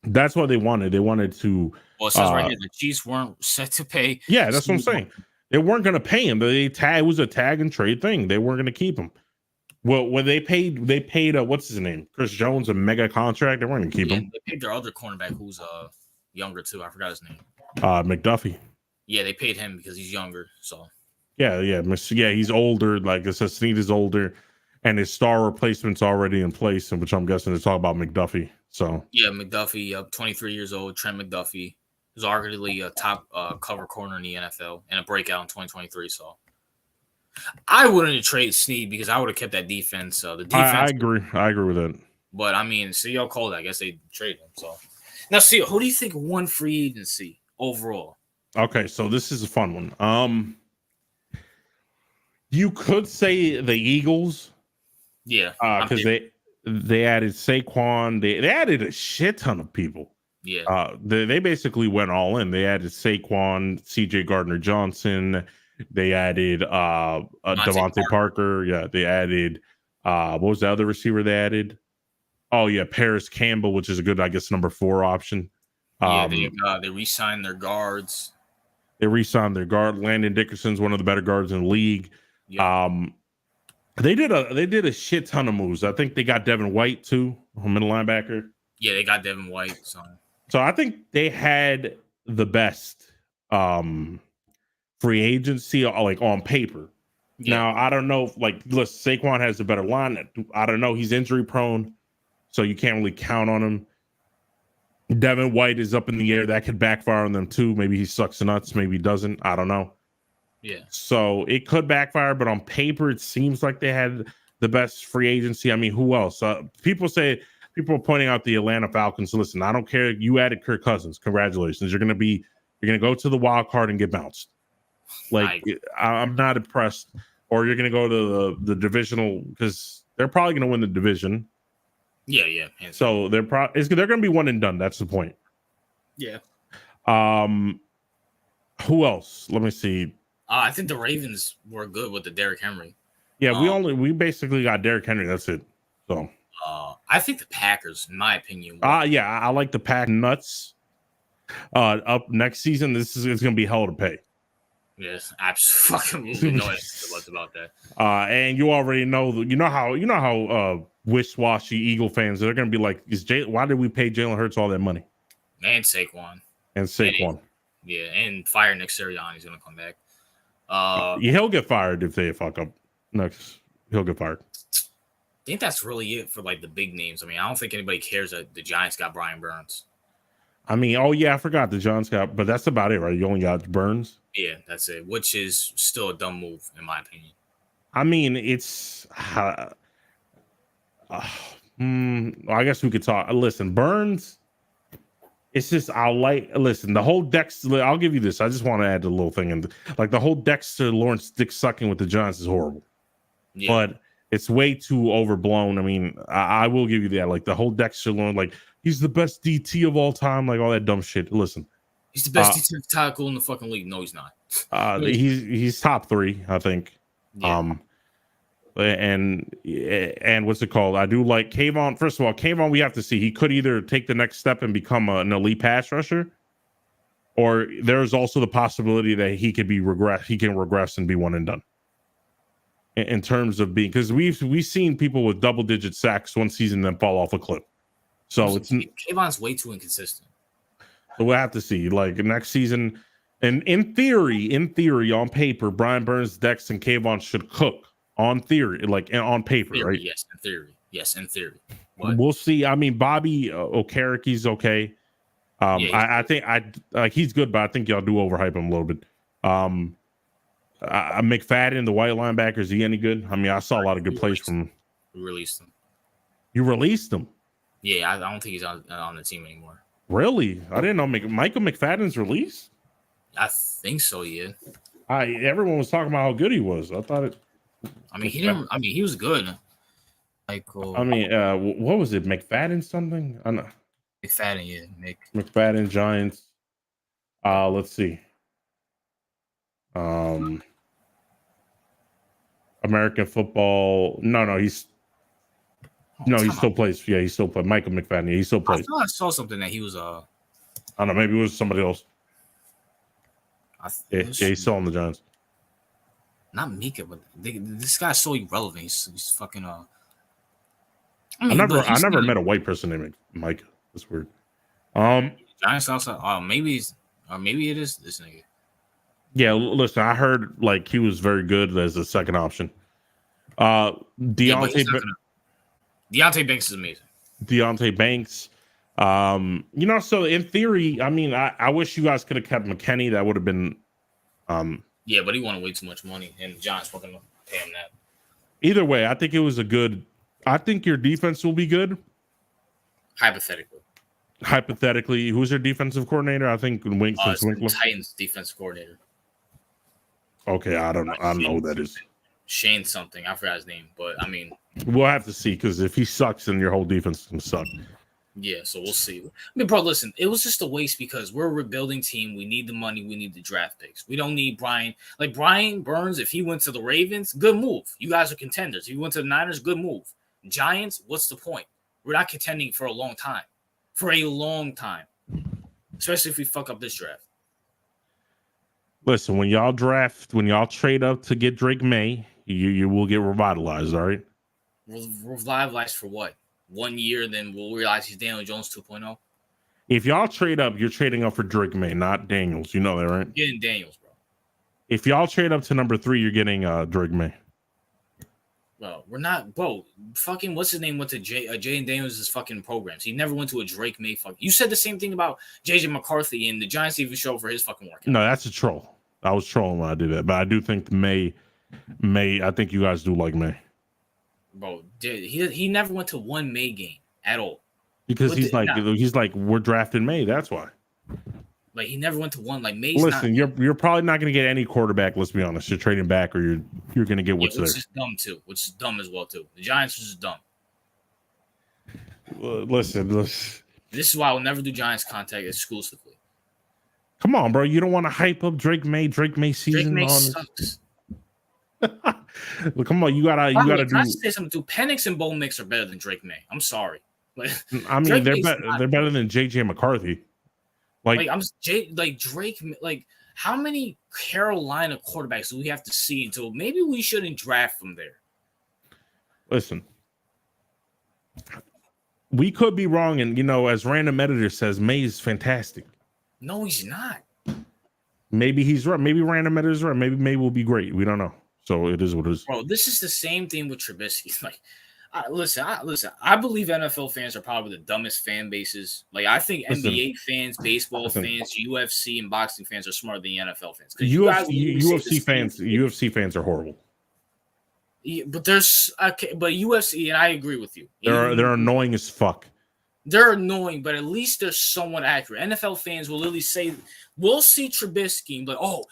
that's what they wanted. They wanted to. Well, it says right here the Chiefs weren't set to pay. Yeah, that's what I'm saying. They weren't going to pay him. It was a tag and trade thing. They weren't going to keep him. Well, when they paid what's his name, Chris Jones, a mega contract. They weren't gonna keep him. They paid their other cornerback who's younger too. I forgot his name. McDuffie. Yeah, they paid him because he's younger. So yeah, he's older. Like I said, Snead is older, and his star replacement's already in place, and which I'm guessing they're talking about McDuffie. So yeah, McDuffie, 23 years old, Trent McDuffie, who's arguably a top cover corner in the NFL and a breakout in 2023. So. I wouldn't have traded Snead because I would have kept that defense. The defense. I agree with that. But I mean, CEO called. I guess they traded him. So now, CEO, who do you think won free agency overall? Okay, so this is a fun one. You could say the Eagles. Yeah, because they added Saquon. They added a shit ton of people. Yeah. They basically went all in. They added Saquon, C.J. Gardner-Johnson. They added Devontae Parker. Yeah, they added what was the other receiver they added? Oh yeah, Paris Campbell, which is a good, I guess, number 4 option. They re-signed their guards. They re-signed their guard. Landon Dickerson's one of the better guards in the league. Yeah. They did a shit ton of moves. I think they got Devin White too, a middle linebacker. Yeah, they got Devin White. So I think they had the best free agency, like on paper. Yeah. Now, I don't know. Like, listen, Saquon has a better line. I don't know. He's injury prone, so you can't really count on him. Devin White is up in the air. That could backfire on them too. Maybe he sucks nuts. Maybe he doesn't. I don't know. Yeah. So it could backfire, but on paper, it seems like they had the best free agency. I mean, who else? People are pointing out the Atlanta Falcons. Listen, I don't care. You added Kirk Cousins. Congratulations. You're gonna go to the wild card and get bounced. Like, I'm not impressed. Or you're gonna go to the divisional, because they're probably gonna win the division. Yeah. So they're gonna be one and done. That's the point. Yeah. Who else? Let me see. I think the Ravens were good with the Derrick Henry. Yeah, we basically got Derrick Henry. That's it. So I think the Packers, in my opinion. Yeah, I like the Pack nuts. Up next season, it's gonna be hell to pay. Yes, absolutely no ifs about that. And you already know how wish-washy Eagle fans are gonna be like, why did we pay Jalen Hurts all that money? And Saquon. And fire Nick Sirianni. He's gonna come back. He'll get fired if they fuck up next. He'll get fired. I think that's really it for like the big names. I mean, I don't think anybody cares that the Giants got Brian Burns. I mean, oh yeah, I forgot the Giants got, but that's about it, right? You only got Burns. Yeah, that's it. Which is still a dumb move, in my opinion. I mean, it's. I guess we could talk. Listen, Burns. It's just the whole Dexter. I'll give you this. I just want to add a little thing, and like the whole Dexter Lawrence dick sucking with the Giants is horrible, but it's way too overblown. I mean, I will give you that. Like the whole Dexter Lawrence, like he's the best DT of all time, like all that dumb shit. Listen, he's the best DT tackle in the fucking league. No, he's not. He's top 3, I think. Yeah. And what's it called? I do like Kayvon. First of all, Kayvon, we have to see. He could either take the next step and become an elite pass rusher, or there's also the possibility that he could He can regress and be one and done. In terms of being, because we've seen people with double-digit sacks one season then fall off a cliff. So Kayvon's way too inconsistent. So we'll have to see. Like next season, and in theory, on paper, Brian Burns, Dex, and Kayvon should cook. On theory, like on paper, right? Yes, in theory. But we'll see. I mean, Bobby Okaraki's okay. I think he's good, but I think y'all do overhype him a little bit. McFadden, the white linebacker, is he any good? I mean, I saw a lot of good plays from him. We released him. You released him? Yeah, I don't think he's on the team anymore. Really? I didn't know Michael McFadden's released. I think so. Yeah. Everyone was talking about how good he was. I thought it. I mean, he was good. Michael. I mean, what was it? McFadden something? I know. McFadden, yeah. McFadden Giants. Let's see. American football. No, he still plays. Yeah, he still plays. Michael McFadden. Yeah, he still plays. I thought I saw something that he was. I don't know. Maybe it was somebody else. He's still on the Giants. Not Mika, but this guy's so irrelevant. He's fucking. I never met a white person named Mike. That's weird. Giants also. Maybe it is this nigga. Yeah, listen, I heard like he was very good as a second option. Deontay Banks is amazing. Deontay Banks. So in theory, I mean, I wish you guys could have kept McKinney. That would have been. Yeah, but he wanted way too much money, and the Giants weren't going to pay him that. Either way, I think it was a good. I think your defense will be good. Hypothetically, who's your defensive coordinator? I think Winkler. Titans defensive coordinator. Okay, I don't know who that is. Shane something. I forgot his name, but I mean, we'll have to see, because if he sucks, then your whole defense is going to suck. Yeah, so we'll see. I mean, bro, listen, it was just a waste because we're a rebuilding team. We need the money. We need the draft picks. We don't need Brian. Like Brian Burns, if he went to the Ravens, good move. You guys are contenders. If he went to the Niners, good move. Giants, what's the point? We're not contending for a long time. Especially if we fuck up this draft. Listen, when y'all trade up to get Drake May, you will get revitalized, all right? Revitalized for what? 1 year, then we'll realize he's Daniel Jones 2.0. If y'all trade up, you're trading up for Drake May, not Daniels. You know that, right? Getting Daniels, bro. If y'all trade up to number 3, you're getting Drake May. Bro, we're not, bro. Fucking what's his name went to Jaden Daniels' fucking programs. He never went to a Drake May fucking. You said the same thing about JJ McCarthy, and the Giants even showed for his fucking workout. No, that's a troll. I was trolling when I did that, but I do think May. I think you guys do like May, bro. He never went to one May game at all because he's like we're drafting May. That's why. Like he never went to one. Like May's listen, you're probably not going to get any quarterback. Let's be honest. You're trading back, or you're going to get what's there. Which is dumb too. Which is dumb as well too. The Giants is just dumb. Listen. This is why I will never do Giants contact exclusively. Come on, bro. You don't want to hype up Drake May season. Drake May sucks. Well, come on, you gotta do. Can I say something too? Penix and Bo Mix are better than Drake May. I'm sorry. Like, I mean, they're better than JJ McCarthy. Like Drake. Like, how many Carolina quarterbacks do we have to see until maybe we shouldn't draft from there? Listen, we could be wrong, and as random editor says, May is fantastic. No, he's not. Maybe he's right. Maybe random editor's right. Maybe May will be great. We don't know. So it is what it is. Bro, this is the same thing with Trubisky. Like, listen. I believe NFL fans are probably the dumbest fan bases. Like, I think NBA fans, baseball fans, UFC, and boxing fans are smarter than NFL fans. UFC fans are horrible. Yeah, but UFC, and I agree with you. They're annoying as fuck. They're annoying, but at least they're somewhat accurate. NFL fans will literally say, "We'll see Trubisky," but a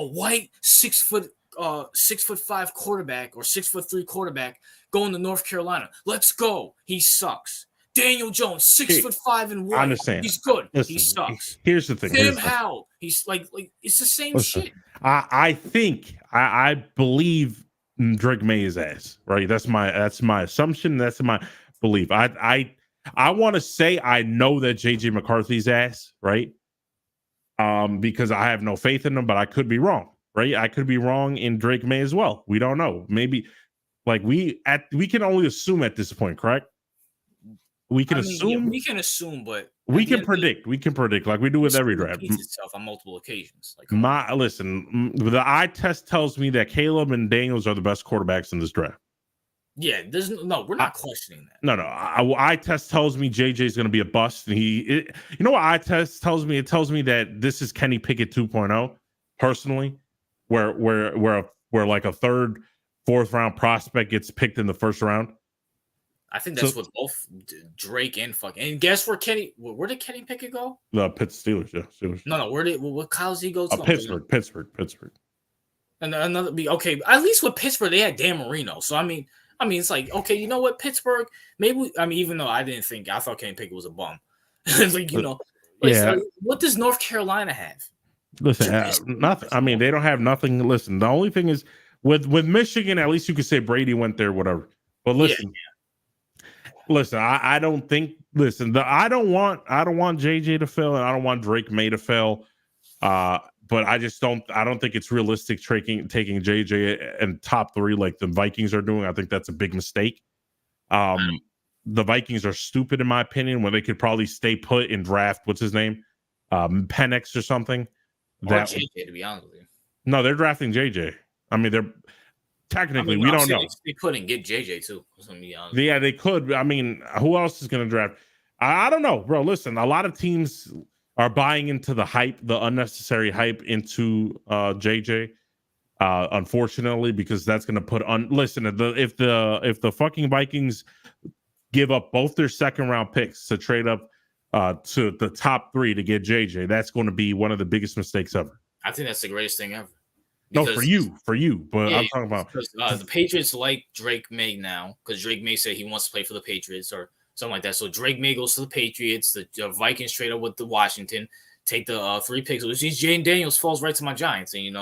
white 6'5" quarterback or 6'3" quarterback going to North Carolina. Let's go. He sucks. Daniel Jones, 6'5" and white. I understand. He's good. Listen, he sucks. Here's the thing. Sam Howell. He's like it's the same shit. I believe Drake May is ass. Right. That's my assumption. That's my belief. I want to say I know that JJ McCarthy's ass. Right. Because I have no faith in him, but I could be wrong. Right, I could be wrong in Drake May as well. We don't know. Maybe, we can only assume at this point, correct? We can assume. Yeah, we can assume, but we can predict. We can predict, like we do with every draft. Itself on multiple occasions. Like, the eye test tells me that Caleb and Daniels are the best quarterbacks in this draft. Yeah, we're not questioning that. No. Eye test tells me JJ is going to be a bust, and you know what eye test tells me? It tells me that this is Kenny Pickett 2.0. Personally. Where like a third, fourth round prospect gets picked in the first round. I think that's what both Drake and guess where did Kenny Pickett go? The Steelers, yeah, Steelers. No, what college did he go to? Pittsburgh. And another okay, at least with Pittsburgh they had Dan Marino. So I mean it's like, okay, you know what, Pittsburgh, maybe even though I thought Kenny Pickett was a bum. It's like, yeah. What does North Carolina have? Listen, nothing. I mean, they don't have nothing. Listen, the only thing is with Michigan, at least you could say Brady went there, whatever. But listen, I don't think. Listen, I don't want JJ to fail, and I don't want Drake May to fail. But I just don't. I don't think it's realistic taking JJ and top 3 like the Vikings are doing. I think that's a big mistake. The Vikings are stupid in my opinion when they could probably stay put and draft what's his name, Penix or something. Or JJ, to be honest with you. No, they're drafting JJ. I mean, they're technically we don't know. They couldn't get JJ too. To be honest. Yeah, they could. I mean, who else is going to draft? I don't know, bro. Listen, a lot of teams are buying into the hype, the unnecessary hype into JJ. Unfortunately, because that's going to put on. Listen, if the fucking Vikings give up both their second round picks to trade up to the top 3 to get JJ, that's going to be one of the biggest mistakes ever. I think that's the greatest thing ever. No, for you, but I'm talking about because the Patriots like Drake May now because Drake May said he wants to play for the Patriots or something like that. So Drake May goes to the Patriots. The Vikings trade up with the Washington, take the 3 picks. Which means Jaden Daniels falls right to my Giants, and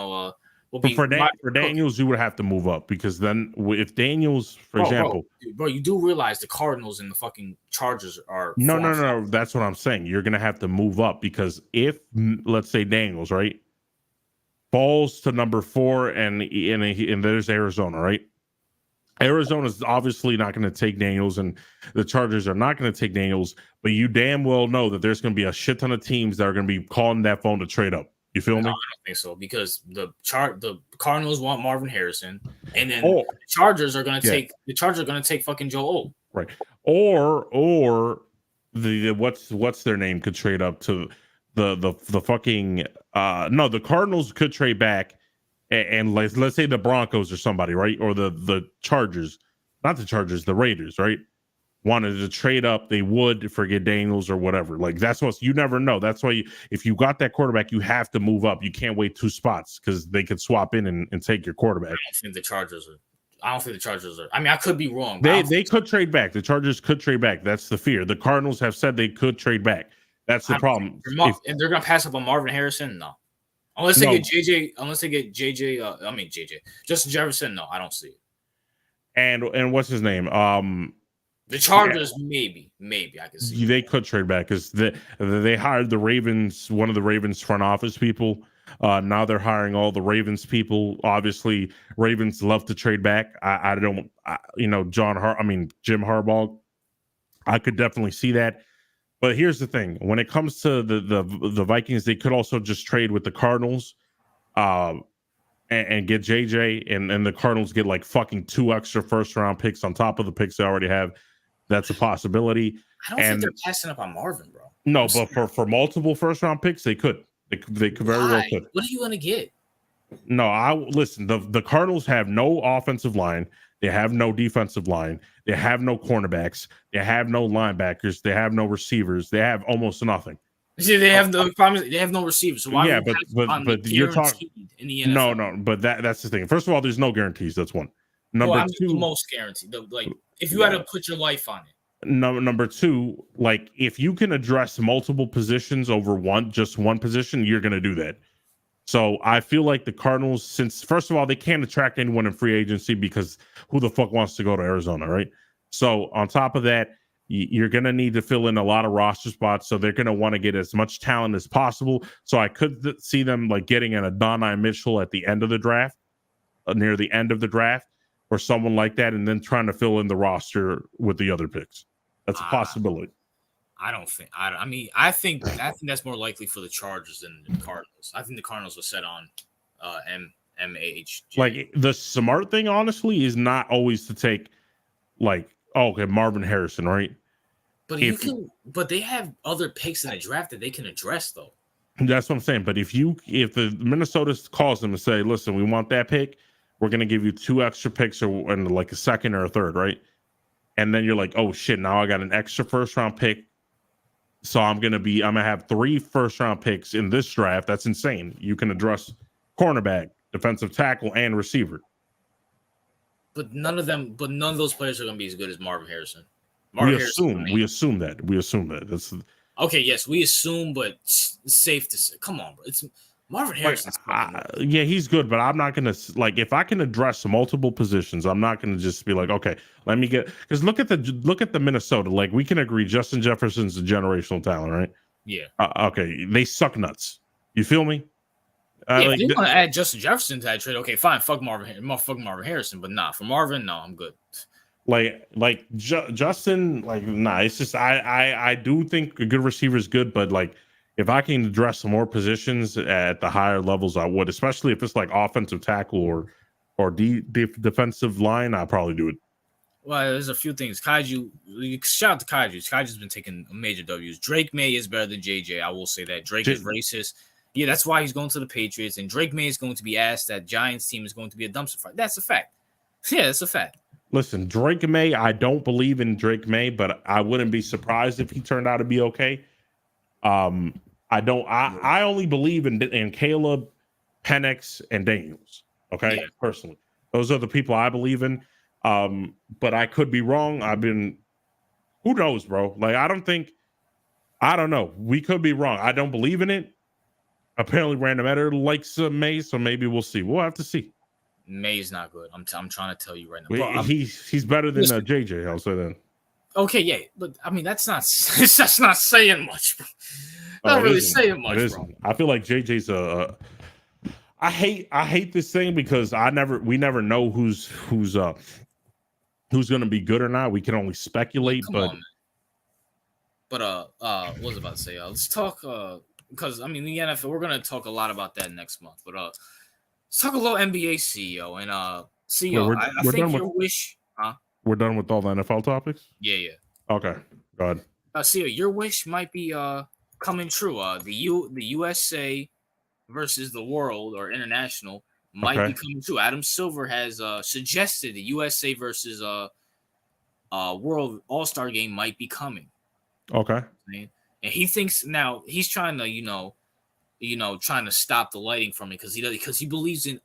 for Daniels, you would have to move up because then if Daniels, for example, bro, you do realize the Cardinals and the fucking Chargers are no. That's what I'm saying. You're gonna have to move up because if let's say Daniels falls to number 4 and there's Arizona, right? Arizona's obviously not going to take Daniels, and the Chargers are not going to take Daniels. But you damn well know that there's going to be a shit ton of teams that are going to be calling that phone to trade up. You feel No, me? I don't think so because the Cardinals want Marvin Harrison, and then Oh, the Chargers are going to yeah, take fucking Joe O. right. Or the what's their name could trade up to the fucking no, the Cardinals could trade back and let's say the Broncos or somebody, right? Or the Chargers, not the Chargers, the Raiders, right? Wanted to trade up, they would forget Daniels or whatever. Like that's what you never know. That's why if you got that quarterback, you have to move up. You can't wait 2 spots because they could swap in and take your quarterback. I don't think the Chargers are. I don't think the Chargers are. I mean, I could be wrong. They could trade back. The Chargers could trade back. That's the fear. The Cardinals have said they could trade back. That's the problem. And they're gonna pass up on Marvin Harrison. No, unless they get JJ. Unless they get JJ. JJ. Justin Jefferson. No, I don't see it. And what's his name? The Chargers, maybe I can see. They could trade back because they hired the Ravens, one of the Ravens front office people. Now they're hiring all the Ravens people. Obviously, Ravens love to trade back. Jim Harbaugh. I could definitely see that. But here's the thing: when it comes to the Vikings, they could also just trade with the Cardinals, and get JJ, and the Cardinals get like fucking 2 extra first round picks on top of the picks they already have. That's a possibility. I don't think they're passing up on Marvin, bro. No, but for multiple first round picks, they could. They could very well could. What are you gonna get? No, listen. The Cardinals have no offensive line. They have no defensive line. They have no cornerbacks. They have no linebackers. They have no receivers. They have almost nothing. See, they have no problem. They have no receivers. So why yeah, but you're talking in the NFL? No, but that's the thing. First of all, there's no guarantees. That's one. Number two, the most guaranteed. If you had to put your life on it. Number two, like if you can address multiple positions over just one position, you're going to do that. So I feel like the Cardinals, since first of all, they can't attract anyone in free agency because who the fuck wants to go to Arizona, right? So on top of that, you're going to need to fill in a lot of roster spots. So they're going to want to get as much talent as possible. So I could see them like getting an Adonai Mitchell at the end of the draft, near the end of the draft, or someone like that, and then trying to fill in the roster with the other picks. That's a possibility. I think that's more likely for the Chargers than the Cardinals. I think the Cardinals were set on MAH. Like the smart thing, honestly, is not always to take Marvin Harrison, right? But they have other picks in the draft that they can address, though. That's what I'm saying. But if the Minnesota calls them and say, "Listen, we want that pick. We're going to give you 2 extra picks and like a second or a third," right? And then you're like, "Oh shit, now I got an extra first round pick. So I'm going to have 3 first round picks in this draft." That's insane. You can address cornerback, defensive tackle, and receiver. But none of those players are going to be as good as Marvin Harrison. We assume that. That's okay. Yes, we assume, but it's safe to say. Come on, bro. It's Marvin Harrison. Yeah, he's good, but I'm not gonna if I can address multiple positions, I'm not gonna just be like, okay, let me get because look at the Minnesota. Like we can agree, Justin Jefferson's a generational talent, right? Yeah. Okay, they suck nuts. You feel me? If you want to add Justin Jefferson to that trade, okay, fine. Fuck Marvin Harrison, but nah, for Marvin, no, I'm good. Justin, nah. It's just I do think a good receiver is good, but if I can address some more positions at the higher levels, I would, especially if it's like offensive tackle or defensive line. I'll probably do it. Well, there's a few things. Kaiju, shout out to Kaiju. Kaju's been taking major W's. Drake May is better than JJ. I will say that. Drake is racist. Yeah, that's why he's going to the Patriots. And Drake May is going to be asked that Giants team is going to be a dumpster fire. That's a fact. Yeah, that's a fact. Listen, Drake May, I don't believe in Drake May, but I wouldn't be surprised if he turned out to be okay. I only believe in Caleb, Penix, and Daniels. Okay, yeah. Personally, those are the people I believe in. But I could be wrong. Who knows, bro? I don't know. We could be wrong. I don't believe in it. Apparently, Random Editor likes May, so maybe we'll see. We'll have to see. May's not good. I'm trying to tell you right now. Bro, he's better than JJ. I'll say that. Okay, yeah, but I mean that's not saying much. Bro. Not really saying much, bro. I feel like JJ's I hate this thing because we never know who's who's going to be good or not. We can only speculate, Come but on, man. But what was I about to say? Let's talk because I mean the NFL. We're gonna talk a lot about that next month. But let's talk a little NBA CEO and wait, CEO. I we're think done with your wish, huh? we're done with all the NFL topics. Yeah. Okay, go ahead. CEO, your wish might be coming true. The USA versus the world or international might be Okay, coming true. Adam Silver has suggested the USA versus world All-Star game might be coming. okay. And he thinks now he's trying to trying to stop the lighting from it because he believes in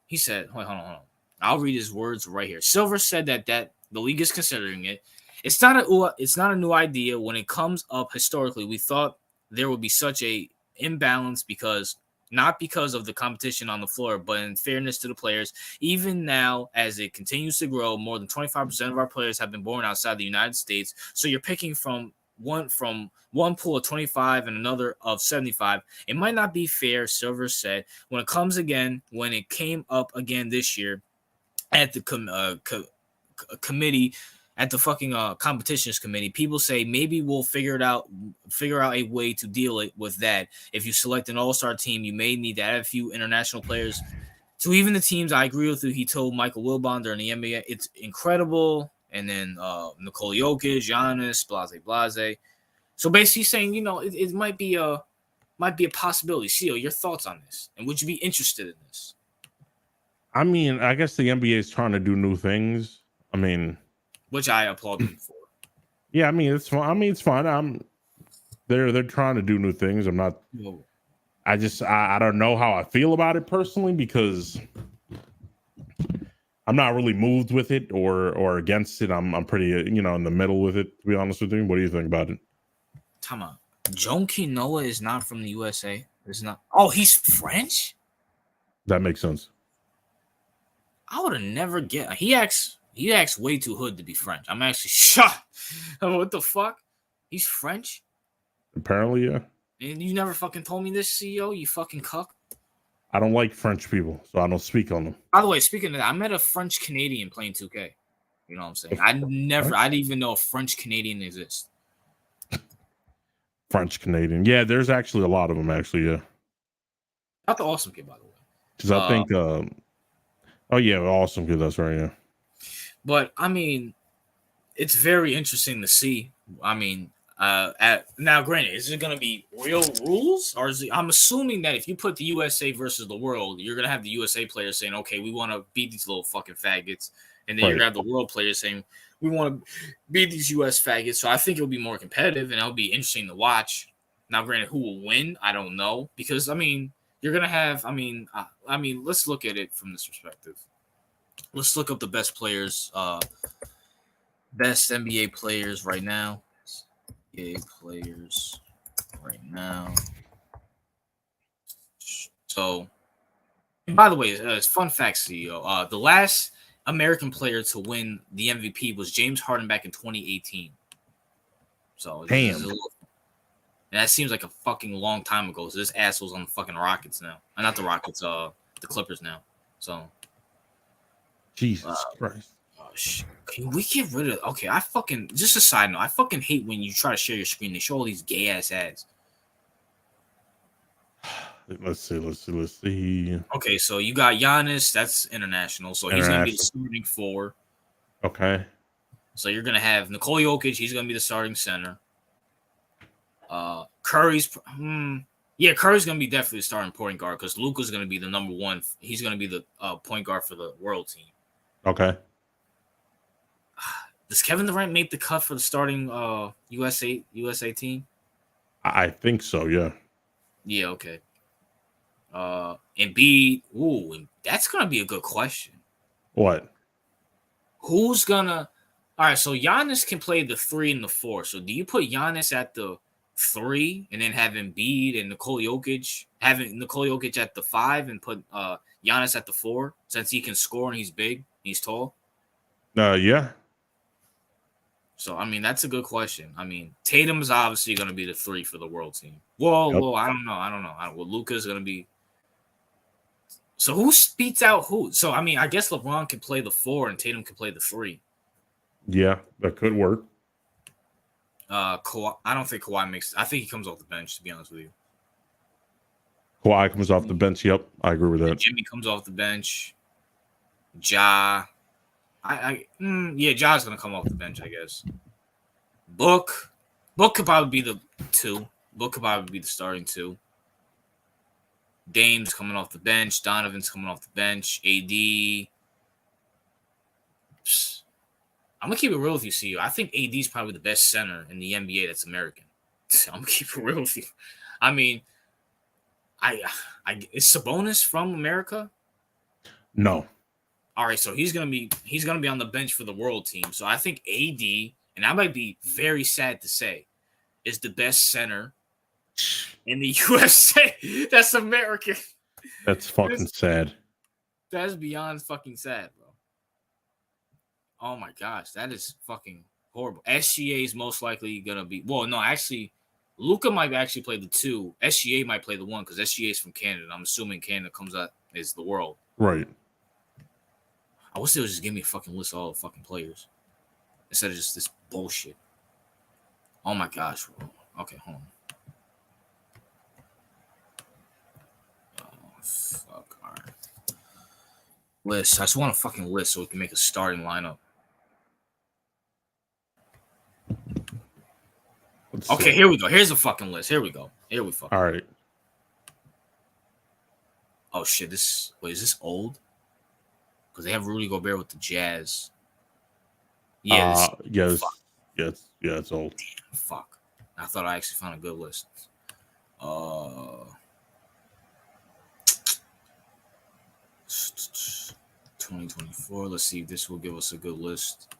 he said hold on. I'll read his words right here. Silver said that the league is considering it. It's not a new idea. When it comes up historically, we thought there would be such a imbalance not because of the competition on the floor, but in fairness to the players. Even now, as it continues to grow, more than 25% of our players have been born outside the United States. So you're picking from one pool of 25 and another of 75. It might not be fair, Silver said. When it came up again this year at the committee, at the fucking competitions committee, people say maybe we'll figure out a way to deal with that. If you select an all-star team, you may need to add a few international players to even the teams. I agree with you. He told Michael Wilbon during the NBA, it's incredible. And then Nikola Jokic, Giannis, blase. So basically saying, it might be a possibility. CEO, your thoughts on this? And would you be interested in this? I mean, I guess the NBA is trying to do new things. I mean, which I applaud them for. Yeah, I mean it's fun. It's fun. They're trying to do new things. I'm not. Whoa. I don't know how I feel about it personally because I'm not really moved with it or against it. I'm pretty in the middle with it, to be honest with you. What do you think about it? Time out. Joakim Noah is not from the USA. It's not. Oh, he's French? That makes sense. I would have never get. He acts way too hood to be French. I'm actually shocked. What the fuck? He's French? Apparently, yeah. And you never fucking told me this, CEO? You fucking cuck. I don't like French people, so I don't speak on them. By the way, speaking of that, I met a French Canadian playing 2K. You know what I'm saying? I didn't even know a French Canadian exists. French Canadian. Yeah, there's actually a lot of them, actually, yeah. Not the awesome kid, by the way. Because I think, oh, yeah, awesome kid, that's right, yeah. But, I mean, it's very interesting to see. I mean, now, granted, is it going to be real rules? Or I'm assuming that if you put the USA versus the world, you're going to have the USA players saying, okay, we want to beat these little fucking faggots. And then you're going to have the world players saying, we want to beat these US faggots. So I think it'll be more competitive and it'll be interesting to watch. Now, granted, who will win? I don't know. Because, I mean, you're going to have, I mean, let's look at it from this perspective. Let's look up the best players, best NBA players right now. NBA players right now. So, by the way, it's fun fact, CEO. The last American player to win the MVP was James Harden back in 2018. So, damn. And that seems like a fucking long time ago. So this asshole's on the fucking Rockets now. Not the Rockets, the Clippers now. So, Jesus Christ. Oh shit. Can we get rid of? Okay, just a side note. I fucking hate when you try to share your screen. They show all these gay ass ads. Let's see. Okay, so you got Giannis. That's international. So he's gonna be the starting 4. Okay. So you're gonna have Nikola Jokic. He's gonna be the starting center. Curry's gonna be definitely the starting point guard because Luka's gonna be the number 1. He's gonna be the point guard for the world team. Okay. Does Kevin Durant make the cut for the starting USA team? I think so, yeah. Yeah, okay. Embiid, that's gonna be a good question. What? Who's gonna? All right, so Giannis can play the 3 and the 4. So do you put Giannis at the 3 and then have Embiid and Nikola Jokic, having Nikola Jokic at the 5 and put Giannis at the 4 since he can score and he's big, he's tall? Yeah. So I mean that's a good question. I mean Tatum's obviously gonna be the 3 for the world team. Whoa, I don't know. Well, Luka's gonna be. So who beats out who? So I mean, I guess LeBron can play the 4 and Tatum can play the 3. Yeah, that could work. Kawhi, I don't think Kawhi makes. I think he comes off the bench. To be honest with you, Kawhi comes off the bench. Yep, I agree with that. Jimmy comes off the bench. Ja, yeah, Ja's gonna come off the bench, I guess. Book could probably be the two. Book could probably be the starting two. Dame's coming off the bench. Donovan's coming off the bench. AD. I'm gonna keep it real with you, CU. I think AD is probably the best center in the NBA that's American. I'm gonna keep it real with you. I mean, is Sabonis from America? No. All right, so he's gonna be on the bench for the world team. So I think AD, and I might be very sad to say, is the best center in the USA. That's American. That's fucking sad. That's beyond fucking sad, bro. Oh my gosh, that is fucking horrible. SGA is most likely gonna be. Well, no, actually, Luca might actually play the two. SGA might play the one because SGA is from Canada. I'm assuming Canada comes out is the world. Right. I wish they would just give me a fucking list of all the fucking players instead of just this bullshit. Oh my gosh, bro. Okay, hold on. Oh, fuck. All right. List. I just want a fucking list so we can make a starting lineup. Okay, here we go. Here's a fucking list. Here we go. Here we fucking. All right. Oh shit! Is this old? Because they have Rudy Gobert with the Jazz. Yeah. Yes. Yes. Yeah. It's old. Damn, fuck. I thought I actually found a good list. 2024. Let's see if this will give us a good list.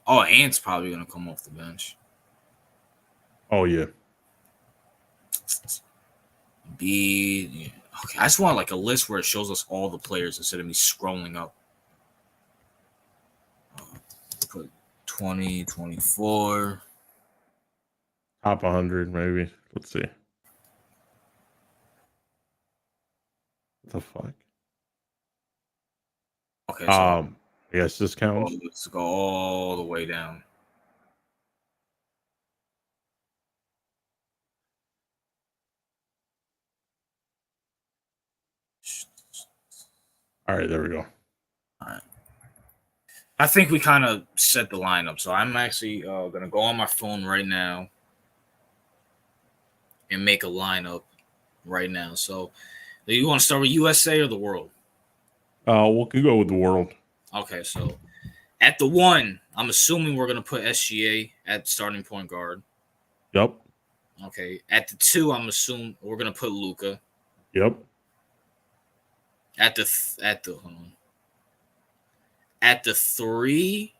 Ant's probably gonna come off the bench. Oh yeah. Yeah. Okay, I just want like a list where it shows us all the players instead of me scrolling up. Put 2024. Top 100, maybe. Let's see. What the fuck? Okay. So, yes, this counts. Let's go all the way down. All right, there we go. All right. I think we kind of set the lineup. So I'm actually going to go on my phone right now and make a lineup right now. So you want to start with USA or the world? We can go with the world. Okay, so at the one, I'm assuming we're going to put SGA at starting point guard. Yep. Okay. At the two, I'm assuming we're going to put Luka. Yep. At the three,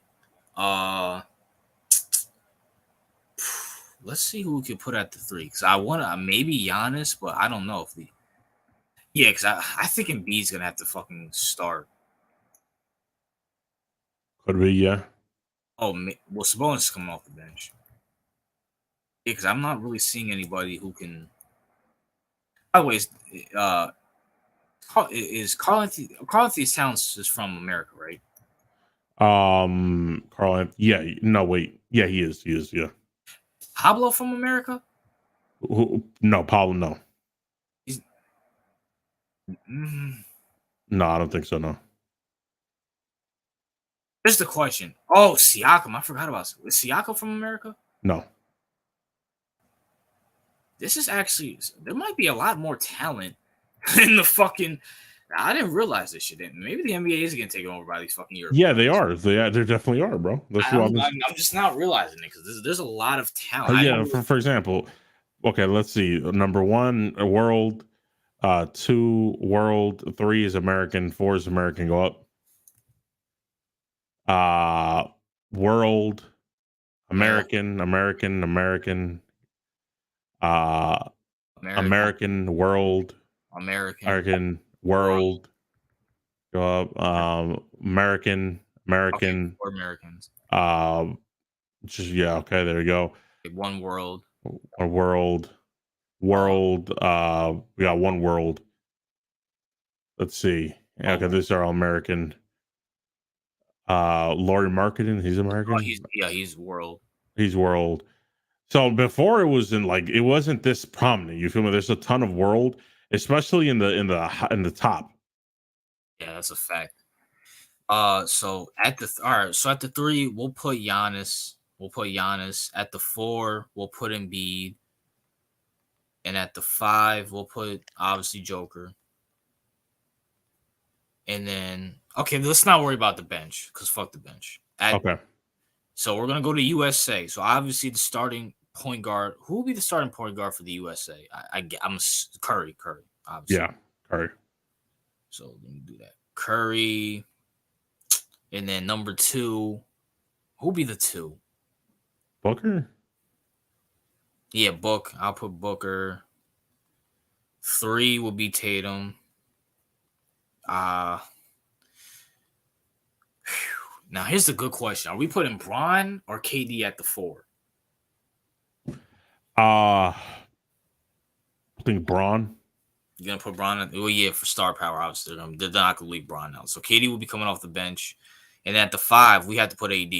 let's see who we could put at the three. Because I want to maybe Giannis, but I don't know if because I think Embiid's gonna have to fucking start. Could be, yeah. Oh, well, Sabonis is coming off the bench. Yeah, because I'm not really seeing anybody who can. By the way, is Karl Anthony Towns is from America, right? Carl Anthony. Yeah. No, wait. Yeah, he is. He is. Yeah. Pablo from America? No, Pablo. No. No, I don't think so. No. Here's the question. Oh, Siakam. I forgot about it. Is Siakam from America? No. This is actually, there might be a lot more talent in the fucking. I didn't realize this shit. Maybe the NBA is getting taken over by these fucking Europeans. Yeah, they are. They definitely are, bro. I'm just not realizing it because there's a lot of talent. Yeah, for example, okay, let's see. Number one, world. 2, world. 3 is American. 4 is American. Go up. World. American. American. American. American. World. American. World. Go up. American. Okay, 4 Americans. Just yeah. Okay, there you go. One world. A world. World. We got one world. Let's see. Yeah, because this is our American. Laurie Marketing, he's American. He's world. He's world. So before it wasn't this prominent. You feel me? There's a ton of world, especially in the top. Yeah, that's a fact. So at the at the 3, we'll put Giannis. We'll put Giannis. At the 4, we'll put Embiid. And at the 5, we'll put obviously Joker. And then let's not worry about the bench because fuck the bench. Okay. So we're gonna go to USA. So obviously the starting point guard. Who will be the starting point guard for the USA? I'm Curry. Obviously. Yeah, Curry. So let me do that. Curry. And then number 2, who'll be the 2? Booker? Yeah, I'll put Booker. 3 will be Tatum. Now here's the good question. Are we putting Bron or KD at the 4? I think Braun. You're gonna put Bron well, yeah, for star power, obviously. They're not gonna leave Bron out. So KD will be coming off the bench. And then at the 5, we have to put AD.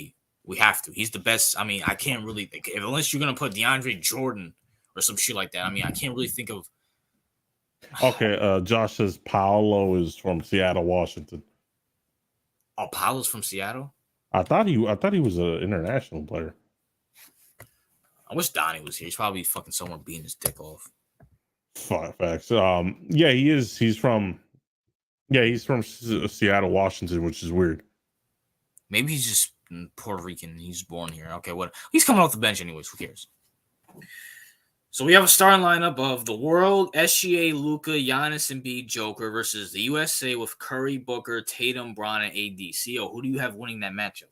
We have to. He's the best. I mean, I can't really think unless you're gonna put DeAndre Jordan or some shit like that. I mean, I can't really think of. Okay, Josh says Paolo is from Seattle, Washington. Oh, Paolo's from Seattle? I thought he was an international player. I wish Donnie was here. He's probably fucking somewhere beating his dick off. Facts. Yeah, he is. He's from Seattle, Washington, which is weird. Maybe he's just Puerto Rican. He's born here. Okay, what? He's coming off the bench anyways. Who cares? So we have a starting lineup of the world: SGA, Luka, Giannis, Embiid, Joker versus the USA with Curry, Booker, Tatum, Bron, and AD. CO, who do you have winning that matchup?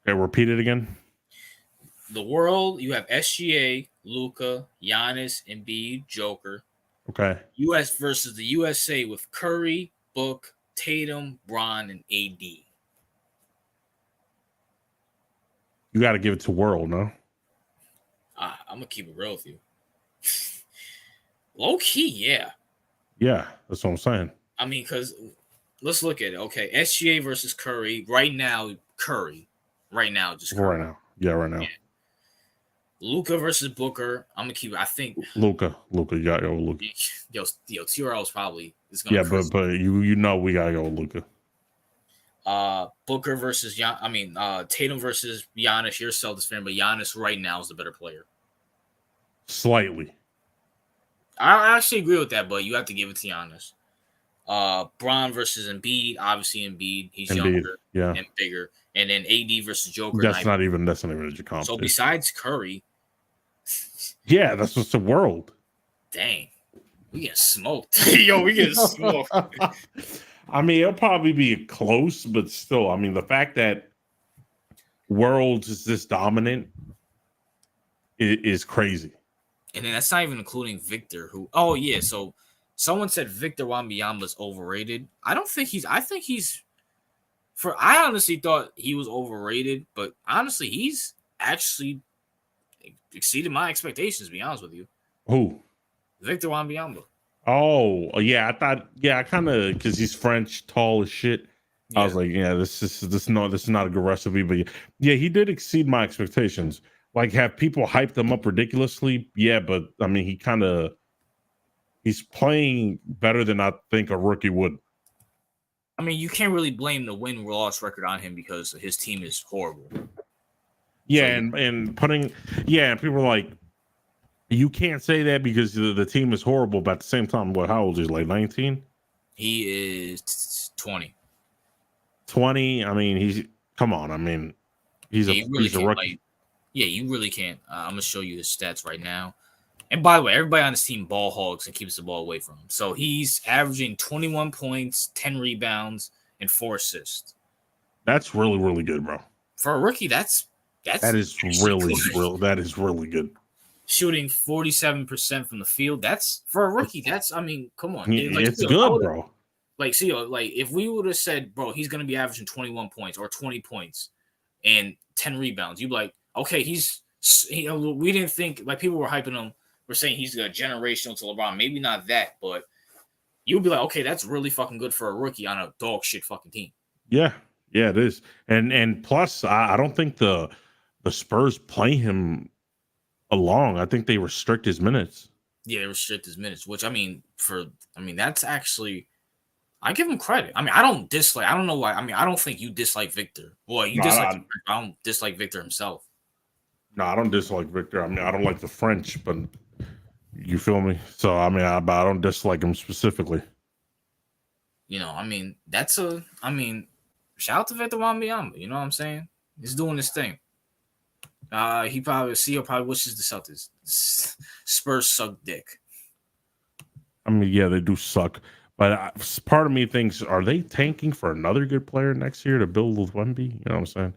Okay, repeat it again. The world, you have SGA, Luka, Giannis, Embiid, Joker. Okay. US versus the USA with Curry, Book, Tatum, Bron, and AD. You got to give it to world, no? I'm gonna keep it real with you. Low key, yeah. Yeah, that's what I'm saying. I mean, because let's look at it. Okay, SGA versus Curry. Right now, Curry. Right now, just Curry. Right now. Yeah, right now. Yeah. Luka versus Booker. I'm gonna keep it. I think Luka. You gotta go with Luka. Yo, TRL's probably is gonna. Yeah, but you know we gotta go with Luka. Booker versus Tatum versus Giannis. You're a Celtics fan, but Giannis right now is the better player. Slightly. I actually agree with that, but you have to give it to Giannis. Bron versus Embiid. Obviously, Embiid. He's younger and bigger. And then AD versus Joker. That's not even a competition. So besides Curry. Yeah, that's what's the world. Dang. We get smoked. Yo, we get smoked. I mean, it'll probably be close, but still, I mean, the fact that Worlds is this dominant is crazy. And then that's not even including Victor, who, so someone said Victor Wembanyama is overrated. I think he's, I honestly thought he was overrated, but honestly, he's actually exceeded my expectations, to be honest with you. Who? Victor Wembanyama. Oh, yeah, I kind of, because he's French, tall as shit. Yeah. I was like, yeah, this is not a good recipe, but yeah, he did exceed my expectations. Like, have people hyped him up ridiculously? Yeah, but I mean, he's playing better than I think a rookie would. I mean, you can't really blame the win-loss record on him because his team is horrible. Yeah, so, and people are like, you can't say that because the team is horrible, but at the same time, how old is he? Like 19? He is 20. 20? I mean, he's a rookie. Like, you really can't. I'm going to show you his stats right now. And by the way, everybody on this team ball hogs and keeps the ball away from him. So he's averaging 21 points, 10 rebounds, and 4 assists. That's really, really good, bro. For a rookie, that is really good. Shooting 47% from the field. That's for a rookie. Come on. It's good, bro. Like, see, if we would have said, bro, he's going to be averaging 21 points or 20 points and 10 rebounds, you'd be like, okay, we didn't think, like, people were hyping him we're saying he's a generational to LeBron. Maybe not that, but you'll be like, okay, that's really fucking good for a rookie on a dog shit fucking team. Yeah, it is. And plus, I don't think the Spurs play him along. I think they restrict his minutes. Yeah, they restrict his minutes, which that's actually I give him credit. I mean, I don't dislike. I don't know why. I mean, I don't think you dislike Victor. Well, you No, dislike. I don't dislike Victor himself. No, I don't dislike Victor. I mean, I don't like the French, but you feel me? So, I mean, I don't dislike him specifically. You know, I mean, shout out to Victor Wembanyama. You know what I'm saying? He's doing this thing. CEO probably wishes the Celtics. Spurs suck dick. I mean, yeah, they do suck. But part of me thinks, are they tanking for another good player next year to build with Wemby? You know what I'm saying?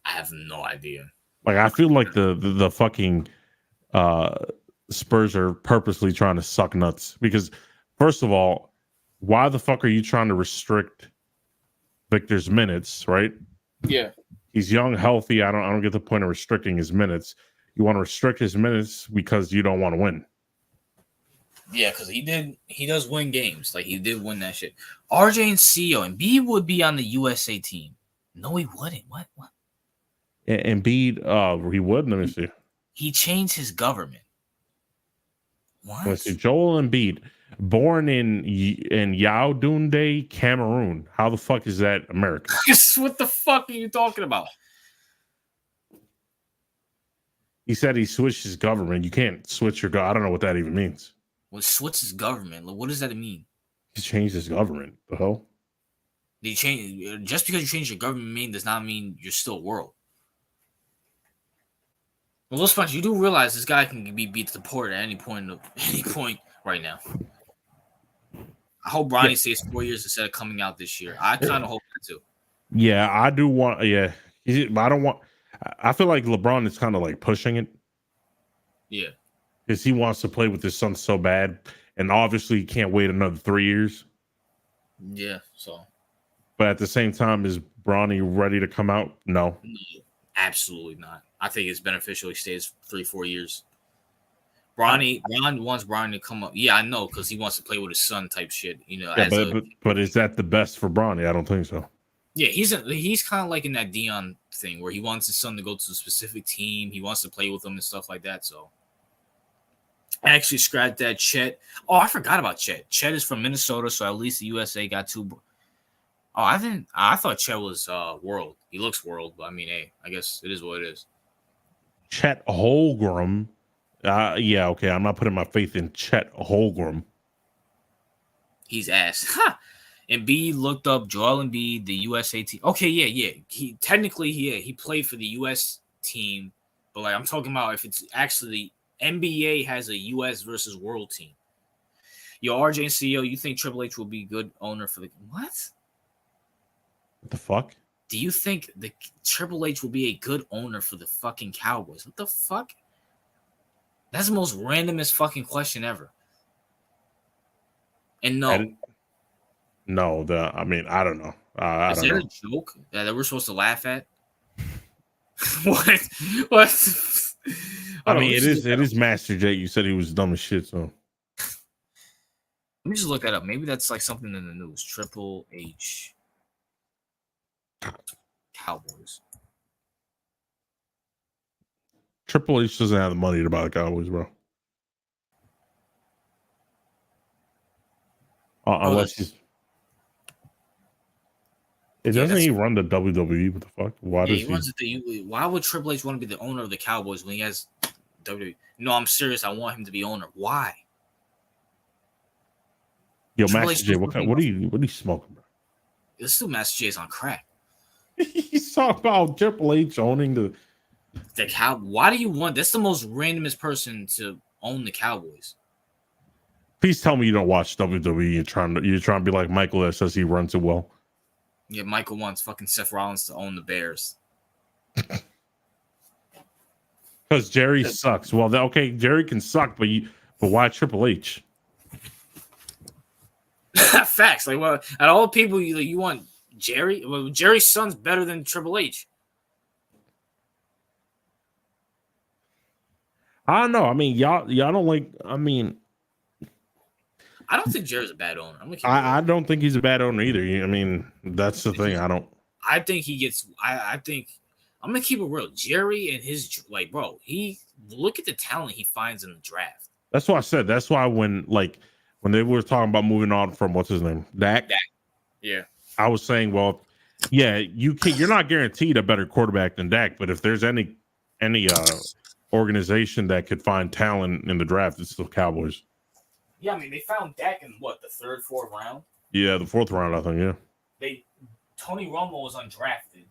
I have no idea. Like, I feel like the fucking Spurs are purposely trying to suck nuts because, first of all, why the fuck are you trying to restrict Victor's minutes? Right? Yeah, he's young, healthy. I don't get the point of restricting his minutes. You want to restrict his minutes because you don't want to win. Yeah, because he does win games. Like, he did win that shit. RJ and CEO and B would be on the USA team. No, he wouldn't. What? Embiid, he would. Let me see. He changed his government. What? Let's see. Joel Embiid, born in Yaoundé, Cameroon. How the fuck is that American? What the fuck are you talking about? He said he switched his government. You can't switch your I don't know what that even means. Well, switch his government. What does that mean? He changed his government. The hell? They change just because you change your government does not mean you're still world. Well, let's punch. You do realize this guy can be beat to the port at any point right now. I hope Bronny stays 4 years instead of coming out this year. I kind of hope that too. Yeah, I do want. Yeah, I don't want. I feel like LeBron is kind of like pushing it. Yeah, because he wants to play with his son so bad, and obviously he can't wait another 3 years. Yeah, so. But at the same time, is Bronny ready to come out? No, absolutely not. I think it's beneficial he stays 3-4 years. Ron wants Bronny to come up. Yeah, I know, because he wants to play with his son type shit. You know, yeah, but is that the best for Bronny? I don't think so. Yeah, he's kind of like in that Dion thing where he wants his son to go to a specific team. He wants to play with them and stuff like that. So I actually scratched that. Chet. Oh, I forgot about Chet. Chet is from Minnesota, so at least the USA got two. Oh, I thought Chet was world. He looks world, but I mean, hey, I guess it is what it is. Chet Holmgren. Yeah, okay. I'm not putting my faith in Chet Holmgren. He's ass. Ha! Embiid looked up Joel Embiid, the USA team. Okay, yeah. He technically he played for the US team, but like I'm talking about if it's actually NBA has a US versus world team. Yo, RJ and CEO, you think Triple H will be good owner for the what? What the fuck? Do you think the Triple H will be a good owner for the fucking Cowboys? What the fuck? That's the most randomest fucking question ever. And no. I mean, I don't know. Is that a joke that we're supposed to laugh at? What? I mean, it is Master J. You said he was dumb as shit, so. Let me just look that up. Maybe that's like something in the news. Triple H Cowboys. Triple H doesn't have the money to buy the Cowboys, bro. Unless he's. Doesn't he run the WWE? What the fuck? Why does he runs it? Why would Triple H want to be the owner of the Cowboys when he has WWE? No, I'm serious. I want him to be owner. Why? Yo, Master J, what are you smoking, bro? This dude Master J is on crack. He's talking about Triple H owning the Why do you want? That's the most randomest person to own the Cowboys. Please tell me you don't watch WWE. You're trying to be like Michael that says he runs it well. Yeah, Michael wants fucking Seth Rollins to own the Bears. Because Jerry sucks. Well, okay, Jerry can suck, but why Triple H? Facts. Like, well, out of all people, you want Jerry? Well, Jerry's son's better than Triple H. I don't know. I mean, y'all don't like. I mean, I don't think Jerry's a bad owner. I'm gonna keep it I real. don't think he's a bad owner either. I mean, that's the thing. I don't. I think he gets. I think I'm gonna keep it real. Jerry and his like, bro. He look at the talent he finds in the draft. That's why I said. That's why when they were talking about moving on from what's his name, Dak. Yeah. I was saying, well, yeah, you're not guaranteed a better quarterback than Dak, but if there's any organization that could find talent in the draft, it's the Cowboys. Yeah, I mean they found Dak in what the third, fourth round. Yeah, the fourth round, I think. Yeah. Tony Romo was undrafted.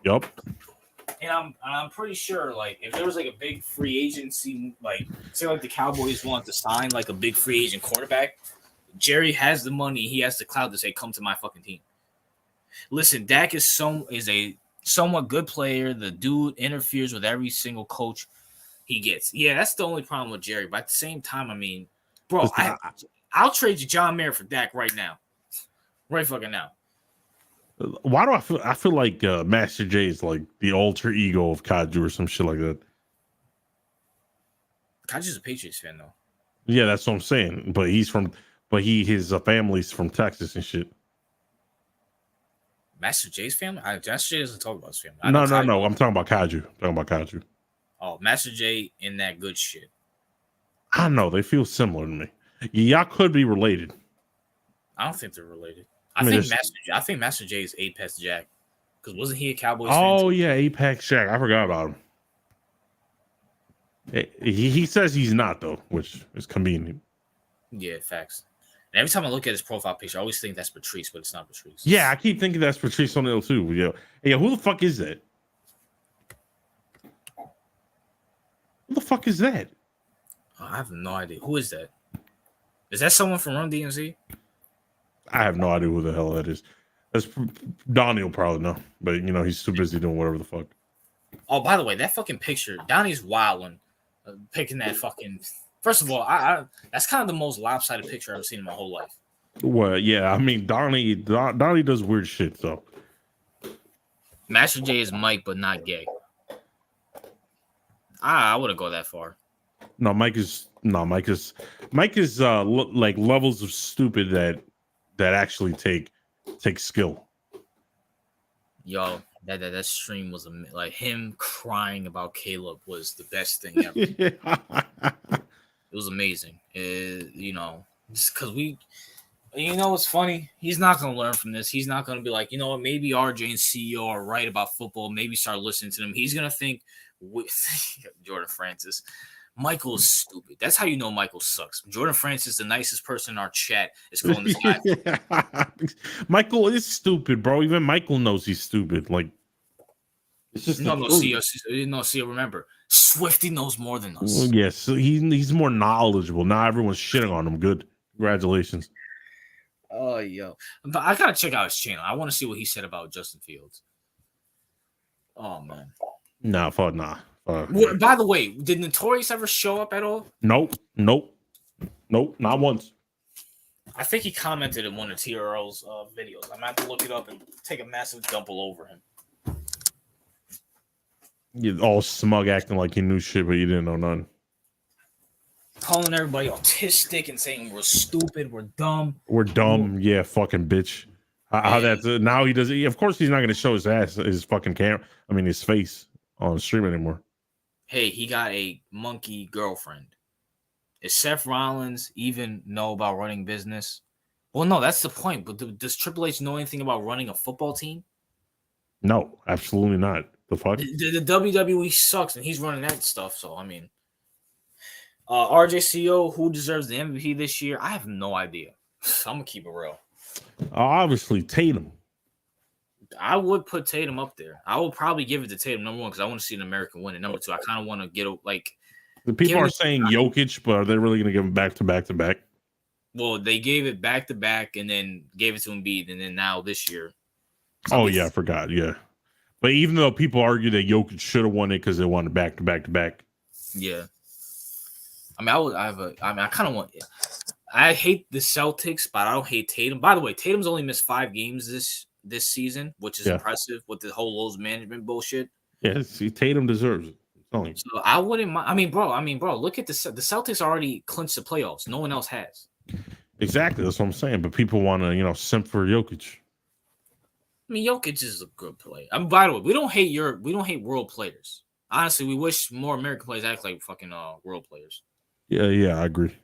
Yep. And I'm pretty sure like if there was like a big free agency, like say like the Cowboys want to sign like a big free agent quarterback, Jerry has the money, he has the clout to say, come to my fucking team. Listen, Dak is a somewhat good player. The dude interferes with every single coach he gets. Yeah, that's the only problem with Jerry. But at the same time, I mean, bro, Listen, I'll trade you John Mayer for Dak right now. Right fucking now. Why do I feel like Master J is like the alter ego of Kaju or some shit like that? Kaju's a Patriots fan though. Yeah, that's what I'm saying. But his family's from Texas and shit. Master J's family? Master J doesn't talk about his family. No. I'm talking about Kaju. Oh, Master J in that good shit. I don't know. They feel similar to me. Y'all could be related. I don't think they're related. I think Master J is Apex Jack. Because wasn't he a Cowboys fan? Oh, yeah, Apex Jack. I forgot about him. He says he's not, though, which is convenient. Yeah, facts. And every time I look at his profile picture, I always think that's Patrice, but it's not Patrice. Yeah, I keep thinking that's Patrice O'Neal, too. Yeah, who the fuck is that? Who the fuck is that? Oh, I have no idea. Who is that? Is that someone from Run DMC? I have no idea who the hell that is. That's Donnie will probably know, but he's too busy doing whatever the fuck. Oh, by the way, that fucking picture, Donnie's wilding, picking that fucking. First of all, I that's kind of the most lopsided picture I've ever seen in my whole life. Well, yeah, I mean Donnie does weird shit, so. Master J is Mike, but not gay. I wouldn't go that far. No, Mike is like levels of stupid that actually take skill. Yo, that stream was like him crying about Caleb was the best thing ever. It was amazing. Just because what's funny? He's not going to learn from this. He's not going to be like, maybe RJ and CEO are right about football. Maybe start listening to them. He's going to think with Jordan Francis. Michael is stupid. That's how you know Michael sucks. Jordan Francis, the nicest person in our chat, is calling this guy. Michael is stupid, bro. Even Michael knows he's stupid. Like, it's just CEO. Remember, Swifty knows more than us. Yes, so he's more knowledgeable. Now everyone's shitting on him. Good, congratulations. Oh, yo, but I gotta check out his channel. I want to see what he said about Justin Fields. Oh man, nah. By the way, did Notorious ever show up at all? Nope, not once. I think he commented in one of TRL's videos. I'm gonna have to look it up and take a massive dump all over him. You're all smug, acting like you knew shit, but you didn't know none. Calling everybody autistic and saying we're stupid, we're dumb. Yeah, fucking bitch. How that's now he does. Of course, he's not going to show his ass, his fucking camera. I mean, his face on the stream anymore. Hey, he got a monkey girlfriend. Does Seth Rollins even know about running business? Well, no, that's the point. But does Triple H know anything about running a football team? No, absolutely not. The fuck? The WWE sucks, and he's running that stuff. So, I mean, RJCO, who deserves the MVP this year? I have no idea. I'm going to keep it real. Obviously, Tatum. I would put Tatum up there. I will probably give it to Tatum, number one, because I want to see an American win. And number two, I kind of want to get the people are saying Jokic, but are they really going to give him back to back to back? Well, they gave it back to back and then gave it to Embiid, and then now this year. Oh yeah, I forgot. Yeah, but even though people argue that Jokic should have won it because they wanted back to back to back. Yeah, I mean, I kind of want. I hate the Celtics, but I don't hate Tatum. By the way, Tatum's only missed 5 games this season, which is impressive with the whole Lowe's management bullshit. Yeah, see, Tatum deserves it. Only So I wouldn't mind. I mean, bro, look at the Celtics already clinched the playoffs. No one else has. exactly that's what I'm saying. But people want to simp for Jokic. I mean, Jokic is a good player. I mean, by the way, we don't hate world players. Honestly, we wish more American players act like fucking world players. Yeah, I agree.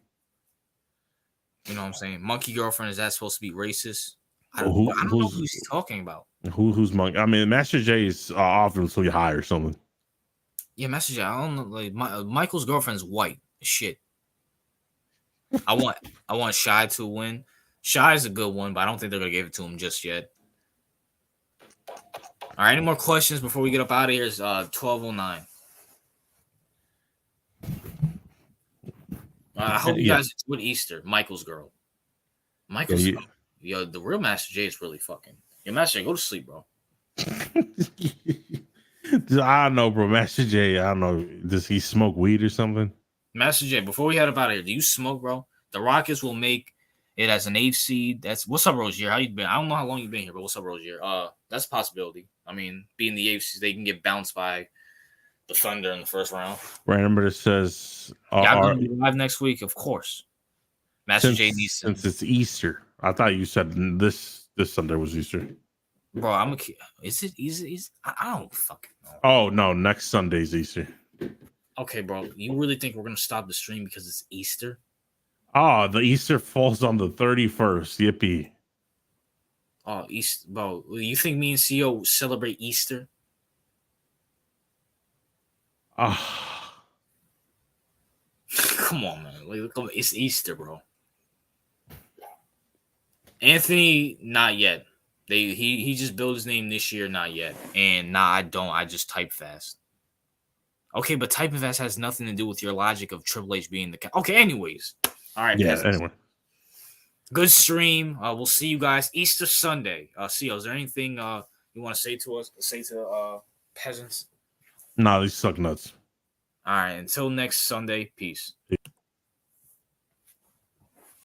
You know what I'm saying? Monkey girlfriend, is that supposed to be racist? I Well, don't know who he's talking about. who's Monk? I mean, Master J is obviously high or something. Yeah, message. I don't know. Like Michael's girlfriend's white. Shit. I want Shy to win. Shy is a good one, but I don't think they're gonna give it to him just yet. All right, any more questions before we get up out of here? It's 12:09. I hope you guys enjoyed Easter. Michael's girl. Michael's yo, the real Master J is really fucking. Yo, Master J, go to sleep, bro. I don't know, bro. Master J, I don't know. Does he smoke weed or something? Master J, before we head up out of here, do you smoke, bro? The Rockets will make it as an 8th seed. That's what's up, Rozier. How you been? I don't know how long you've been here, but what's up, Rozier? That's a possibility. I mean, being the 8th seed, they can get bounced by the Thunder in the first round. Random that says, Y'all gonna be live next week, of course. Master J needs since it's Easter. I thought you said this Sunday was Easter. Bro, I'm a kid. Is it easy? I don't fucking know. Oh no, next Sunday's Easter. Okay, bro. You really think we're gonna stop the stream because it's Easter? Oh, the Easter falls on the 31st. Yippee. Oh, Easter, bro. You think me and CEO celebrate Easter? Come on, man. Like, it's Easter, bro. Anthony, not yet. He just built his name this year, not yet. And nah, I don't. I just type fast. Okay, but typing fast has nothing to do with your logic of Triple H being the okay. Anyways, all right. Yeah. Peasants. Anyway, good stream. We'll see you guys Easter Sunday. CEO, is there anything you want to say to us? Say to peasants? nah, these suck nuts. All right. Until next Sunday. Peace.